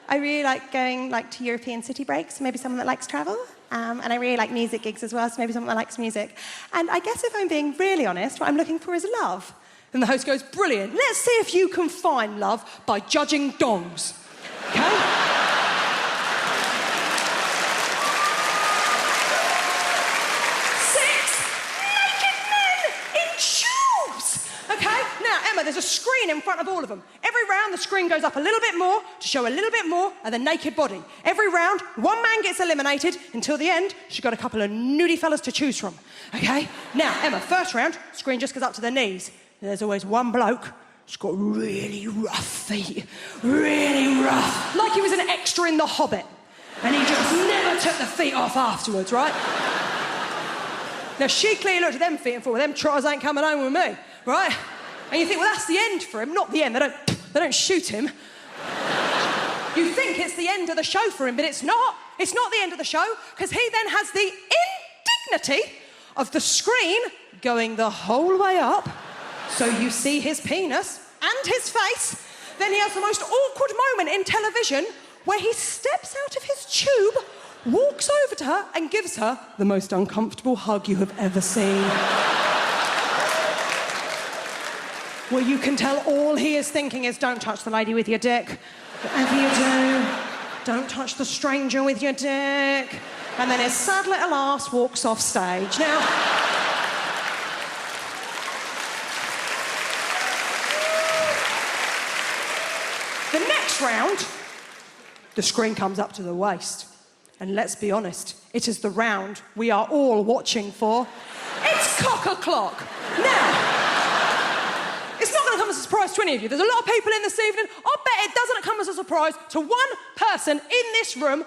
I really like going to European city breaks, maybe someone that likes travel. And I really like music gigs as well, so maybe someone that likes music. And I guess if I'm being really honest, what I'm looking for is love. And the host goes, brilliant, let's see if you can find love by judging dongs. Okay? 6 naked men in tubes! Okay? Now, Emma, there's a screen in front of all of them. Every round, the screen goes up a little bit more to show a little bit more of the naked body. Every round, one man gets eliminated until the end. She's got a couple of nudie fellas to choose from. Okay? Now, Emma, first round, screen just goes up to their knees. There's always one bloke who's got really rough feet. Really rough. Like he was an extra in The Hobbit. And he just never took the feet off afterwards, right? Now, she clearly looked at them feet and thought, well, them trotters ain't coming home with me, right? And you think, well, that's the end for him. Not the end. They don't shoot him. You think it's the end of the show for him, but it's not. It's not the end of the show, because he then has the indignity of the screen going the whole way up. So you see his penis and his face. Then he has the most awkward moment in television where he steps out of his tube, walks over to her and gives her the most uncomfortable hug you have ever seen. Well, you can tell all he is thinking is, don't touch the lady with your dick. Whatever you do, don't touch the stranger with your dick. And then his sad little ass walks off stage. Now... the next round, the screen comes up to the waist. And let's be honest, it is the round we are all watching for. It's cock-a-clock. Now, it's not going to come as a surprise to any of you. There's a lot of people in this evening. I'll bet it doesn't come as a surprise to one person in this room.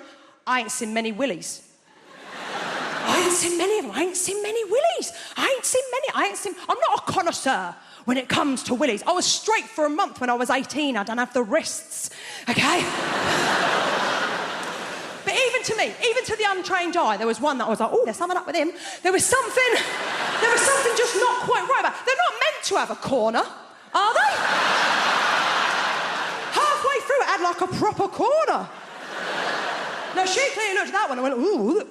I ain't seen many willies. I ain't seen many of them. I ain't seen many willies. I'm not a connoisseur when it comes to willies. I was straight for a month when I was 18. I don't have the wrists, okay? But even to me, even to the untrained eye, there was one that I was like, oh, there's something up with him. There was something just not quite right about it. They're not meant to have a corner, are they? Halfway through, it had like a proper corner. No, she clearly looked at that one and went, ooh.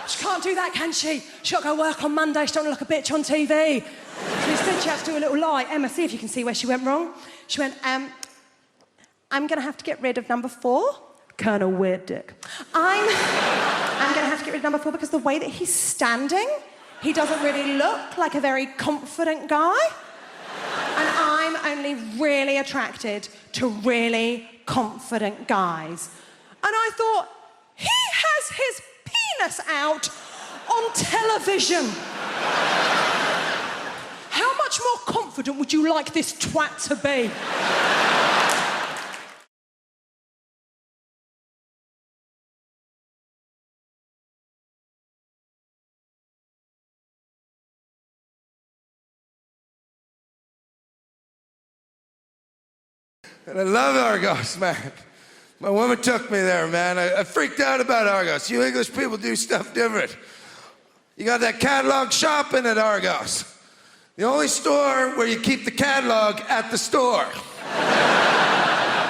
She can't do that, can she? She's got to go work on Monday. She don't look like a bitch on TV. So instead, she had to do a little lie. Emma, see if you can see where she went wrong. She went, I'm going to have to get rid of number 4. Kind of weird dick. I'm going to have to get rid of number 4 because the way that he's standing, he doesn't really look like a very confident guy. And I'm only really attracted to really confident guys. And I thought, he has his penis out on television. How much more confident would you like this twat to be? And I love Argos, man. My woman took me there, man. I freaked out about Argos. You English people do stuff different. You got that catalog shopping at Argos. The only store where you keep the catalog at the store.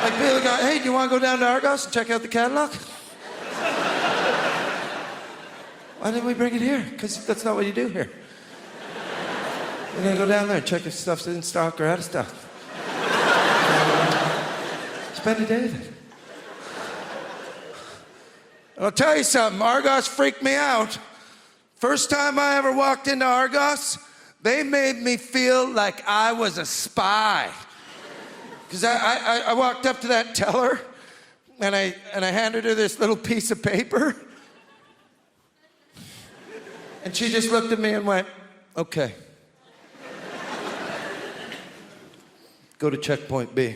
Like people go, hey, do you want to go down to Argos and check out the catalog? Why didn't we bring it here? Because that's not what you do here. You're going to go down there and check if stuff's in stock or out of stock. Spend a day with it. I'll tell you something, Argos freaked me out. First time I ever walked into Argos, they made me feel like I was a spy. Because I walked up to that teller, And I handed her this little piece of paper. And she just looked at me and went, okay. Go to checkpoint B.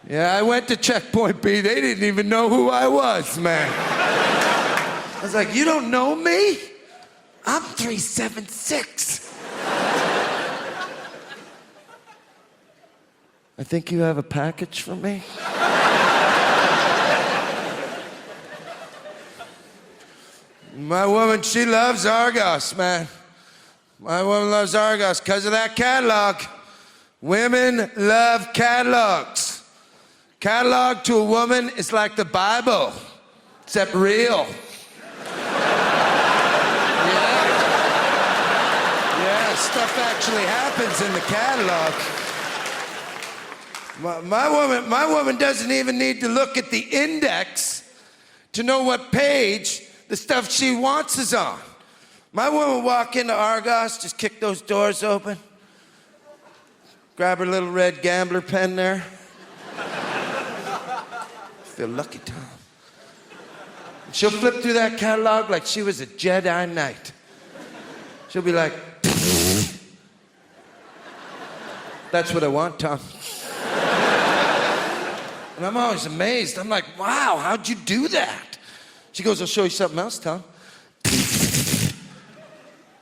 Yeah, I went to checkpoint B. They didn't even know who I was, man. I was like, you don't know me? I'm 376. I think you have a package for me. My woman, she loves Argos, man. My woman loves Argos because of that catalog. Women love catalogs. Catalog to a woman is like the Bible, except real. Yeah, stuff actually happens in the catalog. My woman doesn't even need to look at the index to know what page the stuff she wants is on. My woman walk into Argos, just kick those doors open, grab her little red gambler pen there. Feel lucky, Tom. She'll flip through that catalog like she was a Jedi Knight. She'll be like, that's what I want, Tom. And I'm always amazed. I'm like, wow, how'd you do that? She goes, I'll show you something else, Tom.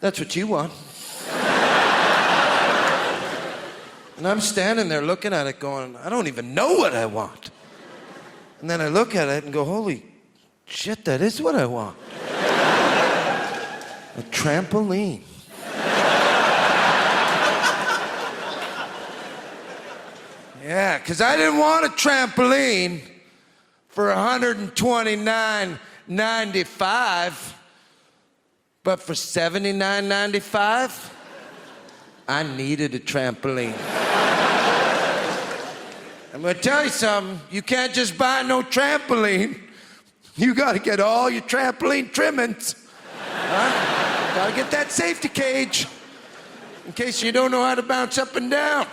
That's what you want. And I'm standing there looking at it going, I don't even know what I want. And then I look at it and go, holy shit, that is what I want. A trampoline. Yeah, because I didn't want a trampoline for $129.95, but for $79.95, I needed a trampoline. I'm gonna tell you something, you can't just buy no trampoline. You gotta get all your trampoline trimmings. Huh? Gotta get that safety cage in case you don't know how to bounce up and down.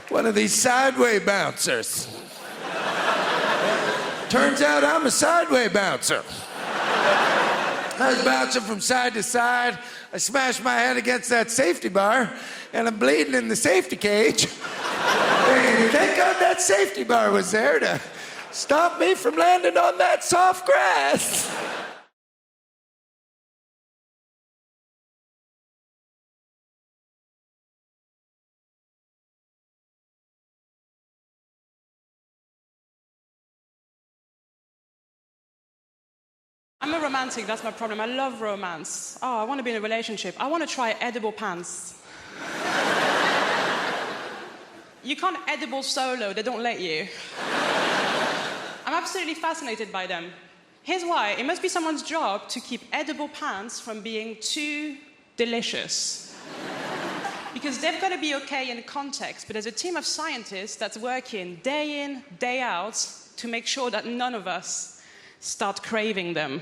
One of these sideway bouncers. Turns out I'm a sideway bouncer. I was bouncing from side to side. I smashed my head against that safety bar, and I'm bleeding in the safety cage. And thank God that safety bar was there to stop me from landing on that soft grass. I'm a romantic, that's my problem. I love romance. Oh, I want to be in a relationship. I want to try edible pants. You can't edible solo, they don't let you. I'm absolutely fascinated by them. Here's why. It must be someone's job to keep edible pants from being too delicious. Because they've got to be okay in context, but there's a team of scientists that's working day in, day out to make sure that none of us start craving them.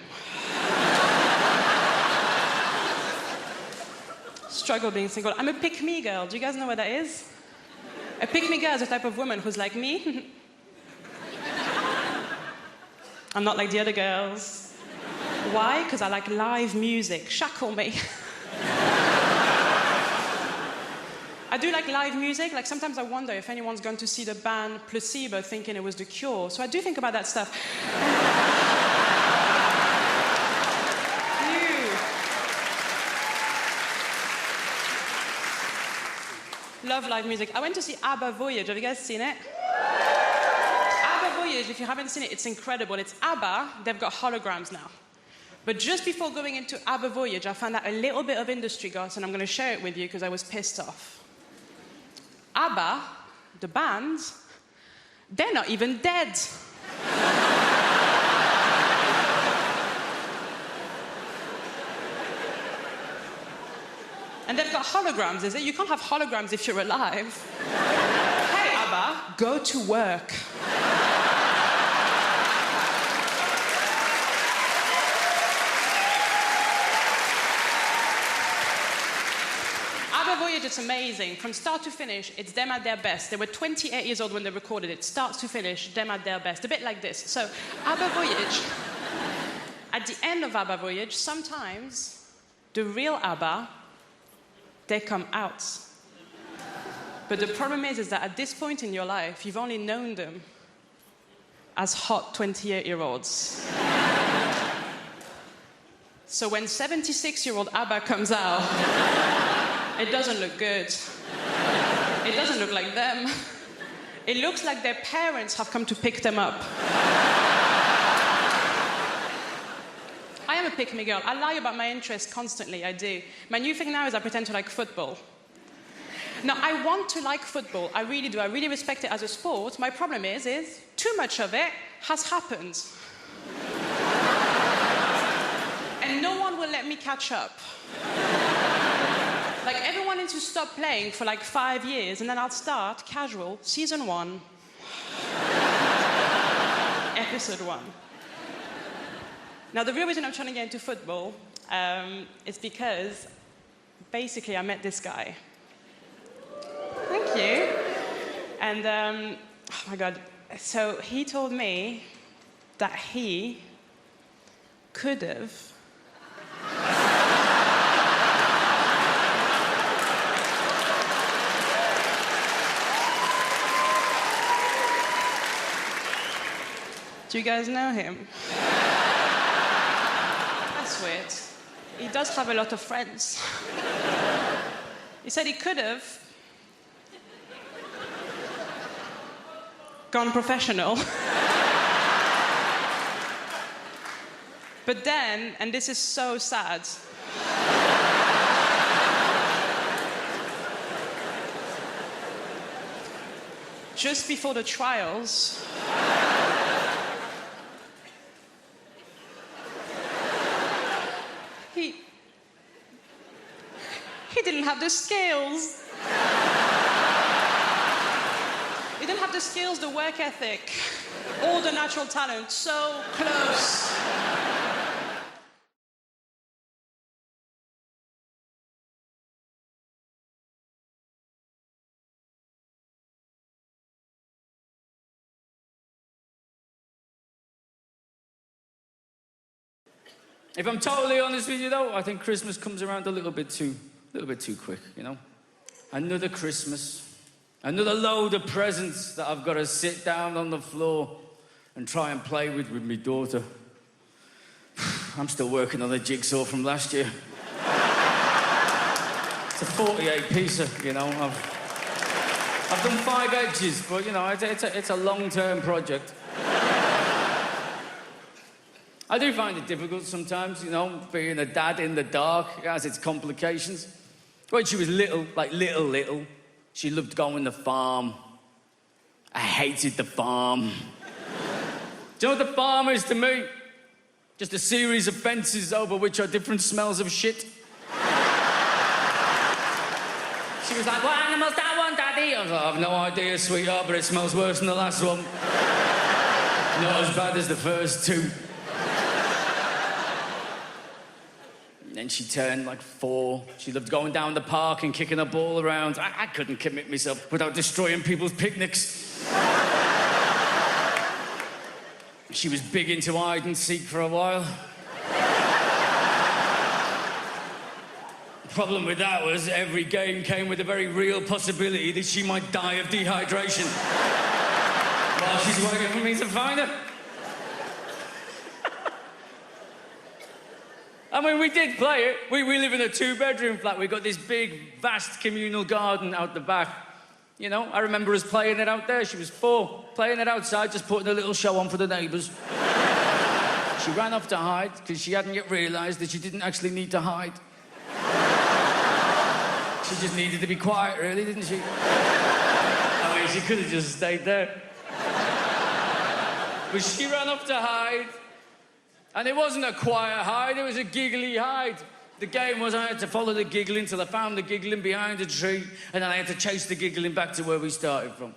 Struggle being single. I'm a pick-me girl. Do you guys know what that is? A pick-me girl is a type of woman who's like me. I'm not like the other girls. Why? Because I like live music. Shackle me. I do like live music. Like sometimes I wonder if anyone's gone to see the band Placebo thinking it was The Cure. So I do think about that stuff. Love live music. I went to see ABBA Voyage. Have you guys seen it? ABBA Voyage, if you haven't seen it, it's incredible. It's ABBA. They've got holograms now. But just before going into ABBA Voyage, I found out a little bit of industry gossip, and I'm going to share it with you because I was pissed off. ABBA, the band, they're not even dead. And they've got holograms, is it? You can't have holograms if you're alive. Hey, ABBA, go to work. it's amazing. From start to finish, it's them at their best. They were 28 years old when they recorded it. Start to finish, them at their best. A bit like this. So, ABBA Voyage. At the end of ABBA Voyage, sometimes the real ABBA, they come out. But the problem is that at this point in your life, you've only known them as hot 28-year-olds. So when 76-year-old ABBA comes out, it doesn't look good. It doesn't look like them. It looks like their parents have come to pick them up. I am a pick-me girl. I lie about my interests constantly, I do. My new thing now is I pretend to like football. Now, I want to like football. I really do. I really respect it as a sport. My problem is too much of it has happened. And no one will let me catch up. Like, everyone needs to stop playing for like 5 years, and then I'll start casual, season 1, episode 1. Now, the real reason I'm trying to get into football is because, basically, I met this guy. Thank you. And, oh my God. So he told me that he could have Do you guys know him? That's weird. He does have a lot of friends. He said he could have gone professional. But then, and this is so sad, just before the trials, he didn't have the skills. He didn't have the skills, the work ethic, or the natural talent. So close. If I'm totally honest with you, though, I think Christmas comes around a little bit too quick, you know? Another Christmas, another load of presents that I've got to sit down on the floor and try and play with my daughter. I'm still working on the jigsaw from last year. It's a 48-piecer, you know. I've done 5 edges, but, you know, it's a long-term project. I do find it difficult sometimes, you know, being a dad in the dark. It has its complications. When she was little, like little, she loved going to the farm. I hated the farm. Do you know what the farm is to me? Just a series of fences over which are different smells of shit. She was like, what animal's that one, Daddy? I was like, I have no idea, sweetheart, but it smells worse than the last one. Not as bad as the first 2. Then she turned like 4. She loved going down the park and kicking a ball around. I couldn't commit myself without destroying people's picnics. She was big into hide and seek for a while. The problem with that was every game came with a very real possibility that she might die of dehydration while she's waiting for me to find her. I mean, we did play it. We live in a 2-bedroom flat. We've got this big, vast communal garden out the back. You know, I remember us playing it out there. She was 4, playing it outside, just putting a little show on for the neighbours. She ran off to hide because she hadn't yet realised that she didn't actually need to hide. She just needed to be quiet, really, didn't she? I mean, she could have just stayed there. But she ran off to hide. And it wasn't a quiet hide, it was a giggly hide. The game was I had to follow the giggling till I found the giggling behind a tree, and then I had to chase the giggling back to where we started from.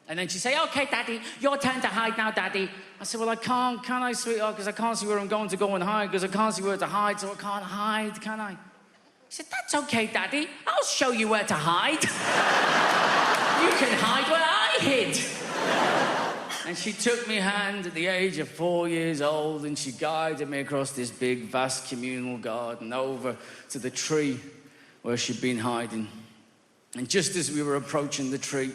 And then she'd say, OK, Daddy, your turn to hide now, Daddy. I said, well, I can't, can I, sweetheart? Because I can't see where I'm going to go and hide, because I can't see where to hide, so I can't hide, can I? said, that's okay, Daddy. I'll show you where to hide. You can hide where I hid. And she took me hand at the age of 4 years old, and she guided me across this big, vast communal garden over to the tree where she'd been hiding. And just as we were approaching the tree,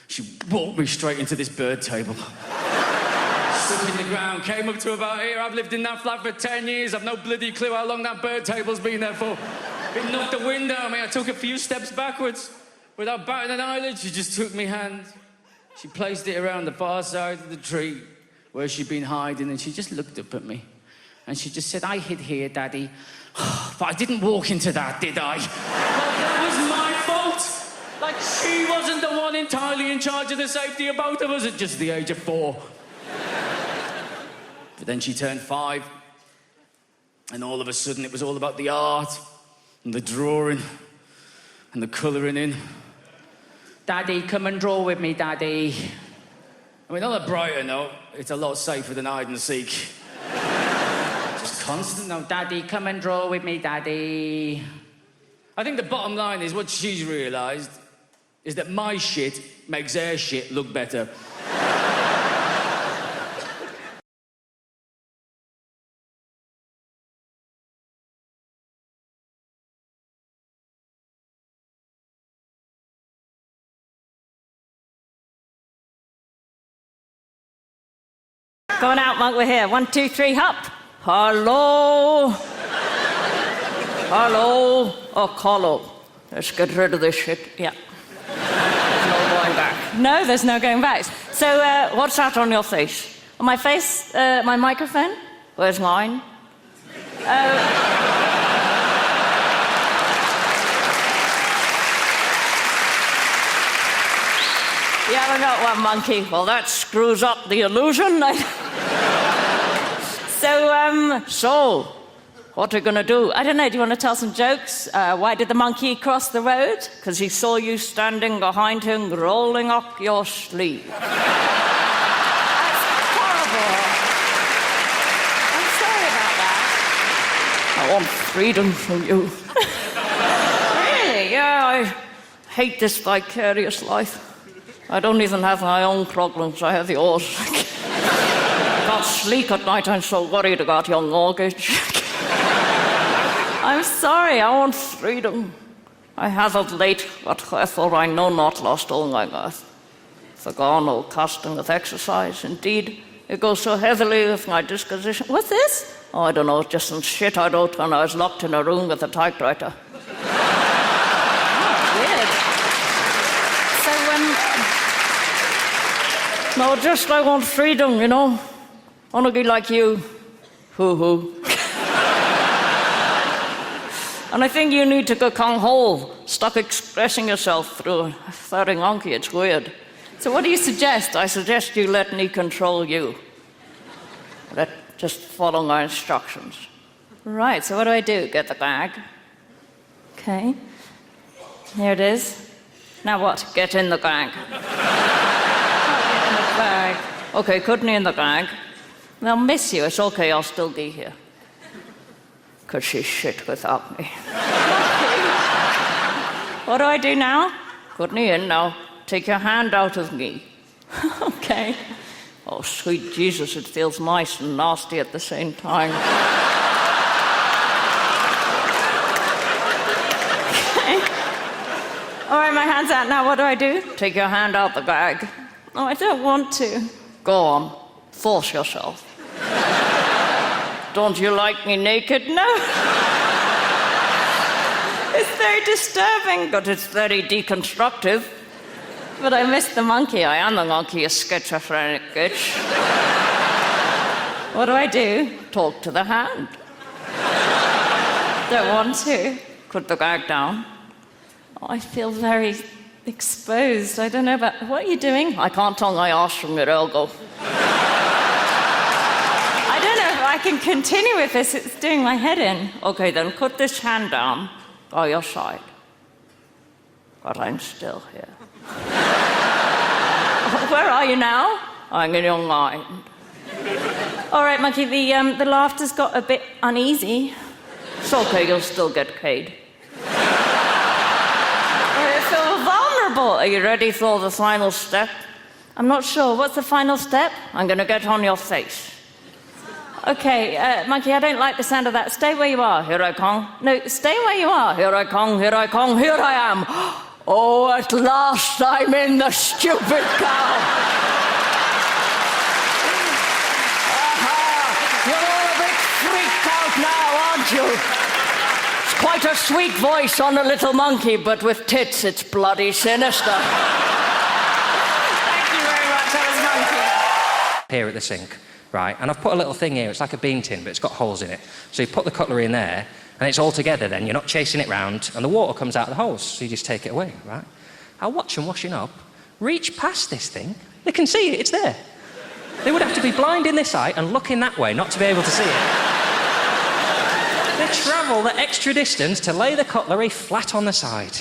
she walked me straight into this bird table. Stuck in the ground, came up to about here. I've lived in that flat for 10 years. I've no bloody clue how long that bird table's been there for. It knocked the wind out of me. I took a few steps backwards. Without batting an eyelid, she just took me hand. She placed it around the far side of the tree where she'd been hiding, and she just looked up at me. And she just said, I hid here, Daddy. But I didn't walk into that, did I? Like, that was my fault. Like, she wasn't the one entirely in charge of the safety of both of us at just the age of 4. But then she turned 5, and all of a sudden it was all about the art and the drawing and the colouring in. Daddy, come and draw with me, Daddy. I mean, on a brighter note, it's a lot safer than hide and seek. Just constant, no, Daddy, come and draw with me, Daddy. I think the bottom line is what she's realised is that my shit makes her shit look better. Going out, Monk, we're here. 1, 2, 3, hop. Hello. Hello. Oh, Carlo. Let's get rid of this shit. Yeah. There's no going back. No, there's no going back. So, what's that on your face? On my face? My microphone? Where's mine? You haven't got one, monkey. Well, that screws up the illusion. So, what are you going to do? I don't know, do you want to tell some jokes? Why did the monkey cross the road? Because he saw you standing behind him, rolling up your sleeve. That's horrible. I'm sorry about that. I want freedom from you. Really? Yeah, I hate this vicarious life. I don't even have my own problems, I have yours. I can't sleep at night, I'm so worried about your mortgage. I'm sorry, I want freedom. I have of late, but wherefore I know not, lost all my mirth. Forgone all custom of exercise, indeed, it goes so heavily with my disposition. What's this? Oh, I don't know, just some shit I wrote when I was locked in a room with a typewriter. No, just I want freedom, you know. I want to be like you. Hoo-hoo. And I think you need to go kung-ho. Stop expressing yourself through a third monkey. It's weird. So what do you suggest? I suggest you let me control you. Just follow my instructions. Right, so what do I do? Get the bag. Okay. Here it is. Now what? Get in the bag. Bag. Okay, put me in the bag. They'll miss you. It's okay, I'll still be here. Because she's shit without me. What do I do now? Put me in now. Take your hand out of me. Okay. Oh, sweet Jesus, it feels nice and nasty at the same time. Okay. All right, my hand's out now. What do I do? Take your hand out the bag. Oh, I don't want to. Go on. Force yourself. Don't you like me naked? No. It's very disturbing, but it's very deconstructive. But I miss the monkey. I am the monkey, a schizophrenic bitch. What do I do? Talk to the hand. Don't want to. Put the bag down. Oh, I feel very exposed. I don't know about... What are you doing? I can't tell my arse from your elbow. I don't know if I can continue with this. It's doing my head in. Okay, then put this hand down by your side. But I'm still here. Where are you now? I'm in your mind. All right, monkey, the laughter's got a bit uneasy. It's okay, you'll still get paid. trouble. Are you ready for the final step? I'm not sure. What's the final step? I'm going to get on your face. Okay, Monkey, I don't like the sound of that. Stay where you are. Here I come. No, stay where you are. Here I come, here I come, here I am. Oh, at last I'm in the stupid cow. You're all a bit freaked out now, aren't you? It's quite a sweet voice on a little monkey, but with tits it's bloody sinister. Thank you very much, that was Monkey. Here at the sink, right? And I've put a little thing here, it's like a bean tin, but it's got holes in it. So you put the cutlery in there, and it's all together then, you're not chasing it round, and the water comes out of the holes, so you just take it away, right? I watch them washing up, reach past this thing, they can see it, it's there. They would have to be blind in this eye and looking that way not to be able to see it. They travel the extra distance to lay the cutlery flat on the side.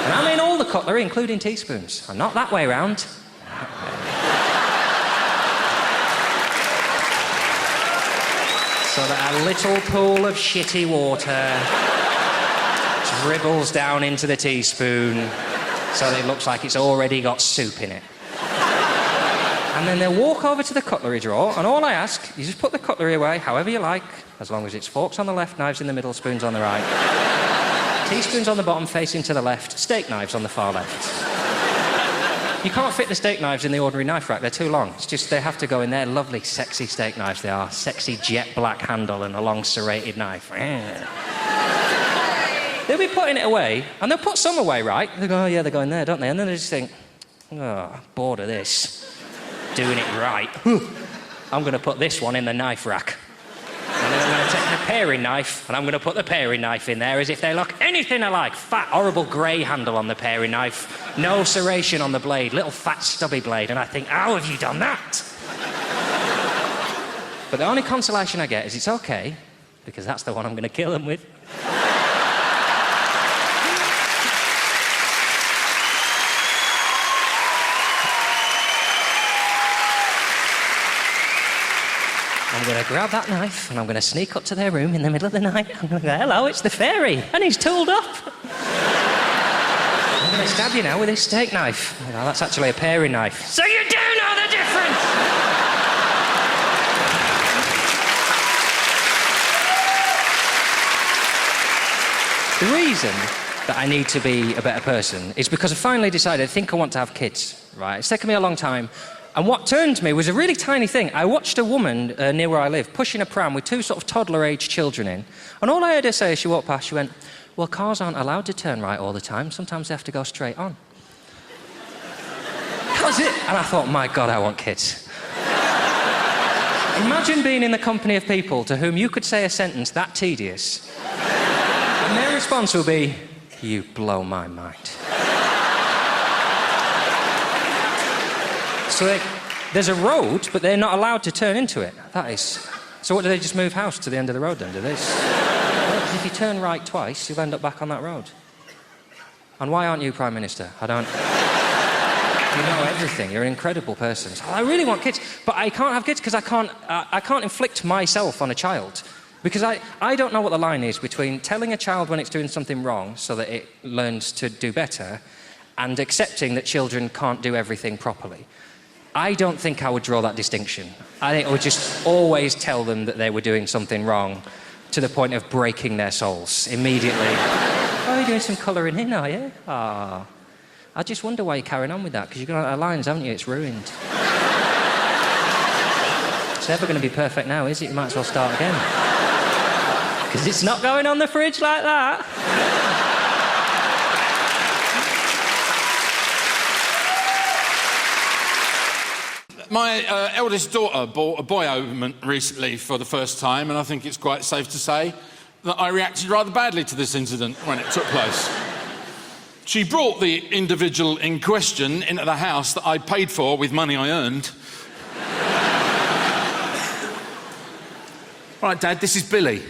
And I mean all the cutlery, including teaspoons, and not that way round. So that a little pool of shitty water dribbles down into the teaspoon so that it looks like it's already got soup in it. And then they'll walk over to the cutlery drawer, and all I ask, you just put the cutlery away however you like, as long as it's forks on the left, knives in the middle, spoons on the right. Teaspoons on the bottom facing to the left, steak knives on the far left. You can't fit the steak knives in the ordinary knife rack, they're too long. It's just they have to go in there. Lovely, sexy steak knives they are. Sexy jet black handle and a long serrated knife. They'll be putting it away, and they'll put some away, right? They go, oh yeah, they're going there, don't they? And then they just think, oh, bored of this. Doing it right. I'm going to put this one in the knife rack. And then I'm going to take the paring knife, and I'm going to put the paring knife in there as if they look anything alike. Fat, horrible grey handle on the paring knife. No serration on the blade. Little fat, stubby blade. And I think, how have you done that? But the only consolation I get is it's okay, because that's the one I'm going to kill them with. I'm going to grab that knife and I'm going to sneak up to their room in the middle of the night. I'm going to go, hello, it's the fairy. And he's tooled up. I'm going to stab you now with this steak knife. You know, that's actually a paring knife. So you do know the difference! The reason that I need to be a better person is because I finally decided I think I want to have kids, right? It's taken me a long time. And what turned me was a really tiny thing. I watched a woman near where I live pushing a pram with two sort of toddler-aged children in. And all I heard her say as she walked past, she went, well, cars aren't allowed to turn right all the time. Sometimes they have to go straight on. That was it. And I thought, my God, I want kids. Imagine being in the company of people to whom you could say a sentence that tedious, and their response will be, you blow my mind. So there's a road, but they're not allowed to turn into it. That is... So what, do they just move house to the end of the road then, do they? If you turn right twice, you'll end up back on that road. And why aren't you Prime Minister? I don't... You know everything. You're an incredible person. So I really want kids, but I can't have kids because I can't inflict myself on a child. Because I don't know what the line is between telling a child when it's doing something wrong so that it learns to do better and accepting that children can't do everything properly. I don't think I would draw that distinction. I think I would just always tell them that they were doing something wrong to the point of breaking their souls immediately. Oh, you're doing some colouring in, are you? Ah. I just wonder why you're carrying on with that, because you've got out of lines, haven't you? It's ruined. It's never going to be perfect now, is it? You might as well start again. Because it's not going on the fridge like that. My eldest daughter bought a boy ointment recently for the first time, and I think it's quite safe to say that I reacted rather badly to this incident when it took place. She brought the individual in question into the house that I paid for with money I earned. Right, Dad, this is Billy.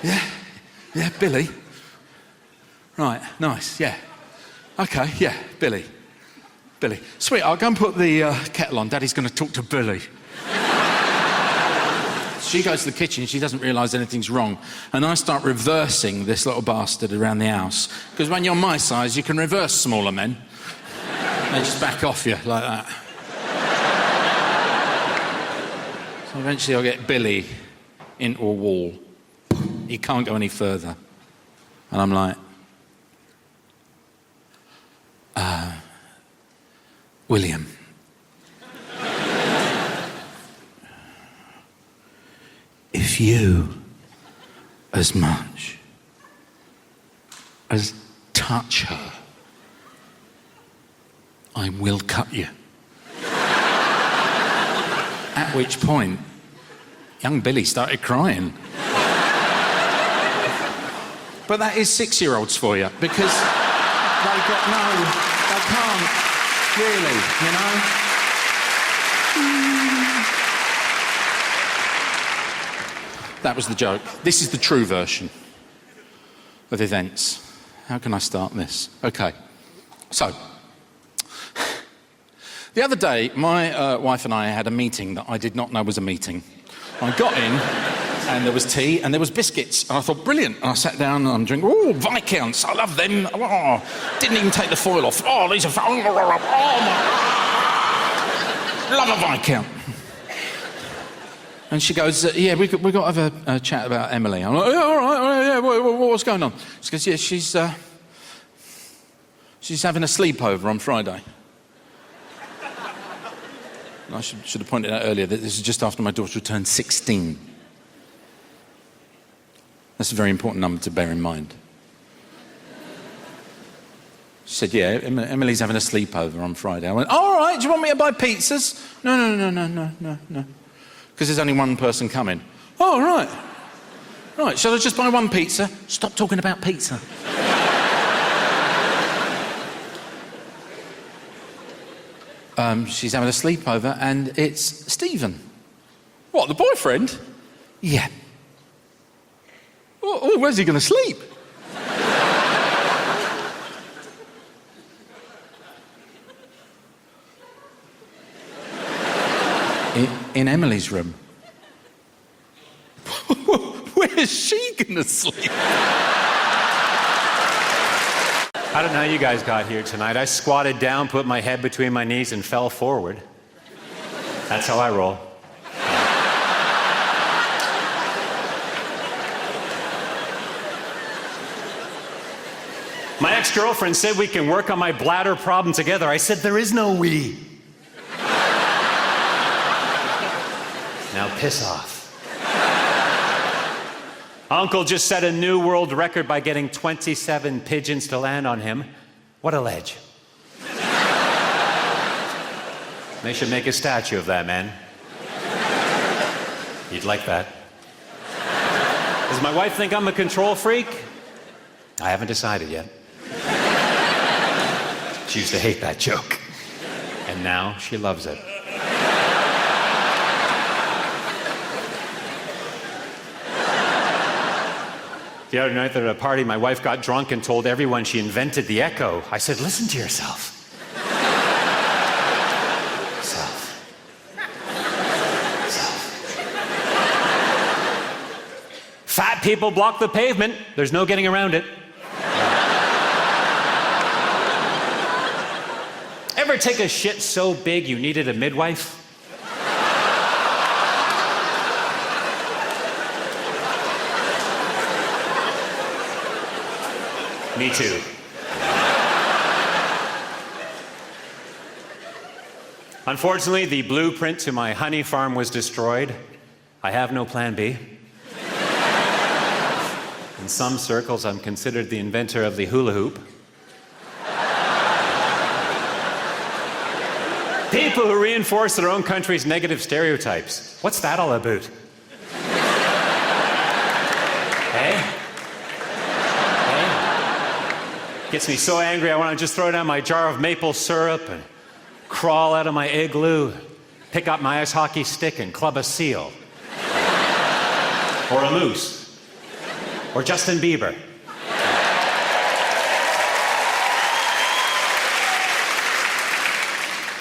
Yeah, Billy. Right, nice, yeah. Okay, yeah, Billy. Sweet, I'll go and put the kettle on. Daddy's going to talk to Billy. She goes to the kitchen, she doesn't realise anything's wrong. And I start reversing this little bastard around the house. Because when you're my size, you can reverse smaller men. They just back off you like that. So eventually I get Billy into a wall. He can't go any further. And I'm like, William. If you as much as touch her, I will cut you. At which point, young Billy started crying. But that is 6-year-olds for you, because they can't really, you know? That was the joke. This is the true version of events. How can I start this? Okay. So, the other day, my wife and I had a meeting that I did not know was a meeting. I got in, and there was tea, and there was biscuits. And I thought, brilliant. And I sat down, and I'm drinking, oh, Viscounts, I love them. Oh, didn't even take the foil off. Oh, these are, oh my, love a Viscount. And she goes, yeah, we've got to have a chat about Emily. I'm like, yeah, all right, yeah, what's going on? She goes, yeah, she's having a sleepover on Friday. And I should have pointed out earlier that this is just after my daughter turned 16. That's a very important number to bear in mind. She said, yeah, Emily's having a sleepover on Friday. I went, all right, do you want me to buy pizzas? No. Because there's only one person coming. Oh, right. Right, shall I just buy one pizza? Stop talking about pizza. She's having a sleepover, and it's Stephen. What, the boyfriend? Yeah. Oh, where's he going to sleep? In Emily's room. Where's she going to sleep? I don't know how you guys got here tonight. I squatted down, put my head between my knees, and fell forward. That's how I roll. My ex-girlfriend said we can work on my bladder problem together. I said, there is no we. Now piss off. Uncle just set a new world record by getting 27 pigeons to land on him. What a ledge. They should make a statue of that man. You'd like that. Does my wife think I'm a control freak? I haven't decided yet. She used to hate that joke. And now she loves it. The other night at a party, my wife got drunk and told everyone she invented the echo. I said, listen to yourself. Self. Fat people block the pavement. There's no getting around it. Ever take a shit so big you needed a midwife? Me too. Unfortunately, the blueprint to my honey farm was destroyed. I have no plan B. In some circles, I'm considered the inventor of the hula hoop. People who reinforce their own country's negative stereotypes. What's that all about? Hey? Gets me so angry I want to just throw down my jar of maple syrup and crawl out of my igloo, pick up my ice hockey stick and club a seal. Or a moose. Or Justin Bieber.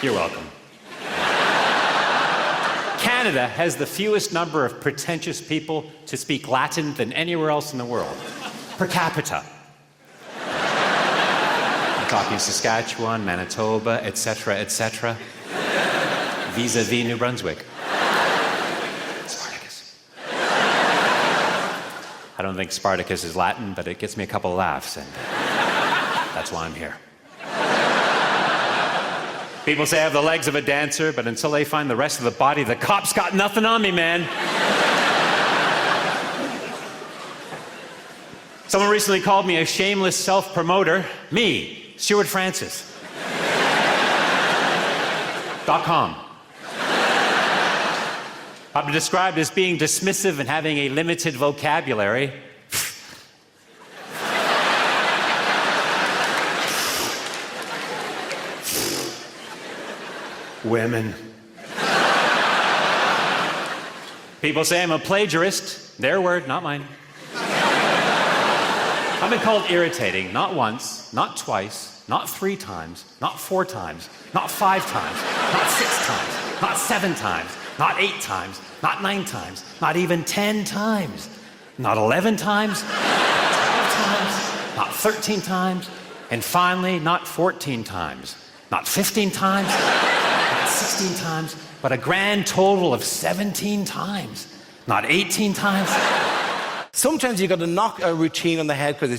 You're welcome. Canada has the fewest number of pretentious people to speak Latin than anywhere else in the world, per capita. I'm talking Saskatchewan, Manitoba, etc., etc. Vis-a-vis New Brunswick. Spartacus. I don't think Spartacus is Latin, but it gets me a couple of laughs, and that's why I'm here. People say I have the legs of a dancer, but until they find the rest of the body, the cops got nothing on me, man. Someone recently called me a shameless self-promoter. Me, Stuart Francis. .com. I've been described as being dismissive and having a limited vocabulary. Women. People say I'm a plagiarist. Their word, not mine. I've been called irritating, not once, not twice, not 3 times, not 4 times, not 5 times, not 6 times, not 7 times, not 8 times, not 9 times, not even 10 times, not 11 times, not 12 times, not 13 times, and finally, not 14 times, not 15 times, not 16 times, but a grand total of 17 times, not 18 times. Sometimes you've got to knock a routine on the head because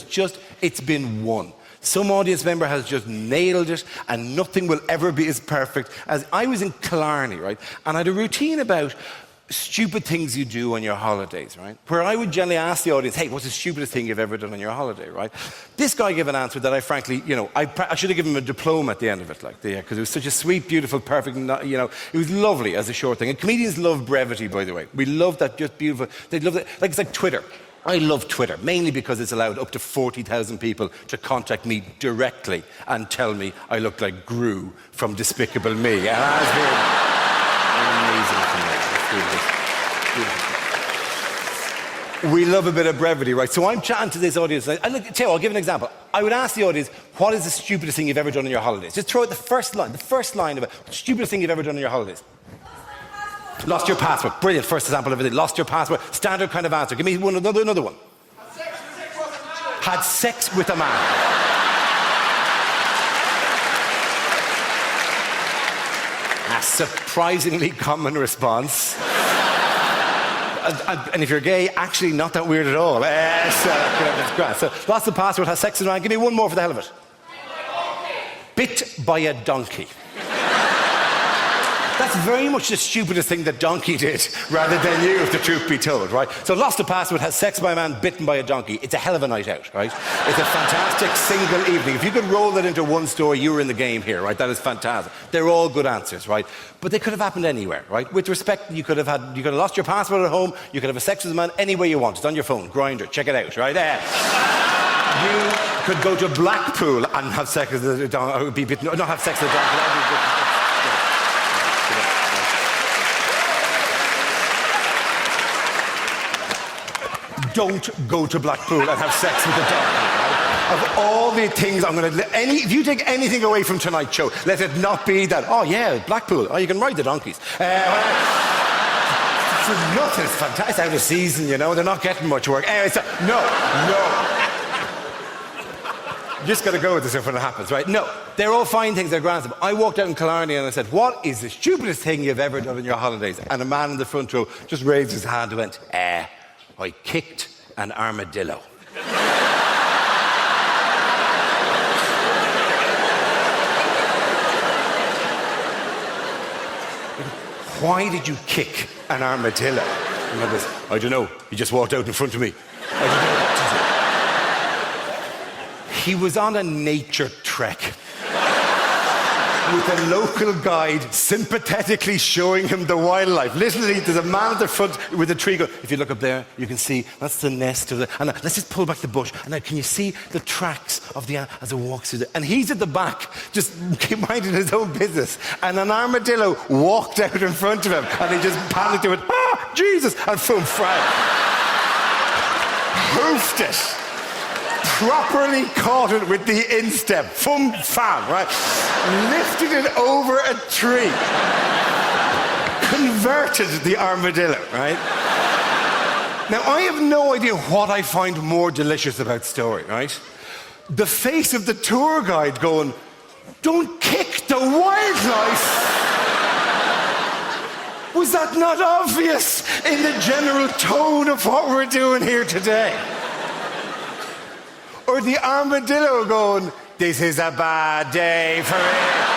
it's been won. Some audience member has just nailed it and nothing will ever be as perfect as... I was in Killarney, right? And I had a routine about stupid things you do on your holidays, right? Where I would generally ask the audience, hey, what's the stupidest thing you've ever done on your holiday, right? This guy gave an answer that I frankly, I should have given him a diploma at the end of it, because it was such a sweet, beautiful, perfect, it was lovely as a short thing. And comedians love brevity, by the way. We love that, just beautiful. They love it. Like, it's like Twitter. I love Twitter, mainly because it's allowed up to 40,000 people to contact me directly and tell me I look like Gru from Despicable Me. And I've been amazing. We love a bit of brevity, right? So I'm chatting to this audience. And look, tell you, I'll give an example. I would ask the audience, what is the stupidest thing you've ever done on your holidays? Just throw out the first line of it. Stupidest thing you've ever done on your holidays. Lost your passport. Brilliant. First example of it. Lost your passport. Standard kind of answer. Give me another one. Had sex with a man. A surprisingly common response. And if you're gay, actually not that weird at all. It's great. So lost the passport, has sex with a man. Give me one more for the hell of it. Bit by a donkey. That's very much the stupidest thing that donkey did, rather than you, if the truth be told, right? So lost a passport, has sex by a man, bitten by a donkey. It's a hell of a night out, right? It's a fantastic single evening. If you could roll that into one story, you were in the game here, right? That is fantastic. They're all good answers, right? But they could have happened anywhere, right? With respect, you could have lost your passport at home, you could have a sex with a man anywhere you want. It's on your phone, Grindr, check it out, right there. You could go to Blackpool and have sex with a donkey, or be bitten, not have sex with a donkey. Don't go to Blackpool and have sex with a donkey, right? Of all the things if you take anything away from tonight's show, let it not be that, oh yeah, Blackpool, oh, you can ride the donkeys. For nothing, it's fantastic. It's out of season, they're not getting much work. No. You just got to go with this stuff when it happens, right? No, they're all fine things, they're grand stuff. I walked out in Killarney and I said, what is the stupidest thing you've ever done on your holidays? And a man in the front row just raised his hand and went, I kicked an armadillo. Why did you kick an armadillo? And I goes, I don't know. He just walked out in front of me. I don't know what to do. He was on a nature trek. With a local guide sympathetically showing him the wildlife. Literally, there's a man at the front with a tree going, if you look up there, you can see that's the nest of the... And let's just pull back the bush. And now, can you see the tracks of the... as it walks through the... And he's at the back, just minding his own business. And an armadillo walked out in front of him. And he just panicked and went, Jesus! And boom, hoofed it. Properly caught it with the instep. Fum, fam, right? Lifted it over a tree. inverted the armadillo, right? Now, I have no idea what I find more delicious about story, right? The face of the tour guide going, "Don't kick the wildlife." Was that not obvious in the general tone of what we're doing here today? Or the armadillo going, "This is a bad day for it."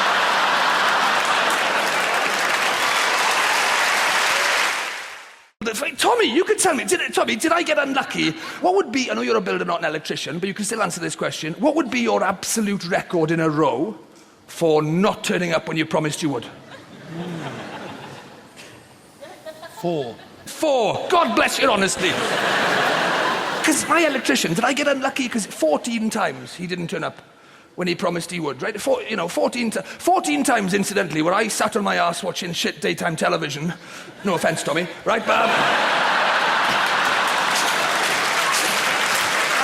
Tommy, you can tell me, did I get unlucky? What would be, I know you're a builder, not an electrician, but you can still answer this question. What would be your absolute record in a row for not turning up when you promised you would? 4. 4. God bless your honesty. Because my electrician, did I get unlucky? Because 14 times he didn't turn up when he promised he would, right? 14 times, incidentally, where I sat on my ass watching shit daytime television. No offence, Tommy, right? But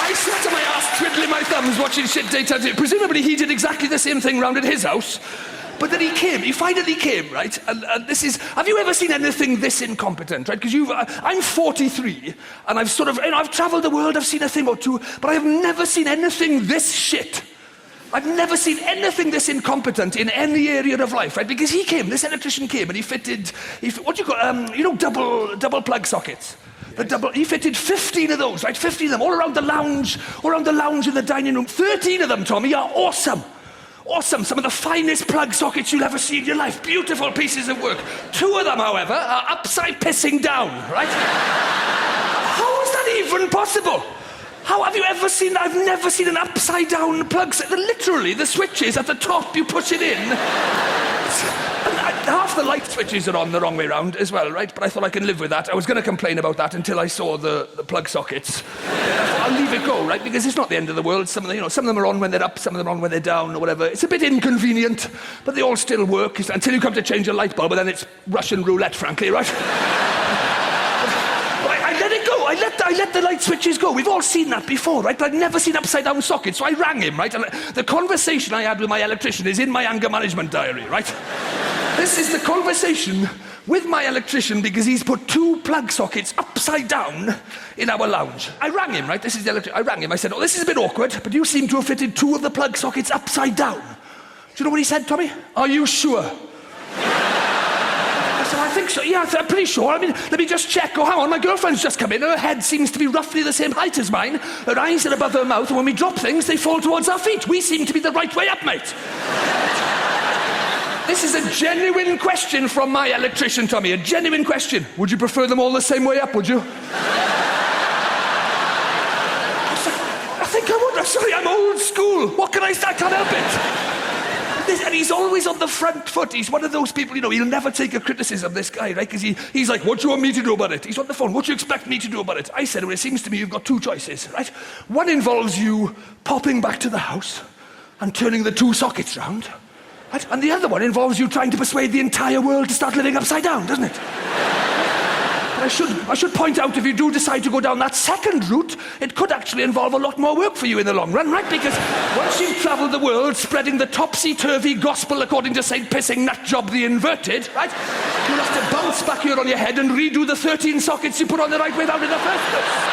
I sat on my ass twiddling my thumbs watching shit daytime television. Presumably he did exactly the same thing round at his house. But then he finally came, right? And this is, have you ever seen anything this incompetent, right? Because I'm 43, and I've I've travelled the world, I've seen a thing or two, but I've never seen anything this shit. I've never seen anything this incompetent in any area of life, right? Because this electrician came, and he fitted what do you call, double plug sockets. He fitted 15 of those, right? 15 of them, all around the lounge in the dining room. 13 of them, Tommy, are awesome. Awesome, some of the finest plug sockets you'll ever see in your life. Beautiful pieces of work. 2 of them, however, are upside pissing down, right? How is that even possible? How have you ever seen? I've never seen an upside down plug. Literally, the switches at the top, you push it in. Half the light switches are on the wrong way round as well, right? But I thought I can live with that. I was going to complain about that until I saw the plug sockets. I'll leave it go, right? Because it's not the end of the world. Some of them are on when they're up, some of them are on when they're down, or whatever. It's a bit inconvenient, but they all still work until you come to change a light bulb, and then it's Russian roulette, frankly, right? I let it go. I let the light switches go. We've all seen that before, right? But I've never seen upside-down sockets, so I rang him, right? And the conversation I had with my electrician is in my anger management diary, right? This is the conversation with my electrician because he's put 2 plug sockets upside down in our lounge. I rang him, right? I rang him. I said, "Oh, this is a bit awkward, but you seem to have fitted 2 of the plug sockets upside down." Do you know what he said, Tommy? "Are you sure?" So I think so. Yeah, I'm pretty sure. I mean, let me just check. Oh, hang on, my girlfriend's just come in. Her head seems to be roughly the same height as mine. Her eyes are above her mouth, and when we drop things, they fall towards our feet. We seem to be the right way up, mate. This is a genuine question from my electrician, Tommy. A genuine question. Would you prefer them all the same way up, would you? I think I would. I'm sorry, I'm old school. What can I say? I can't help it. And he's always on the front foot. He's one of those people, he'll never take a criticism, this guy, right? Because he's like, "What do you want me to do about it?" He's on the phone. "What do you expect me to do about it?" I said, "Well, it seems to me you've got 2 choices, right? One involves you popping back to the house and turning the 2 sockets round, right? And the other one involves you trying to persuade the entire world to start living upside down, doesn't it?" But I should point out, if you do decide to go down that second route, it could actually involve a lot more work for you in the long run, right? Because once you've travelled the world spreading the topsy-turvy gospel according to St. Pissing Nutjob the Inverted, right? You'll have to bounce back here on your head and redo the 13 sockets you put on the right way round in the first place.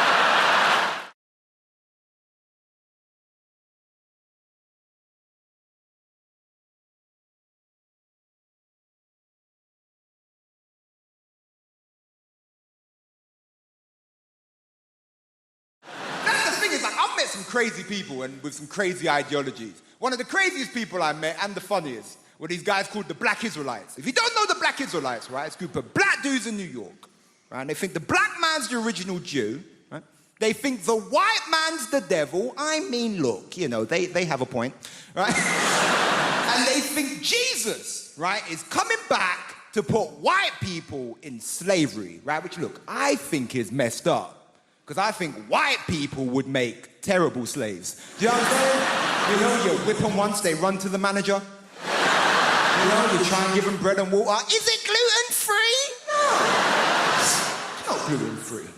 I've met some crazy people and with some crazy ideologies. One of the craziest people I met, and the funniest, were these guys called the Black Israelites. If you don't know the Black Israelites, right, it's a group of black dudes in New York, right? And they think the black man's the original Jew, right? They think the white man's the devil. I mean, look, they have a point, right? And they think Jesus, right, is coming back to put white people in slavery, right? Which, look, I think is messed up. Because I think white people would make terrible slaves. Do you know what I'm saying? You whip them once, they run to the manager. You try and give them bread and water. Is it gluten-free? No. It's not gluten-free.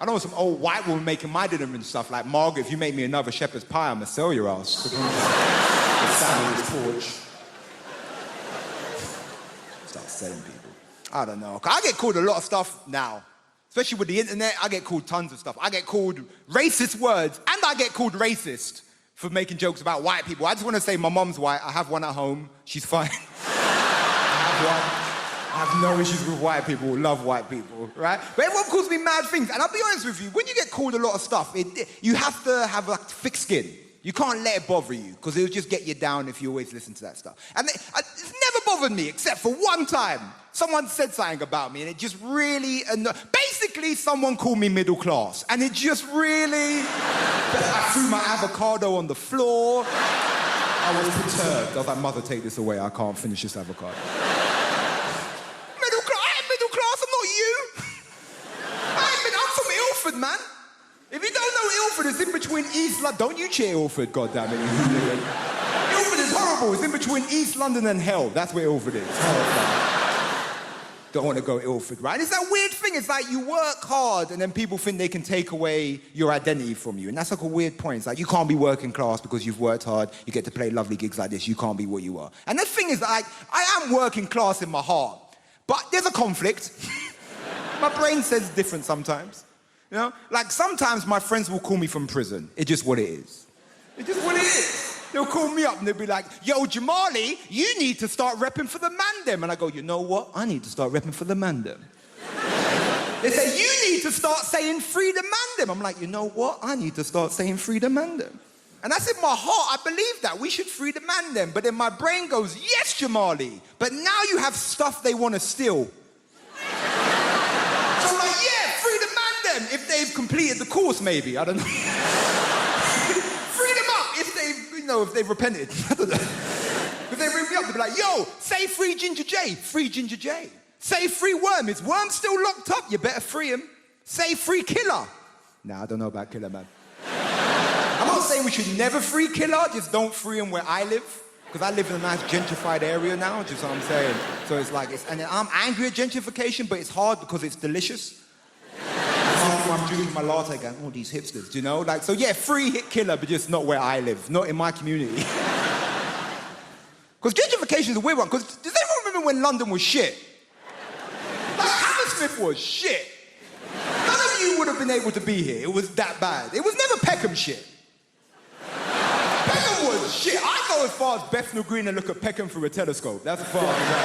I know some old white woman making my dinner and stuff like, "Margaret, if you make me another shepherd's pie, I'm going to sell your ass." The sandwich porch. Start selling people. I don't know. I get called a lot of stuff now. Especially with the internet, I get called tons of stuff. I get called racist words, and I get called racist for making jokes about white people. I just want to say my mom's white. I have one at home. She's fine. I have one. I have no issues with white people. Love white people, right? But everyone calls me mad things. And I'll be honest with you, when you get called a lot of stuff, you have to have a thick skin. You can't let it bother you, because it'll just get you down if you always listen to that stuff. And it's never bothered me, except for one time. Someone said something about me, and it just really basically, someone called me middle class, and it just really... I threw my avocado on the floor. I was perturbed. I was like, Mother, take this away. I can't finish this avocado. Middle class? I ain't middle class. I'm not you. I'm from Ilford, man. If you don't know Ilford, it's in between East London. Don't you cheer Ilford, goddammit. Ilford is horrible. It's in between East London and hell. That's where Ilford is. Don't want to go Ilford, right? It's that weird thing. It's like you work hard and then people think they can take away your identity from you. And that's like a weird point. It's like you can't be working class because you've worked hard. You get to play lovely gigs like this. You can't be what you are. And the thing is, like, I am working class in my heart. But there's a conflict. My brain says different sometimes. You know? Like, sometimes my friends will call me from prison. It's just what it is. It's just what it is. They'll call me up and they'll be like, yo, Jamali, you need to start repping for the mandem. And I go, you know what? I need to start repping for the mandem. They say, you need to start saying free the mandem. I'm like, you know what? I need to start saying free the mandem. And that's in my heart. I believe that. We should free the mandem. But then my brain goes, yes, Jamali. But now you have stuff they want to steal. So I'm like, yeah, free the mandem. If they've completed the course, maybe. I don't know. Free them up if they've repented. I don't know. If they ring me up, they'll be like, yo, say free Ginger J. Free Ginger J. Say free Worm. Is Worm still locked up? You better free him. Say free Killer. Nah, I don't know about Killer, man. I'm not saying we should never free Killer, just don't free him where I live. Because I live in a nice gentrified area now, just what I'm saying. So it's like, and I'm angry at gentrification, but it's hard because it's delicious. I'm drinking my latte going, oh, these hipsters, do you know? Like, so yeah, free hit Killer, but just not where I live, not in my community. Because gentrification is a weird one, because does anyone remember when London was shit? Like, Hammersmith was shit. None of you would have been able to be here. It was that bad. It was never Peckham shit. Peckham was shit. I go as far as Bethnal Green and look at Peckham through a telescope. That's as far as I go.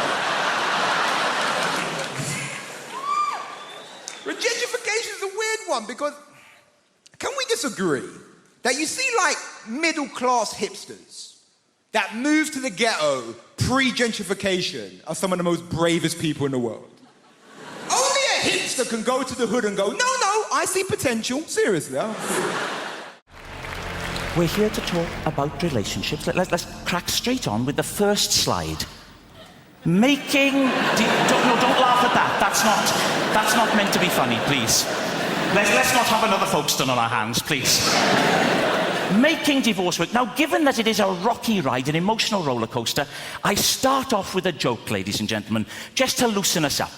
But gentrification is a weird one, because can we disagree that you see, like, middle-class hipsters that moved to the ghetto pre-gentrification are some of the most bravest people in the world? Only a hipster can go to the hood and go, no, I see potential. Seriously. We're here to talk about relationships. Let's crack straight on with the first slide. Making... don't laugh at that. That's not meant to be funny, please. Let's not have another Folkestone on our hands, please. Making divorce work. Now, given that it is a rocky ride, an emotional roller coaster, I start off with a joke, ladies and gentlemen, just to loosen us up.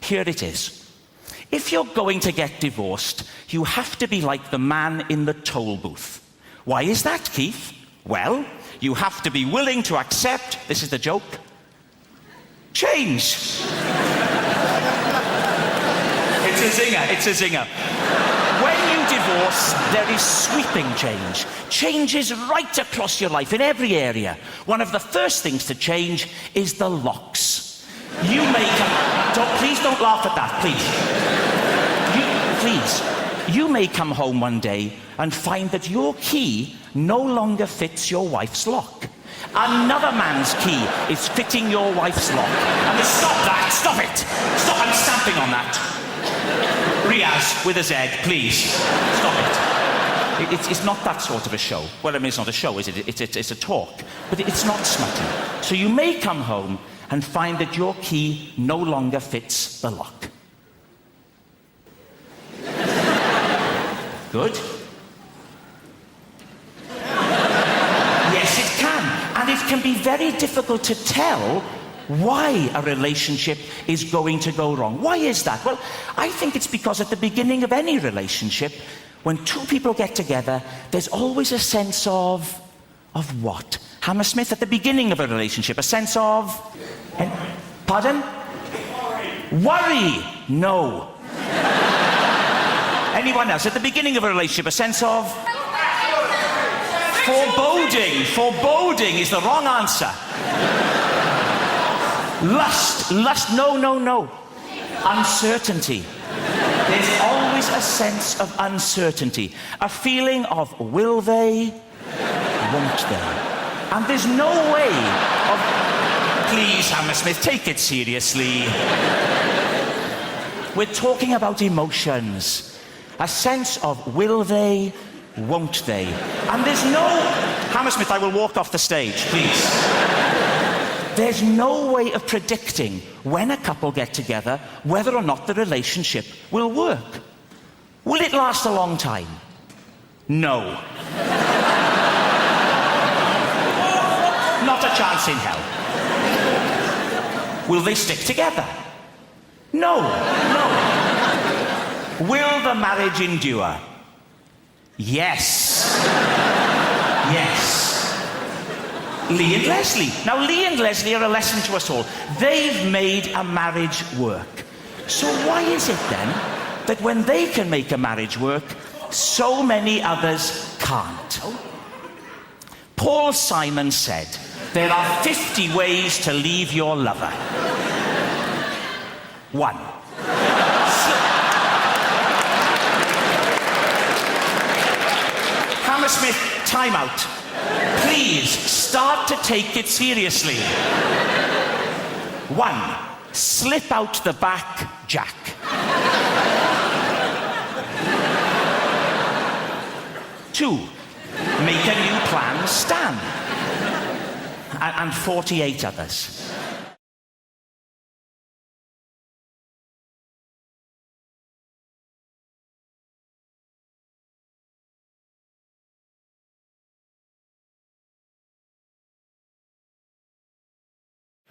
Here it is. If you're going to get divorced, you have to be like the man in the toll booth. Why is that, Keith? Well, you have to be willing to accept, this is the joke, change. It's a zinger. When you divorce, there is sweeping change. Change is right across your life, in every area. One of the first things to change is the locks. You may come... Please don't laugh at that, please. You may come home one day and find that your key no longer fits your wife's lock. Another man's key is fitting your wife's lock. And stop that! Stop it! Stop! I'm stamping on that. Riaz, with a Z, please. Stop it. It's not that sort of a show. Well, I mean, it's not a show, is it? It's a talk. But it's not smutty. So you may come home and find that your key no longer fits the lock. Good? Yes, it can. And it can be very difficult to tell why a relationship is going to go wrong. Why is that? Well, I think it's because at the beginning of any relationship, when two people get together, there's always a sense of what? Hammersmith, at the beginning of a relationship, a sense of... Pardon? Worry? No. Anyone else? At the beginning of a relationship, a sense of? Foreboding. Foreboding is the wrong answer. Lust. Lust. No, no, no. Uncertainty. There's always a sense of uncertainty. A feeling of will they, won't they? And there's no way of... Please, Hammersmith, take it seriously. We're talking about emotions. A sense of will they, won't they? And there's no... Hammersmith, I will walk off the stage, please. There's no way of predicting when a couple get together whether or not the relationship will work. Will it last a long time? No. Not a chance in hell. Will they stick together? No, no. Will the marriage endure? Yes. Yes. Lee and Leslie. Now, Lee and Leslie are a lesson to us all. They've made a marriage work. So why is it then that when they can make a marriage work, so many others can't? Paul Simon said, there are 50 ways to leave your lover. 1. Hammersmith, time out. Please, start to take it seriously. 1. Slip out the back, Jack. 2. Make a new plan, Stan. And 48 others.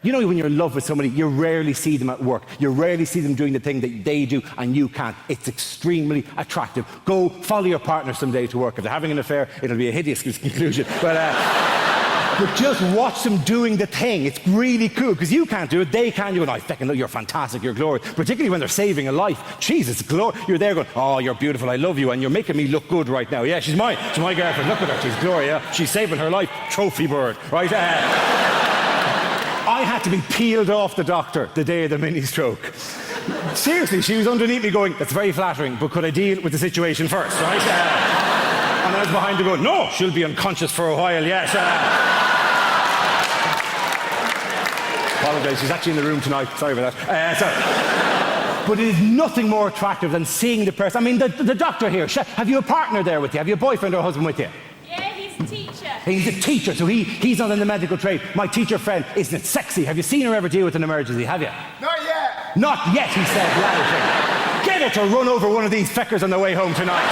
You know, when you're in love with somebody, you rarely see them at work. You rarely see them doing the thing that they do and you can't. It's extremely attractive. Go follow your partner someday to work. If they're having an affair, it'll be a hideous conclusion. But just watch them doing the thing. It's really cool because you can't do it. They can. You go, I fucking love you're fantastic. You're glorious. Particularly when they're saving a life. Jesus, glorious. You're there going, oh, you're beautiful. I love you. And you're making me look good right now. Yeah, she's my girlfriend. Look at her. She's glorious. She's saving her life. Trophy bird. Right? I had to be peeled off the doctor the day of the mini-stroke. Seriously, she was underneath me going, that's very flattering, but could I deal with the situation first, right? And I was behind her going, no, she'll be unconscious for a while, yes. Apologise, she's actually in the room tonight. Sorry about that. But it is nothing more attractive than seeing the person. I mean, the doctor here, have you a partner there with you? Have you a boyfriend or husband with you? Yeah, he's a teacher. He's a teacher, so he's not in the medical trade. My teacher friend, isn't it sexy? Have you seen her ever deal with an emergency, have you? Not yet. Not yet, he said loudly. Get her to run over one of these feckers on the way home tonight.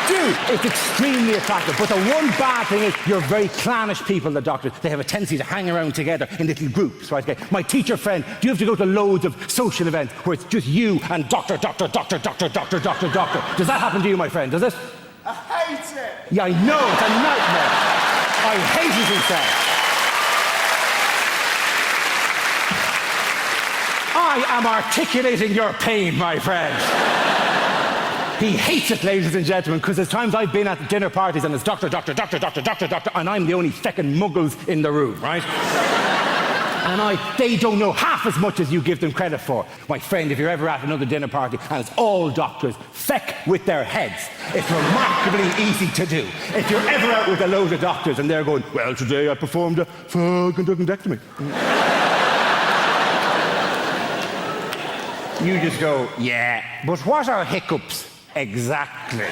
Dude, it's extremely attractive. But the one bad thing is you're very clannish people, the doctors. They have a tendency to hang around together in little groups, right? Okay. My teacher friend, do you have to go to loads of social events where it's just you and doctor? Does that happen to you, my friend? Does it? I hate it. Yeah, I know, it's a nightmare. I hate it, he said. I am articulating your pain, my friend. He hates it, ladies and gentlemen, because there's times I've been at dinner parties and it's doctor, and I'm the only feckin' muggles in the room, right? And they don't know half as much as you give them credit for. My friend, if you're ever at another dinner party and it's all doctors, feck with their heads. It's remarkably easy to do. If you're ever out with a load of doctors and they're going, well, today I performed a fucking duodectomy. You just go, yeah, but what are hiccups exactly?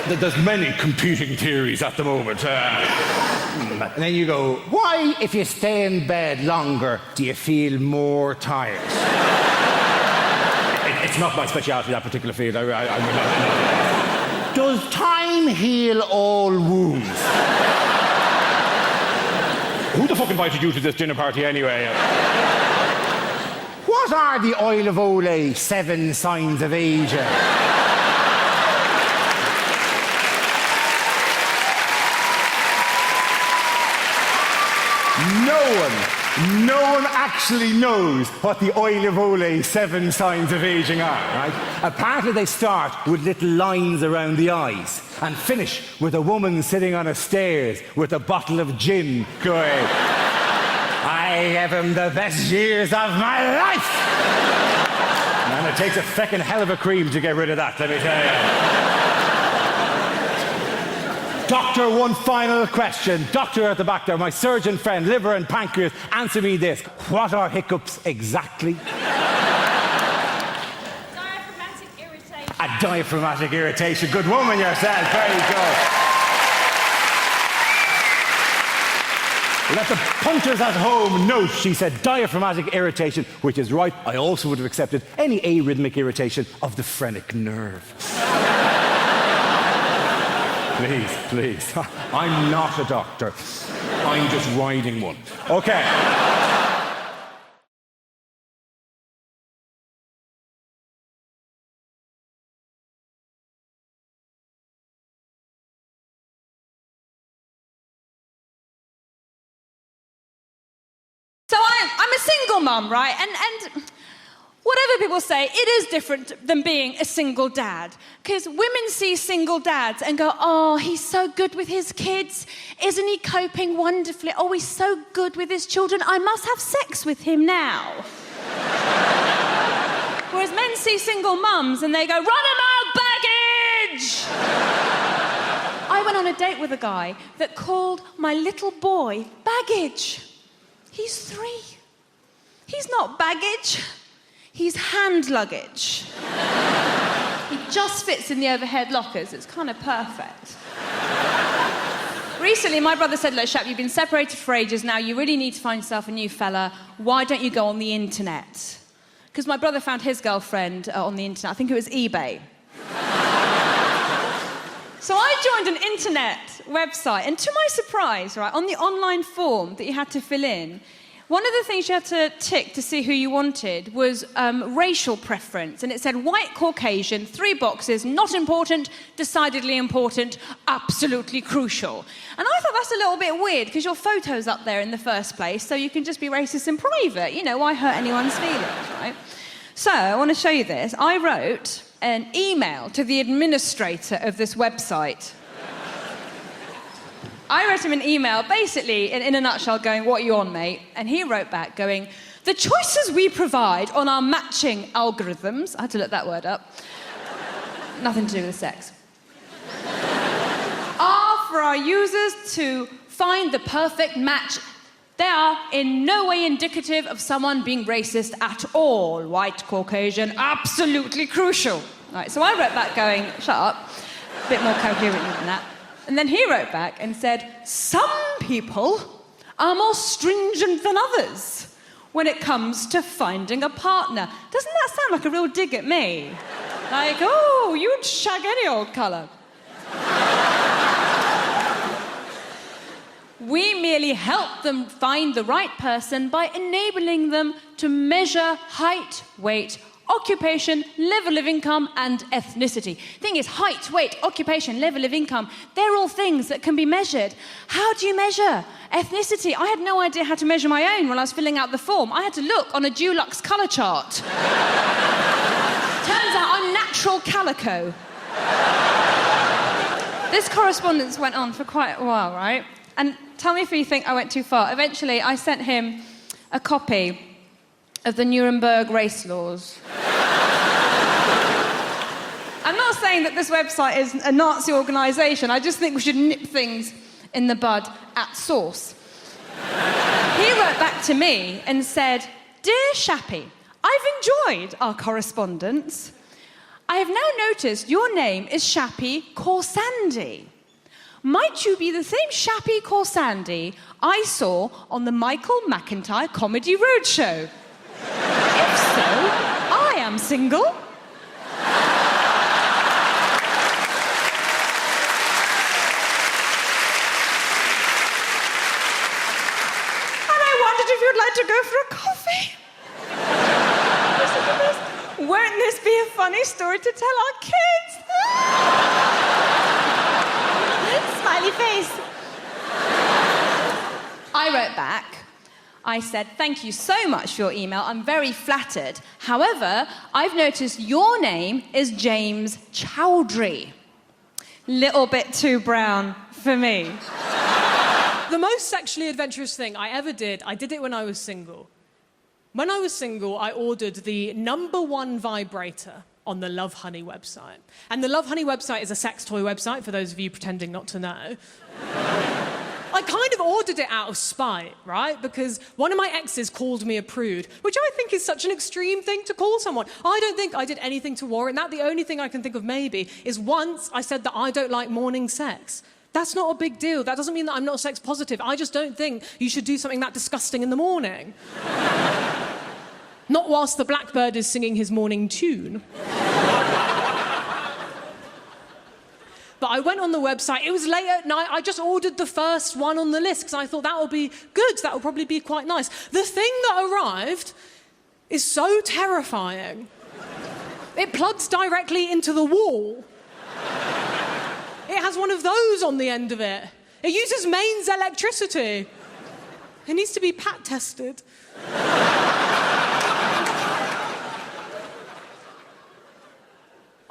There's many competing theories at the moment. And then you go, why, if you stay in bed longer, do you feel more tired? It's not my speciality, that particular field. Does time heal all wounds? Who the fuck invited you to this dinner party anyway? What are the oil of Olay 7 signs of Asia? no one actually knows what the Oil of Ole 7 signs of aging are, right? Apparently they start with little lines around the eyes and finish with a woman sitting on a stairs with a bottle of gin going, I gave him the best years of my life! And it takes a feckin' hell of a cream to get rid of that, let me tell you. Doctor, one final question. Doctor at the back there, my surgeon friend, liver and pancreas, answer me this. What are hiccups exactly? Diaphragmatic irritation. A diaphragmatic irritation. Good woman yourself. Very good. Let the punters at home note, she said, diaphragmatic irritation, which is right. I also would have accepted any arrhythmic irritation of the phrenic nerve. Please. I'm not a doctor. I'm just riding one. Okay. So I'm a single mum, right? And whatever people say, it is different than being a single dad. Because women see single dads and go, oh, he's so good with his kids. Isn't he coping wonderfully? Oh, he's so good with his children. I must have sex with him now. Whereas men see single mums and they go, run him out, baggage! I went on a date with a guy that called my little boy baggage. He's 3. He's not baggage. He's hand luggage. He just fits in the overhead lockers. It's kind of perfect. Recently, my brother said, look, Shap, you've been separated for ages now. You really need to find yourself a new fella. Why don't you go on the internet? Because my brother found his girlfriend on the internet. I think it was eBay. So I joined an internet website, and to my surprise, right, on the online form that you had to fill in, one of the things you had to tick to see who you wanted was racial preference, and it said white, Caucasian, 3 boxes, not important, decidedly important, absolutely crucial. And I thought that's a little bit weird, because your photo's up there in the first place, so you can just be racist in private. You know, why hurt anyone's feelings, right? So I want to show you this. I wrote an email to the administrator of this website. I wrote him an email, basically, in a nutshell, going, what are you on, mate? And he wrote back, going, the choices we provide on our matching algorithms, I had to look that word up, nothing to do with sex, are for our users to find the perfect match. They are in no way indicative of someone being racist at all. White, Caucasian, absolutely crucial. All right, so I wrote back going, shut up, a bit more coherently than that. And then he wrote back and said, some people are more stringent than others when it comes to finding a partner. Doesn't that sound like a real dig at me? Like, oh, you'd shag any old colour. We merely help them find the right person by enabling them to measure height, weight, occupation, level of income, and ethnicity. Thing is, height, weight, occupation, level of income, they're all things that can be measured. How do you measure ethnicity? I had no idea how to measure my own when I was filling out the form. I had to look on a Dulux colour chart. Turns out I'm natural calico. This correspondence went on for quite a while, right? And tell me if you think I went too far. Eventually, I sent him a copy of the Nuremberg race laws. I'm not saying that this website is a Nazi organisation. I just think we should nip things in the bud at source. He wrote back to me and said, Dear Shappy, I've enjoyed our correspondence. I have now noticed your name is Shappy Corsandi. Might you be the same Shappy Corsandi I saw on the Michael McIntyre Comedy Roadshow? If so, I am single. And I wondered if you'd like to go for a coffee. Listen to this. Won't this be a funny story to tell our kids? Smiley face. I wrote back, I said, thank you so much for your email. I'm very flattered. However, I've noticed your name is James Chowdhury. Little bit too brown for me. The most sexually adventurous thing I ever did, I did it when I was single. When I was single, I ordered the #1 vibrator on the Love Honey website. And the Love Honey website is a sex toy website, for those of you pretending not to know. I kind of ordered it out of spite, right? Because one of my exes called me a prude, which I think is such an extreme thing to call someone. I don't think I did anything to warrant that. The only thing I can think of maybe is once I said that I don't like morning sex. That's not a big deal. That doesn't mean that I'm not sex positive. I just don't think you should do something that disgusting in the morning. Not whilst the blackbird is singing his morning tune. But I went on the website. It was late at night. I just ordered the first one on the list because I thought that will be good. That will probably be quite nice. The thing that arrived is so terrifying. It plugs directly into the wall. It has one of those on the end of it. It uses mains electricity. It needs to be pat tested.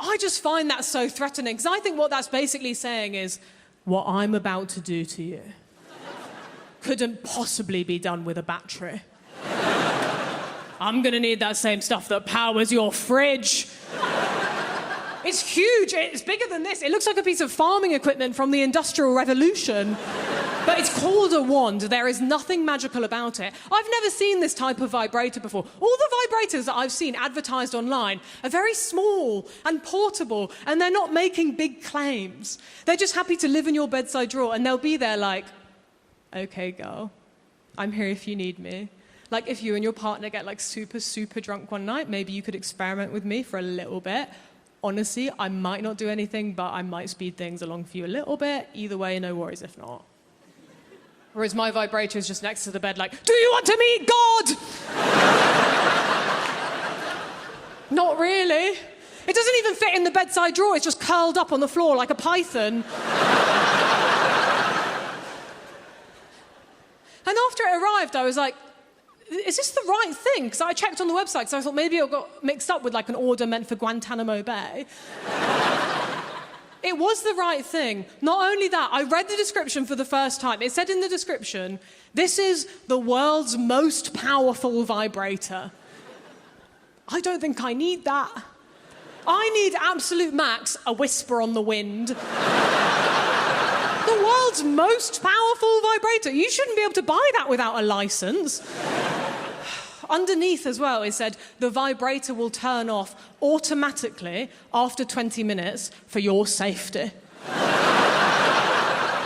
I just find that so threatening, because I think what that's basically saying is, what I'm about to do to you couldn't possibly be done with a battery. I'm going to need that same stuff that powers your fridge. It's huge. It's bigger than this. It looks like a piece of farming equipment from the Industrial Revolution. But it's called a wand. There is nothing magical about it. I've never seen this type of vibrator before. All the vibrators that I've seen advertised online are very small and portable, and they're not making big claims. They're just happy to live in your bedside drawer, and they'll be there like, okay, girl, I'm here if you need me. Like, if you and your partner get like super, super drunk one night, maybe you could experiment with me for a little bit. Honestly, I might not do anything, but I might speed things along for you a little bit. Either way, no worries if not. Whereas my vibrator is just next to the bed like, do you want to meet God? Not really. It doesn't even fit in the bedside drawer. It's just curled up on the floor like a python. And after it arrived, I was like, is this the right thing? Because I checked on the website, because I thought maybe it got mixed up with like an order meant for Guantanamo Bay. It was the right thing. Not only that, I read the description for the first time. It said in the description, this is the world's most powerful vibrator. I don't think I need that. I need absolute max, a whisper on the wind. The world's most powerful vibrator. You shouldn't be able to buy that without a license. Underneath as well, it said, the vibrator will turn off automatically after 20 minutes for your safety.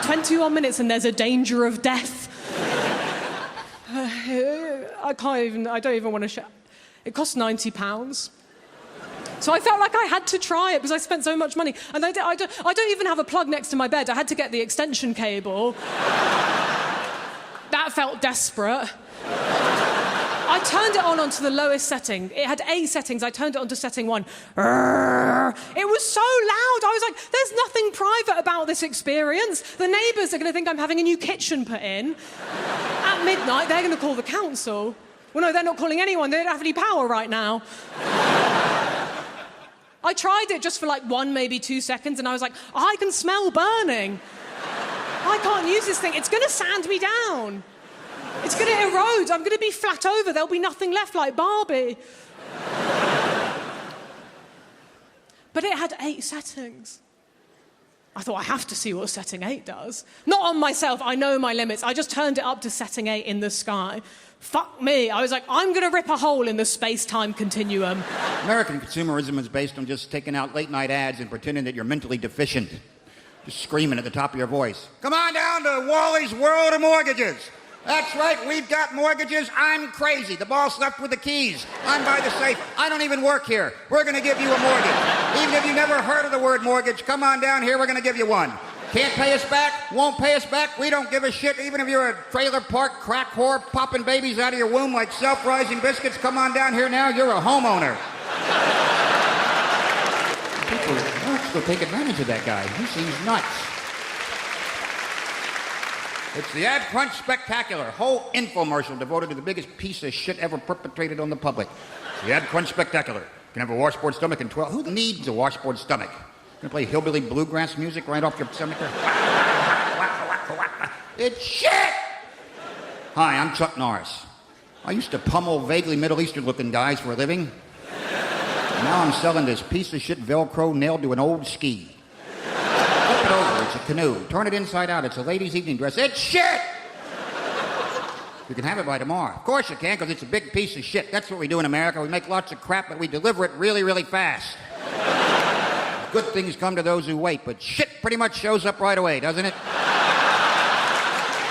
21 minutes and there's a danger of death. I don't even want to share. It cost £90. So I felt like I had to try it because I spent so much money. And I don't even have a plug next to my bed. I had to get the extension cable. That felt desperate. I turned it onto the lowest setting. It had 8 settings. I turned it onto setting 1. It was so loud. I was like, there's nothing private about this experience. The neighbours are going to think I'm having a new kitchen put in. At midnight, they're going to call the council. Well, no, they're not calling anyone. They don't have any power right now. I tried it just for like 1, maybe 2 seconds, and I was like, I can smell burning. I can't use this thing. It's going to sand me down. It's going to erode. I'm going to be flat over. There'll be nothing left like Barbie. But it had 8 settings. I thought, I have to see what setting 8 does. Not on myself. I know my limits. I just turned it up to setting 8 in the sky. Fuck me. I was like, I'm going to rip a hole in the space-time continuum. American consumerism is based on just taking out late-night ads and pretending that you're mentally deficient. Just screaming at the top of your voice. Come on down to Wally's World of Mortgages. That's right, we've got mortgages. I'm crazy. The boss left with the keys. I'm by the safe. I don't even work here. We're going to give you a mortgage. Even if you never heard of the word mortgage, come on down here, we're going to give you one. Can't pay us back, won't pay us back, we don't give a shit. Even if you're a trailer park crack whore popping babies out of your womb like self-rising biscuits, come on down here now, you're a homeowner. People are nuts to take advantage of that guy. He seems nuts. It's the Ab Crunch Spectacular, whole infomercial devoted to the biggest piece of shit ever perpetrated on the public. It's the Ab Crunch Spectacular. You can have a washboard stomach in 12. Who needs a washboard stomach? You gonna play hillbilly bluegrass music right off your stomach? It's shit! Hi, I'm Chuck Norris. I used to pummel vaguely Middle Eastern-looking guys for a living. Now I'm selling this piece of shit Velcro nailed to an old ski. Flip it over, it's a canoe. Turn it inside out, it's a lady's evening dress. It's shit! You can have it by tomorrow. Of course you can, because it's a big piece of shit. That's what we do in America. We make lots of crap, but we deliver it really, really fast. Good things come to those who wait, but shit pretty much shows up right away, doesn't it?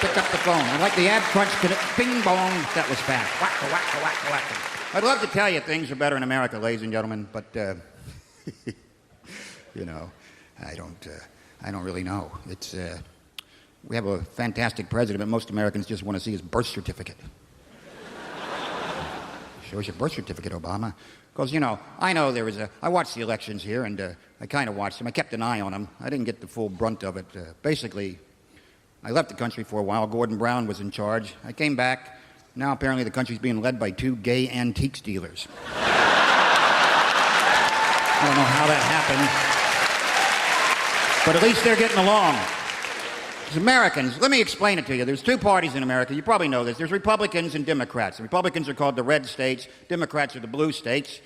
Pick up the phone. I like the Ab Crunch. Bing bong. That was fast. Wacka, wacka, wacka, wacka. I'd love to tell you things are better in America, ladies and gentlemen, but, you know, I don't really know. It's, we have a fantastic president, but most Americans just want to see his birth certificate. Show us your birth certificate, Obama. Because, you know, I know there was I watched the elections here, and I kind of watched them. I kept an eye on them. I didn't get the full brunt of it. Basically, I left the country for a while. Gordon Brown was in charge. I came back. Now, apparently, the country's being led by two gay antiques dealers. I don't know how that happened. But at least they're getting along. As Americans, let me explain it to you. There's two parties in America. You probably know this. There's Republicans and Democrats. The Republicans are called the red states. Democrats are the blue states.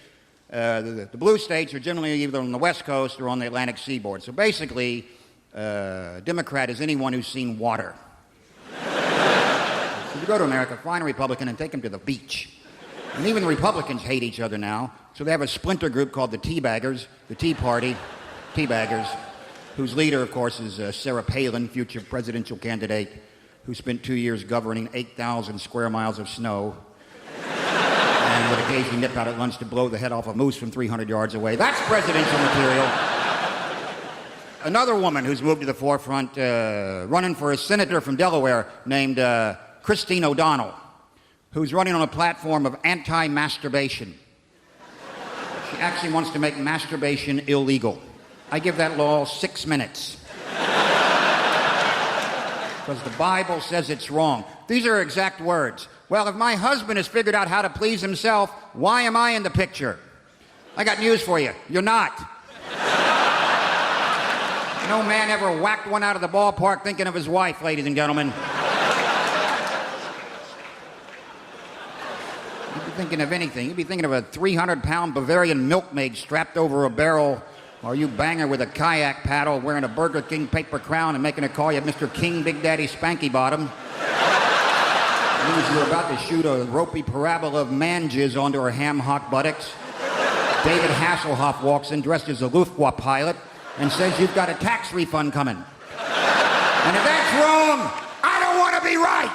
The blue states are generally either on the West Coast or on the Atlantic seaboard. So basically, Democrat is anyone who's seen water. So if you go to America, find a Republican and take him to the beach. And even the Republicans hate each other now. So they have a splinter group called the Teabaggers, the Tea Party, Teabaggers, whose leader, of course, is Sarah Palin, future presidential candidate, who spent 2 years governing 8,000 square miles of snow and would occasionally nip out at lunch to blow the head off a moose from 300 yards away. That's presidential material. Another woman who's moved to the forefront, running for a senator from Delaware, named Christine O'Donnell, who's running on a platform of anti-masturbation. She actually wants to make masturbation illegal. I give that law 6 minutes. Because the Bible says it's wrong. These are her exact words. Well, if my husband has figured out how to please himself, why am I in the picture? I got news for you. You're not. No man ever whacked one out of the ballpark thinking of his wife, ladies and gentlemen. You'd be thinking of anything. You'd be thinking of a 300-pound Bavarian milkmaid strapped over a barrel, or you bang her with a kayak paddle wearing a Burger King paper crown and making her call you Mr. King Big Daddy Spanky Bottom. Means you're about to shoot a ropey parabola of man jizz onto her ham hock buttocks. David Hasselhoff walks in dressed as a Luftwaffe pilot and says you've got a tax refund coming. And if that's wrong, I don't want to be right.